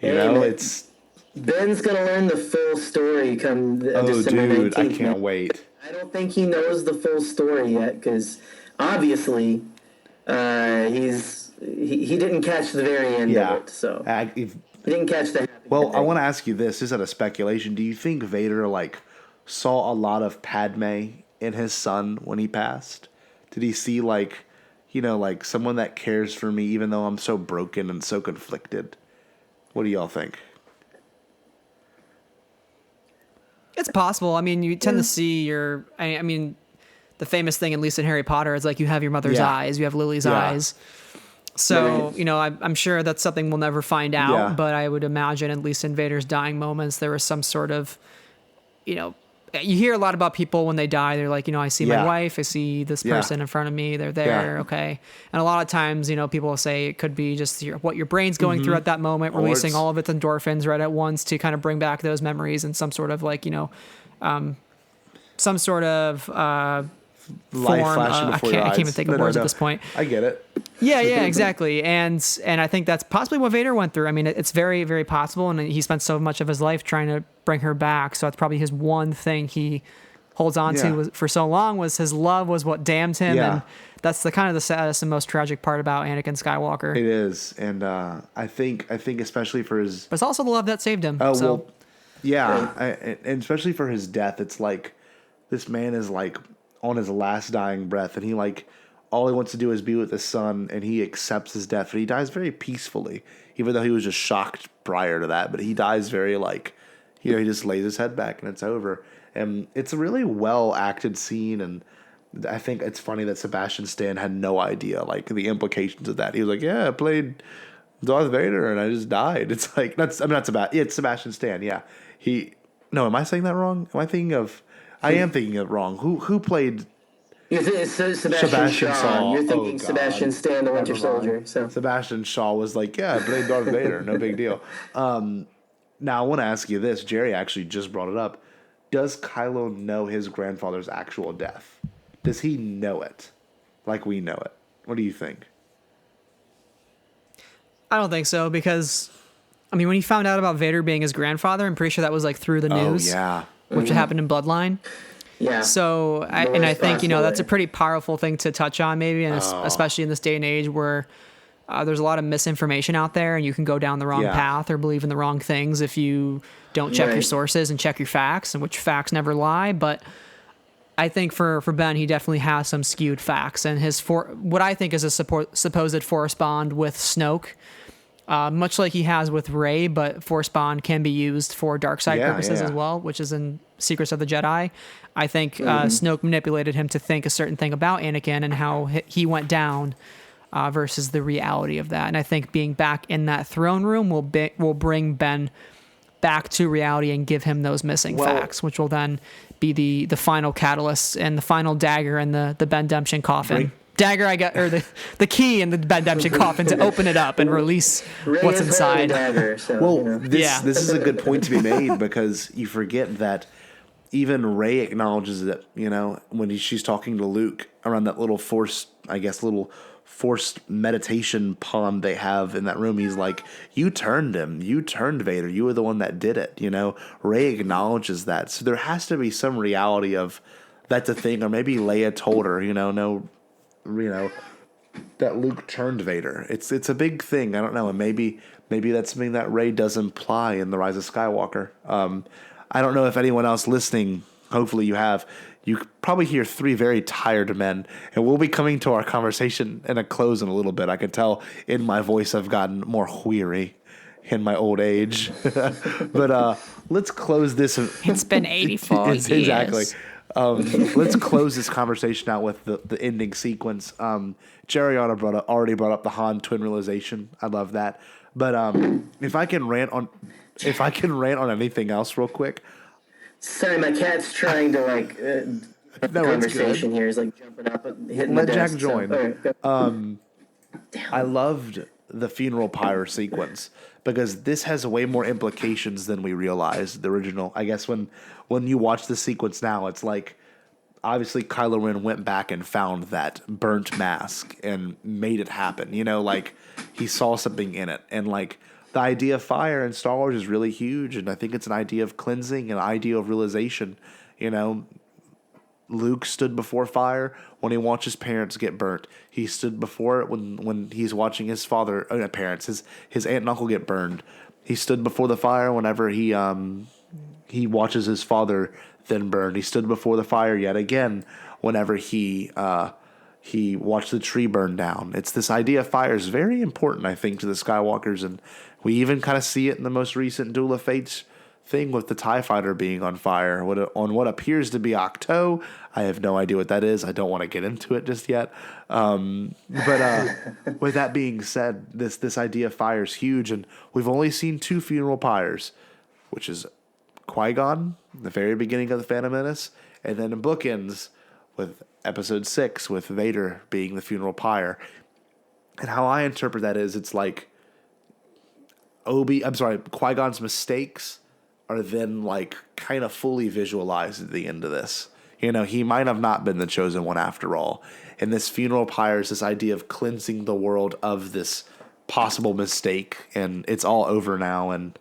It's. Ben's gonna learn the full story come Oh, December dude, 19th. I can't wait. I don't think he knows the full story yet because obviously he didn't catch the very end of it. So he didn't catch the. Well, I want to ask you this. This is a speculation. Do you think Vader saw a lot of Padme in his son when he passed? Did he see someone that cares for me even though I'm so broken and so conflicted? What do y'all think? It's possible. I mean, you tend to see I mean, the famous thing, at least in Harry Potter, is you have your mother's eyes, you have Lily's eyes. So, I'm sure that's something we'll never find out, but I would imagine, at least in Vader's dying moments, there was some sort of, you hear a lot about people when they die. They're like, I see my wife, I see this person in front of me, they're there, okay. And a lot of times, people will say it could be just what your brain's going through at that moment, releasing all of its endorphins right at once to kind of bring back those memories and some sort of some sort of life form. flashing before your eyes. I can't even think of words at this point. I get it. Yeah, exactly. And I think that's possibly what Vader went through. I mean, it's very, very possible. And he spent so much of his life trying to bring her back. So that's probably his one thing he holds on to for so long was his love was what damned him. Yeah. And that's the kind of the saddest and most tragic part about Anakin Skywalker. It is. And I think especially for his... But it's also the love that saved him. Oh, well, yeah. And especially for his death, it's this man is on his last dying breath, and he all he wants to do is be with his son, and he accepts his death, and he dies very peacefully, even though he was just shocked prior to that. But he dies very he just lays his head back and it's over. And it's a really well acted scene, and I think it's funny that Sebastian Stan had no idea the implications of that. He was like, "Yeah, I played Darth Vader, and I just died." It's not Sebastian. It's Sebastian Stan. Yeah, am I saying that wrong? I am thinking it wrong. Who played? It's Sebastian Shaw. You're thinking Sebastian Stan, the Winter Soldier. So Sebastian Shaw was yeah, I played Darth Vader. No big deal. Now I want to ask you this. Jerry actually just brought it up. Does Kylo know his grandfather's actual death? Does he know it like we know it? What do you think? I don't think so, because, I mean, when he found out about Vader being his grandfather, I'm pretty sure that was through the news. Oh, yeah. Which happened in Bloodline. Yeah. So, I think, that's a pretty powerful thing to touch on, maybe, and especially in this day and age where there's a lot of misinformation out there, and you can go down the wrong path or believe in the wrong things if you don't check your sources and check your facts, and which facts never lie. But I think for Ben, he definitely has some skewed facts, and what I think is a supposed Force bond with Snoke, much like he has with Rey, but Force bond can be used for dark side purposes as well, which is in Secrets of the Jedi. I think Snoke manipulated him to think a certain thing about Anakin and how he went down versus the reality of that. And I think being back in that throne room will bring Ben back to reality and give him those missing facts, which will then be the final catalyst and the final dagger in the Bendemption coffin. Dagger, or the key in the Bendemption coffin to open it up and release what's inside. Dagger, so, this is a good point to be made, because you forget that even Rey acknowledges that, when she's talking to Luke around that little forced meditation pond they have in that room. He's like, "You turned him. You turned Vader. You were the one that did it." Rey acknowledges that. So there has to be some reality of that's a thing, or maybe Leia told her, that Luke turned Vader. It's a big thing. I don't know, and maybe that's something that Rey does imply in The Rise of Skywalker. I don't know if anyone else listening. Hopefully you have. You probably hear three very tired men, and we'll be coming to our conversation in a close in a little bit. I can tell in my voice I've gotten more weary in my old age. But let's close this. It's been 84 years. Exactly. Let's close this conversation out with the ending sequence. Jerry already brought up the Han twin realization. I love that. But if I can rant on anything else real quick. Sorry, my cat's trying to here. He's jumping up and hitting Let the desk. Jack join. So, I loved the funeral pyre sequence, because this has way more implications than we realized. The original, I guess, when you watch the sequence now, it's like obviously Kylo Ren went back and found that burnt mask and made it happen. You know, like he saw something in it, and like the idea of fire in Star Wars is really huge, and I think it's an idea of cleansing, an idea of realization. You know, Luke stood before fire when he watched his parents get burnt. He stood before it when he's watching his his aunt and uncle get burned. He stood before the fire whenever he watches his father then burned. He stood before the fire yet again whenever he watched the tree burn down. It's this idea of fire is very important, I think, to the Skywalkers, and we even kind of see it in the most recent Duel of Fates thing with the TIE Fighter being on fire on what appears to be Octo. I have no idea what that is. I don't want to get into it just yet. But with that being said, this idea of fire is huge, and we've only seen 2 funeral pyres, which is Qui-Gon, the very beginning of The Phantom Menace, and then in bookends with Episode 6 with Vader being the funeral pyre. And how I interpret that is it's like Qui-Gon's mistakes are then like kind of fully visualized at the end of this. You know, he might have not been the chosen one after all. And this funeral pyre is this idea of cleansing the world of this possible mistake, and it's all over now, and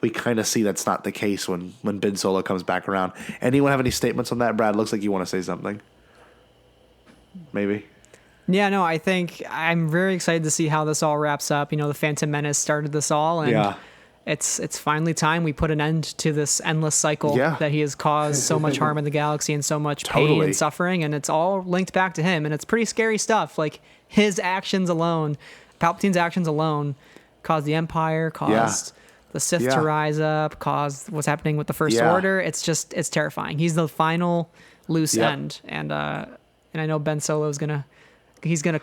we kind of see that's not the case when Ben Solo comes back around. Anyone have any statements on that? Brad, looks like you want to say something. Maybe. Yeah, no, I think I'm very excited to see how this all wraps up. You know, the Phantom Menace started this all, and it's finally time we put an end to this endless cycle that he has caused so much harm in the galaxy and so much pain and suffering, and it's all linked back to him, and it's pretty scary stuff. Like his actions alone, Palpatine's actions alone, caused the Empire, caused the Sith to rise up, caused what's happening with the First Order. It's terrifying. He's the final loose end, and I know Ben Solo's gonna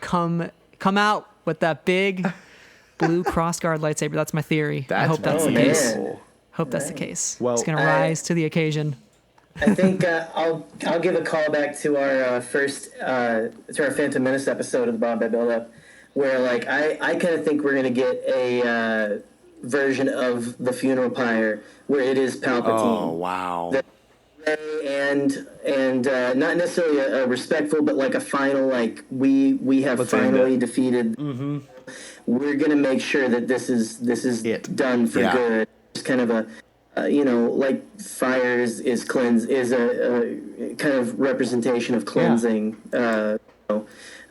come out with that big blue crossguard lightsaber. That's my theory. I hope that's the case. Hope that's the case. Well, it's gonna rise to the occasion. I think I'll give a call back to our Phantom Menace episode of the Bombad Buildup, where like I kind of think we're gonna get a version of the funeral pyre where it is Palpatine. Oh wow! And not necessarily a respectful, but like a final, like we have finally defeated. Mm-hmm. We're gonna make sure that this is done for good. It's kind of a like fire is cleanse is a kind of representation of cleansing.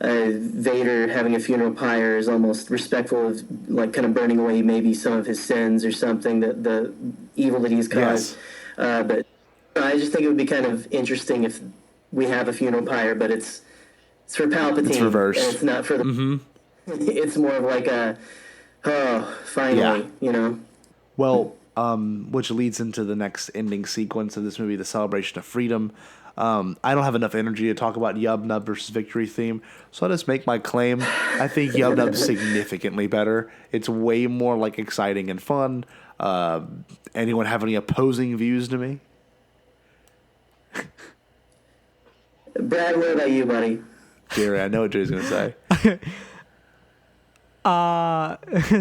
Vader having a funeral pyre is almost respectful of like kind of burning away maybe some of his sins or something, that the evil that he's caused. But I just think it would be kind of interesting if we have a funeral pyre, but it's for Palpatine. It's reversed. And it's not for the. Mm-hmm. It's more of like finally, you know. Well, which leads into the next ending sequence of this movie, the Celebration of Freedom. I don't have enough energy to talk about Yub Nub versus Victory theme, so I'll just make my claim. I think Yub Nub's significantly better. It's way more like exciting and fun. Anyone have any opposing views to me? Brad, what about you, buddy? Jerry, I know what Jerry's going to say.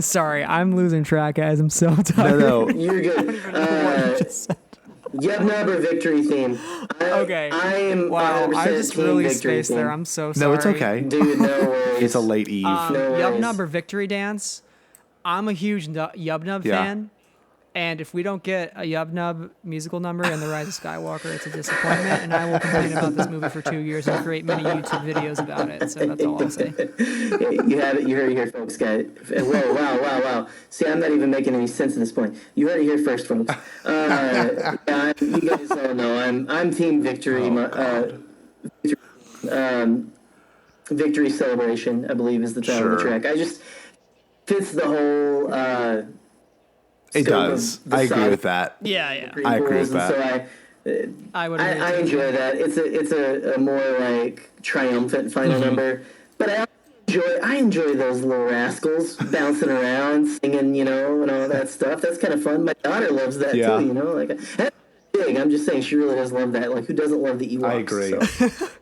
Sorry, I'm losing track, guys. I'm so tired. No. You're good. Yub Nub or Victory theme? Okay. I am. Wow, I just really spaced theme. there. I'm so sorry. No, it's okay. Dude, no worries. It's a late eve. Yub Nub or Victory Dance? I'm a huge Yub Nub fan. And if we don't get a Yub Nub musical number in The Rise of Skywalker, it's a disappointment, and I will complain about this movie for 2 years and create many YouTube videos about it. So that's all I'll say. You have it. You heard it here, folks, guys. Whoa, wow. See, I'm not even making any sense at this point. You heard it here first, folks. You guys all know I'm Team Victory. Victory Celebration, I believe, is the title of the track. I just fits the whole. It does. I agree with that. Yeah. I agree with that. So I enjoy that. It's a more like triumphant final number. But I enjoy those little rascals bouncing around, singing, and all that stuff. That's kind of fun. My daughter loves that too. Like that's big. I'm just saying she really does love that. Like who doesn't love the Ewoks? I agree.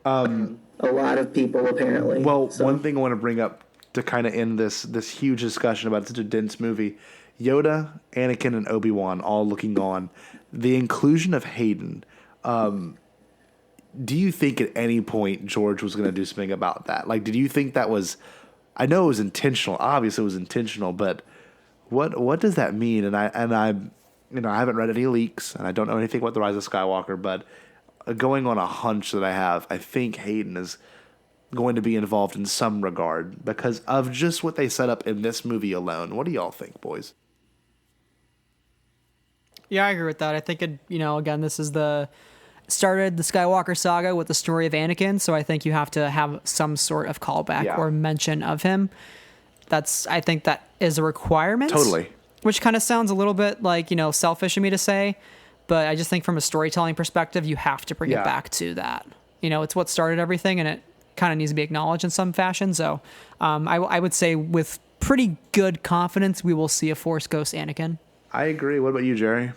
So, a lot of people apparently. Well, one thing I want to bring up to kind of end this huge discussion about such a dense movie. Yoda, Anakin, and Obi-Wan all looking on. The inclusion of Hayden. Do you think at any point George was going to do something about that? Like, did you think that was? I know it was intentional. Obviously, it was intentional. But what does that mean? And I haven't read any leaks, and I don't know anything about the Rise of Skywalker. But going on a hunch that I have, I think Hayden is going to be involved in some regard because of just what they set up in this movie alone. What do y'all think, boys? Yeah, I agree with that. I think again, this is started the Skywalker saga with the story of Anakin, so I think you have to have some sort of callback or mention of him. I think that is a requirement. Totally. Which kind of sounds a little bit like, selfish of me to say, but I just think from a storytelling perspective, you have to bring it back to that. It's what started everything, and it kind of needs to be acknowledged in some fashion. So I would say with pretty good confidence, we will see a Force Ghost Anakin. I agree. What about you, Jerry?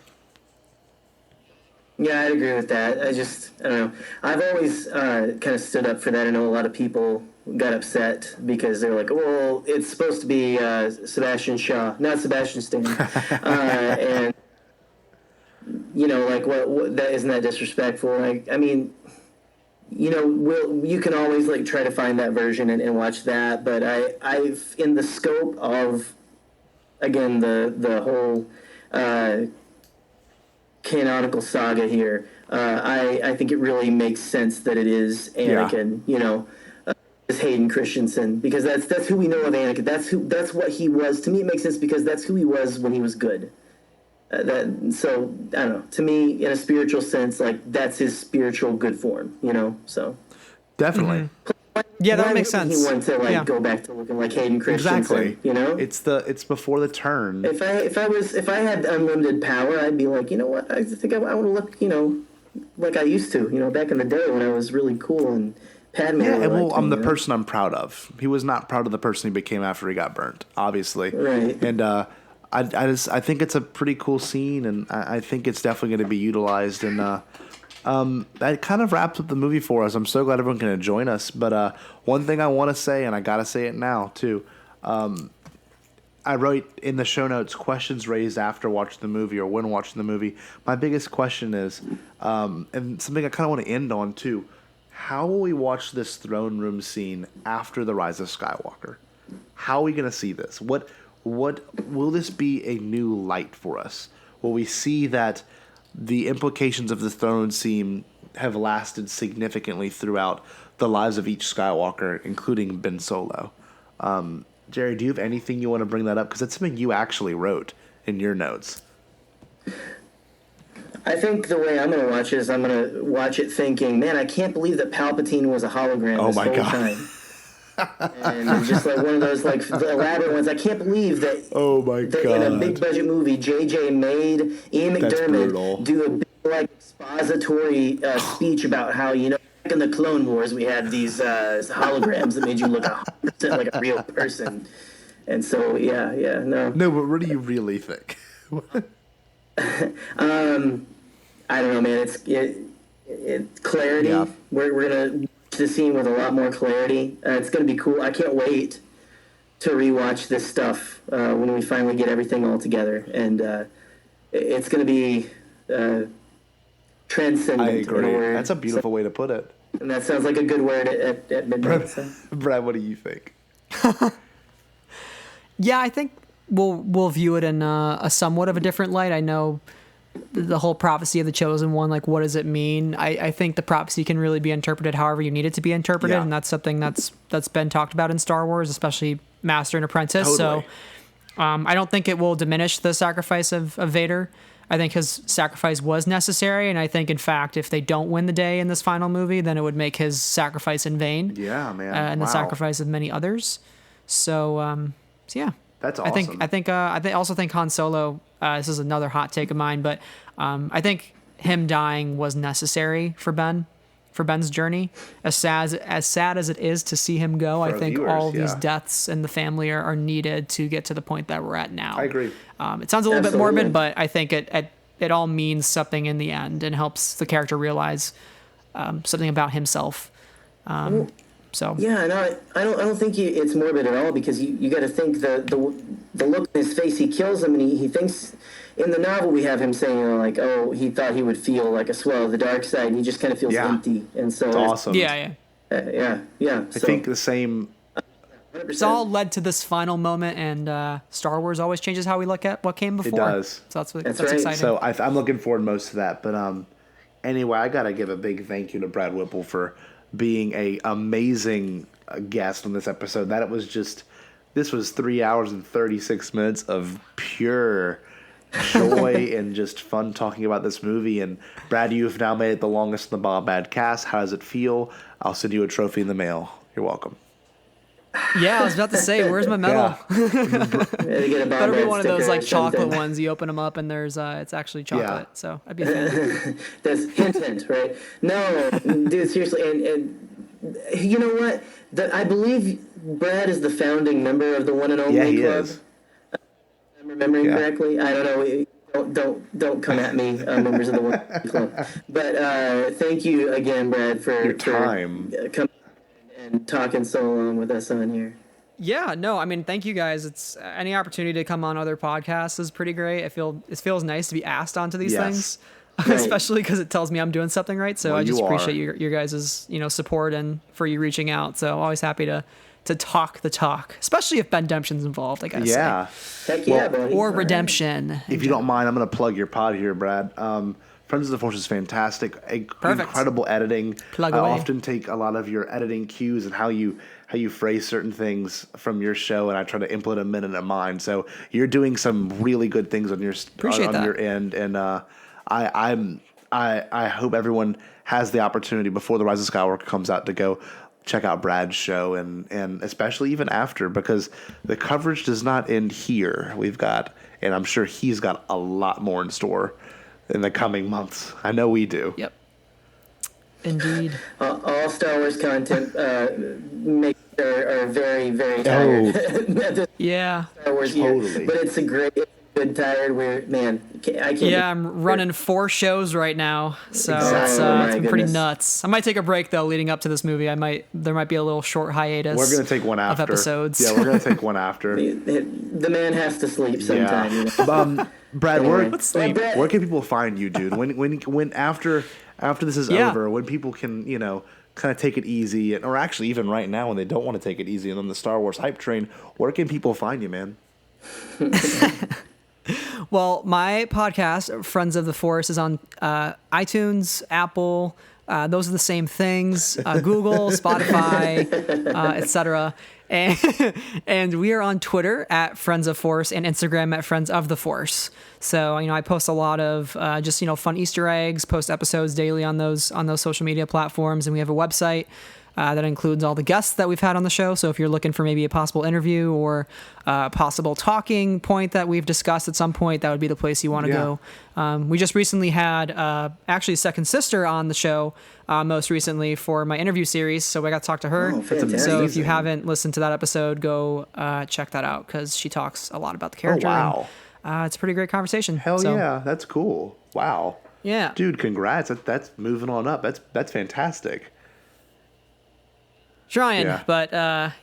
Yeah, I'd agree with that. I don't know. I've always kind of stood up for that. I know a lot of people got upset because they're like, well, it's supposed to be Sebastian Shaw, not Sebastian Stan. And, like, what that isn't that disrespectful? Like, I mean, you can always, like, try to find that version and watch that. But I've in the scope of, again, the whole canonical saga here, I think it really makes sense that it is Anakin, is Hayden Christensen, because that's who we know of Anakin. That's what he was. To me, it makes sense because that's who he was when he was good. So I don't know. To me, in a spiritual sense, like that's his spiritual good form. So definitely. Mm-hmm. Yeah, that makes sense. He wanted to go back to looking like Hayden Christensen. Exactly. It's before the turn. If I had unlimited power, I'd be like, you know what? I think I want to look, like I used to, back in the day when I was really cool and Padme. Yeah, and I'm the person I'm proud of. He was not proud of the person he became after he got burnt, obviously. Right. And I think it's a pretty cool scene, and I think it's definitely going to be utilized. And that kind of wraps up the movie for us. I'm so glad everyone can join us. But one thing I want to say, and I got to say it now too. I wrote in the show notes questions raised after watching the movie or when watching the movie. My biggest question is, and something I kind of want to end on too, how will we watch this throne room scene after the Rise of Skywalker? How are we going to see this? What will this be a new light for us? Will we see that the implications of the throne scene have lasted significantly throughout the lives of each Skywalker, including Ben Solo? Jerry, do you have anything you want to bring that up? Because it's something you actually wrote in your notes. I think the way I'm going to watch it is I'm going to watch it thinking, man, I can't believe that Palpatine was a hologram this whole time. And just like one of those like elaborate ones. I can't believe that. Oh my God! In a big budget movie, JJ made Ian McDermott do a big like expository speech about how back in the Clone Wars we had these holograms that made you look 100% like a real person. And so no. No, but what do you really think? I don't know, man. It's clarity. Yeah. We're gonna the scene with a lot more clarity. It's going to be cool. I can't wait to rewatch this stuff when we finally get everything all together, and it's going to be transcendent. I agree. That's a beautiful way to put it. And that sounds like a good word at midnight. Brad, what do you think? Yeah, I think we'll view it in a somewhat of a different light. I know the whole prophecy of the chosen one, like what does it mean? I think the prophecy can really be interpreted however you need it to be interpreted, and that's something that's been talked about in Star Wars, especially Master and Apprentice. Totally. So I don't think it will diminish the sacrifice of Vader. I think his sacrifice was necessary, and I think, in fact, if they don't win the day in this final movie, then it would make his sacrifice in vain. Yeah, man. And the sacrifice of many others. So yeah. That's awesome. I also think Han Solo, this is another hot take of mine, but I think him dying was necessary for Ben's journey. As sad as it is to see him go, I think all these deaths in the family are needed to get to the point that we're at now. I agree. It sounds a little bit morbid, but I think it all means something in the end and helps the character realize something about himself. So Yeah, no, I don't think it's morbid at all, because you got to think the look on his face. He kills him, and he thinks, in the novel we have him saying, like, oh, he thought he would feel like a swell of the dark side, and he just kind of feels empty, and so it's awesome. yeah. Yeah. I think the same. 100%. It's all led to this final moment, and Star Wars always changes how we look at what came before. It does. So that's That's right. exciting. So I'm looking forward most to that. But anyway, I gotta give a big thank you to Brad Whipple for being a amazing guest on this episode. This was 3 hours and 36 minutes of pure joy and just fun talking about this movie. And Brad, you have now made it the longest in the Bombad cast. How does it feel? I'll send you a trophy in the mail. You're welcome. Yeah, I was about to say, where's my medal? Better be one of those like chocolate ones. You open them up and there's it's actually chocolate. Yeah. So I'd be a fan. That's hint, right? No, dude, seriously, and you know what? I believe Brad is the founding member of the One and Only Yeah, he Club. is. If I'm remembering correctly. I don't know. Don't come at me, members of the One and Only Club. But thank you again, Brad, for Your time. coming and talking so long with us on here. Yeah, no, I mean, thank you guys. It's any opportunity to come on other podcasts is pretty great. It feels nice to be asked onto these things, especially because it tells me I'm doing something right. So I just appreciate your guys' support and for you reaching out. So always happy to talk the talk, especially if Bendemption's involved. I gotta say. Heck yeah, buddy. Or Redemption. If you don't mind, I'm going to plug your pod here, Brad. Friends of the Force is fantastic. Incredible editing. Plug I away. often take a lot of your editing cues and how you phrase certain things from your show, and I try to implement them in mine. So you're doing some really good things on your your end, and I hope everyone has the opportunity before The Rise of Skywalker comes out to go check out Brad's show, and especially even after, because the coverage does not end here. We've got, and I'm sure he's got a lot more in store in the coming months. I know we do. Yep. Indeed. All Star Wars content are very, very tired. Yeah. Star Wars Totally. year. But it's a good tired. I can't. Yeah, I'm running 4 shows right now, so Exactly. it's been My pretty goodness. nuts. I might take a break though, leading up to this movie. There might be a little short hiatus. We're gonna take one after of episodes. Yeah, we're gonna take one after. The man has to sleep sometime. You know? Brad, Anyway. where can people find you, dude? When after this is over, when people can, kind of take it easy, or actually even right now when they don't want to take it easy and on the Star Wars hype train, where can people find you, man? Well, my podcast, Friends of the Force, is on iTunes, Apple. Those are the same things. Google, Spotify, etc. And we are on Twitter at Friends of Force and Instagram at Friends of the Force. So I post a lot of just fun Easter eggs, post episodes daily on those social media platforms, and we have a website that includes all the guests that we've had on the show. So if you're looking for maybe a possible interview or a possible talking point that we've discussed at some point, that would be the place you want to go. We just recently had actually Second Sister on the show most recently for my interview series. So I got to talk to her. Oh, fantastic. So if you haven't listened to that episode, go check that out because she talks a lot about the character. Oh, wow. And, it's a pretty great conversation. Hell So, yeah, that's cool. Wow. Yeah. Dude, congrats. That's moving on up. That's fantastic. Trying, Yeah. but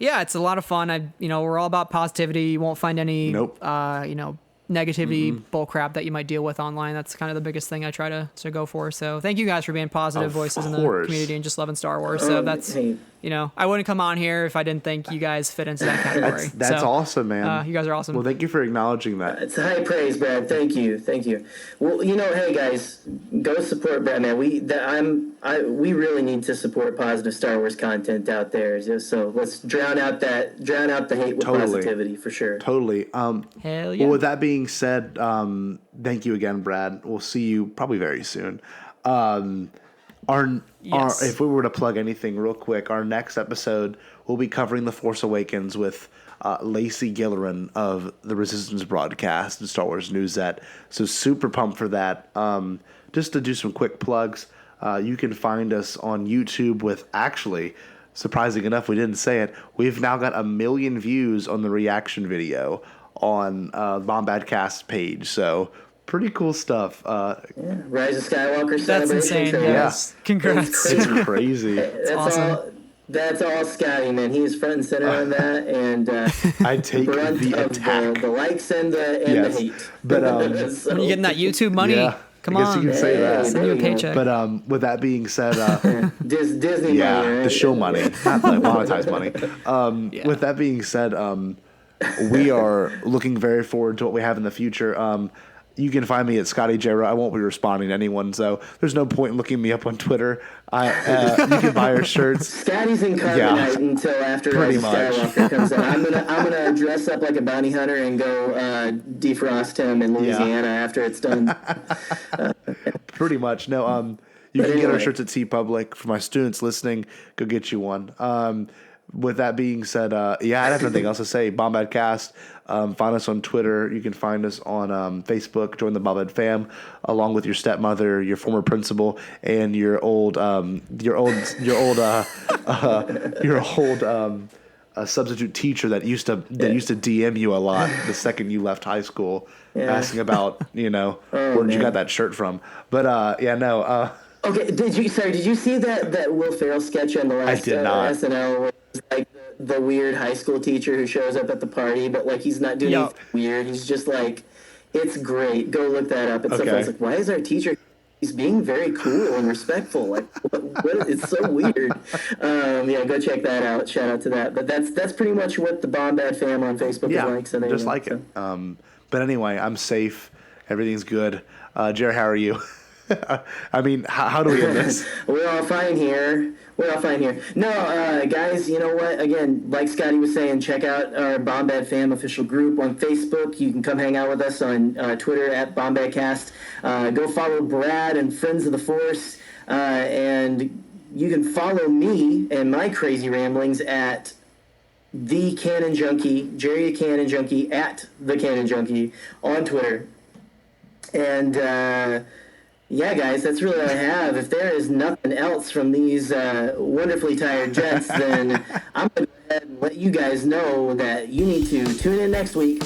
it's a lot of fun. We're all about positivity. You won't find any, Nope. negativity, bull crap that you might deal with online. That's kind of the biggest thing I try to go for. So thank you guys for being positive Of voices in the course. community and just loving Star Wars. So that's, hey. I wouldn't come on here if I didn't think you guys fit into that category. That's So, awesome, man. you guys are awesome. Well, thank you for acknowledging that. It's high praise, Brad. Thank you. Well, hey guys, go support Brad, man. We really need to support positive Star Wars content out there. So let's drown out the hate with Totally. positivity for sure. Totally. Hell yeah. Well, with that being said, thank you again, Brad. We'll see you probably very soon. Yes. If we were to plug anything real quick, our next episode will be covering The Force Awakens with Lacey Gillerin of the Resistance broadcast and Star Wars Newsette. So super pumped for that. Just to do some quick plugs, you can find us on YouTube with actually, surprising enough, we didn't say it, we've now got 1 million views on the reaction video on Bombad Cast page. So pretty cool stuff. Rise of Skywalker That's celebration insane. trailer. Yes. Congrats. It's crazy. That's awesome. all. That's all Scotty, man. He is front and center on that, and I take brunt the of attack. the likes and the Yes. hate. But So- When you getting that YouTube money, Yeah, come I guess you on, can say that. send you a There you go. paycheck. But with that being said, Disney yeah, money, right? the show money, not like monetized money. Yeah. With that being said, we are looking very forward to what we have in the future. You can find me at Scotty J. I won't be responding to anyone, so there's no point in looking me up on Twitter. You can buy our shirts. Scotty's in carbonite until after Pretty Rise of much. Skywalker comes out. I'm gonna dress up like a bounty hunter and go defrost him in Louisiana after it's done. Pretty much. No, you But can get our anyway. shirts at TeePublic. For my students listening, go get you one. With that being said, I have nothing else to say. Bombad Cast. Find us on Twitter. You can find us on Facebook. Join the Bombad fam, along with your stepmother, your former principal, and your old substitute teacher that used to DM you a lot the second you left high school, asking about where did you got that shirt from? But Okay, did you see that Will Ferrell sketch on the last did not. SNL where it's like the weird high school teacher who shows up at the party, but like he's not doing Yup. anything weird. He's just like, it's great. Go look that up. It's so fun. It's like, why is our teacher? He's being very cool and respectful. Like, what? It's so weird. Go check that out. Shout out to that. But that's pretty much what the Bombad fam on Facebook is like. So there you just go. like So- it. But anyway, I'm safe. Everything's good. Jared, how are you? I mean, how do we end this? We're all fine here. No, guys, you know what? Again, like Scotty was saying, check out our Bombad Fam official group on Facebook. You can come hang out with us on Twitter at BombadCast. Go follow Brad and Friends of the Force. And you can follow me and my crazy ramblings at The Canon Junkie, Jerry the Canon Junkie, at The Canon Junkie on Twitter. And... yeah, guys, that's really all I have. If there is nothing else from these wonderfully tired Jets, then I'm going to go ahead and let you guys know that you need to tune in next week,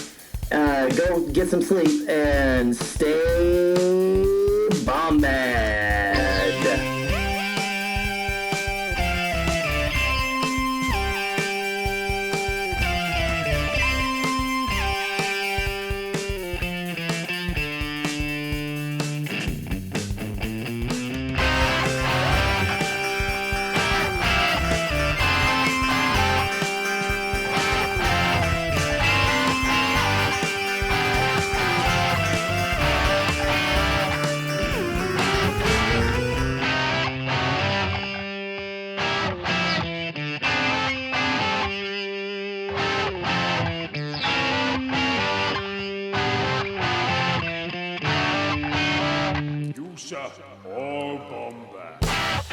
go get some sleep, and stay Bombad. You shall all bomb back.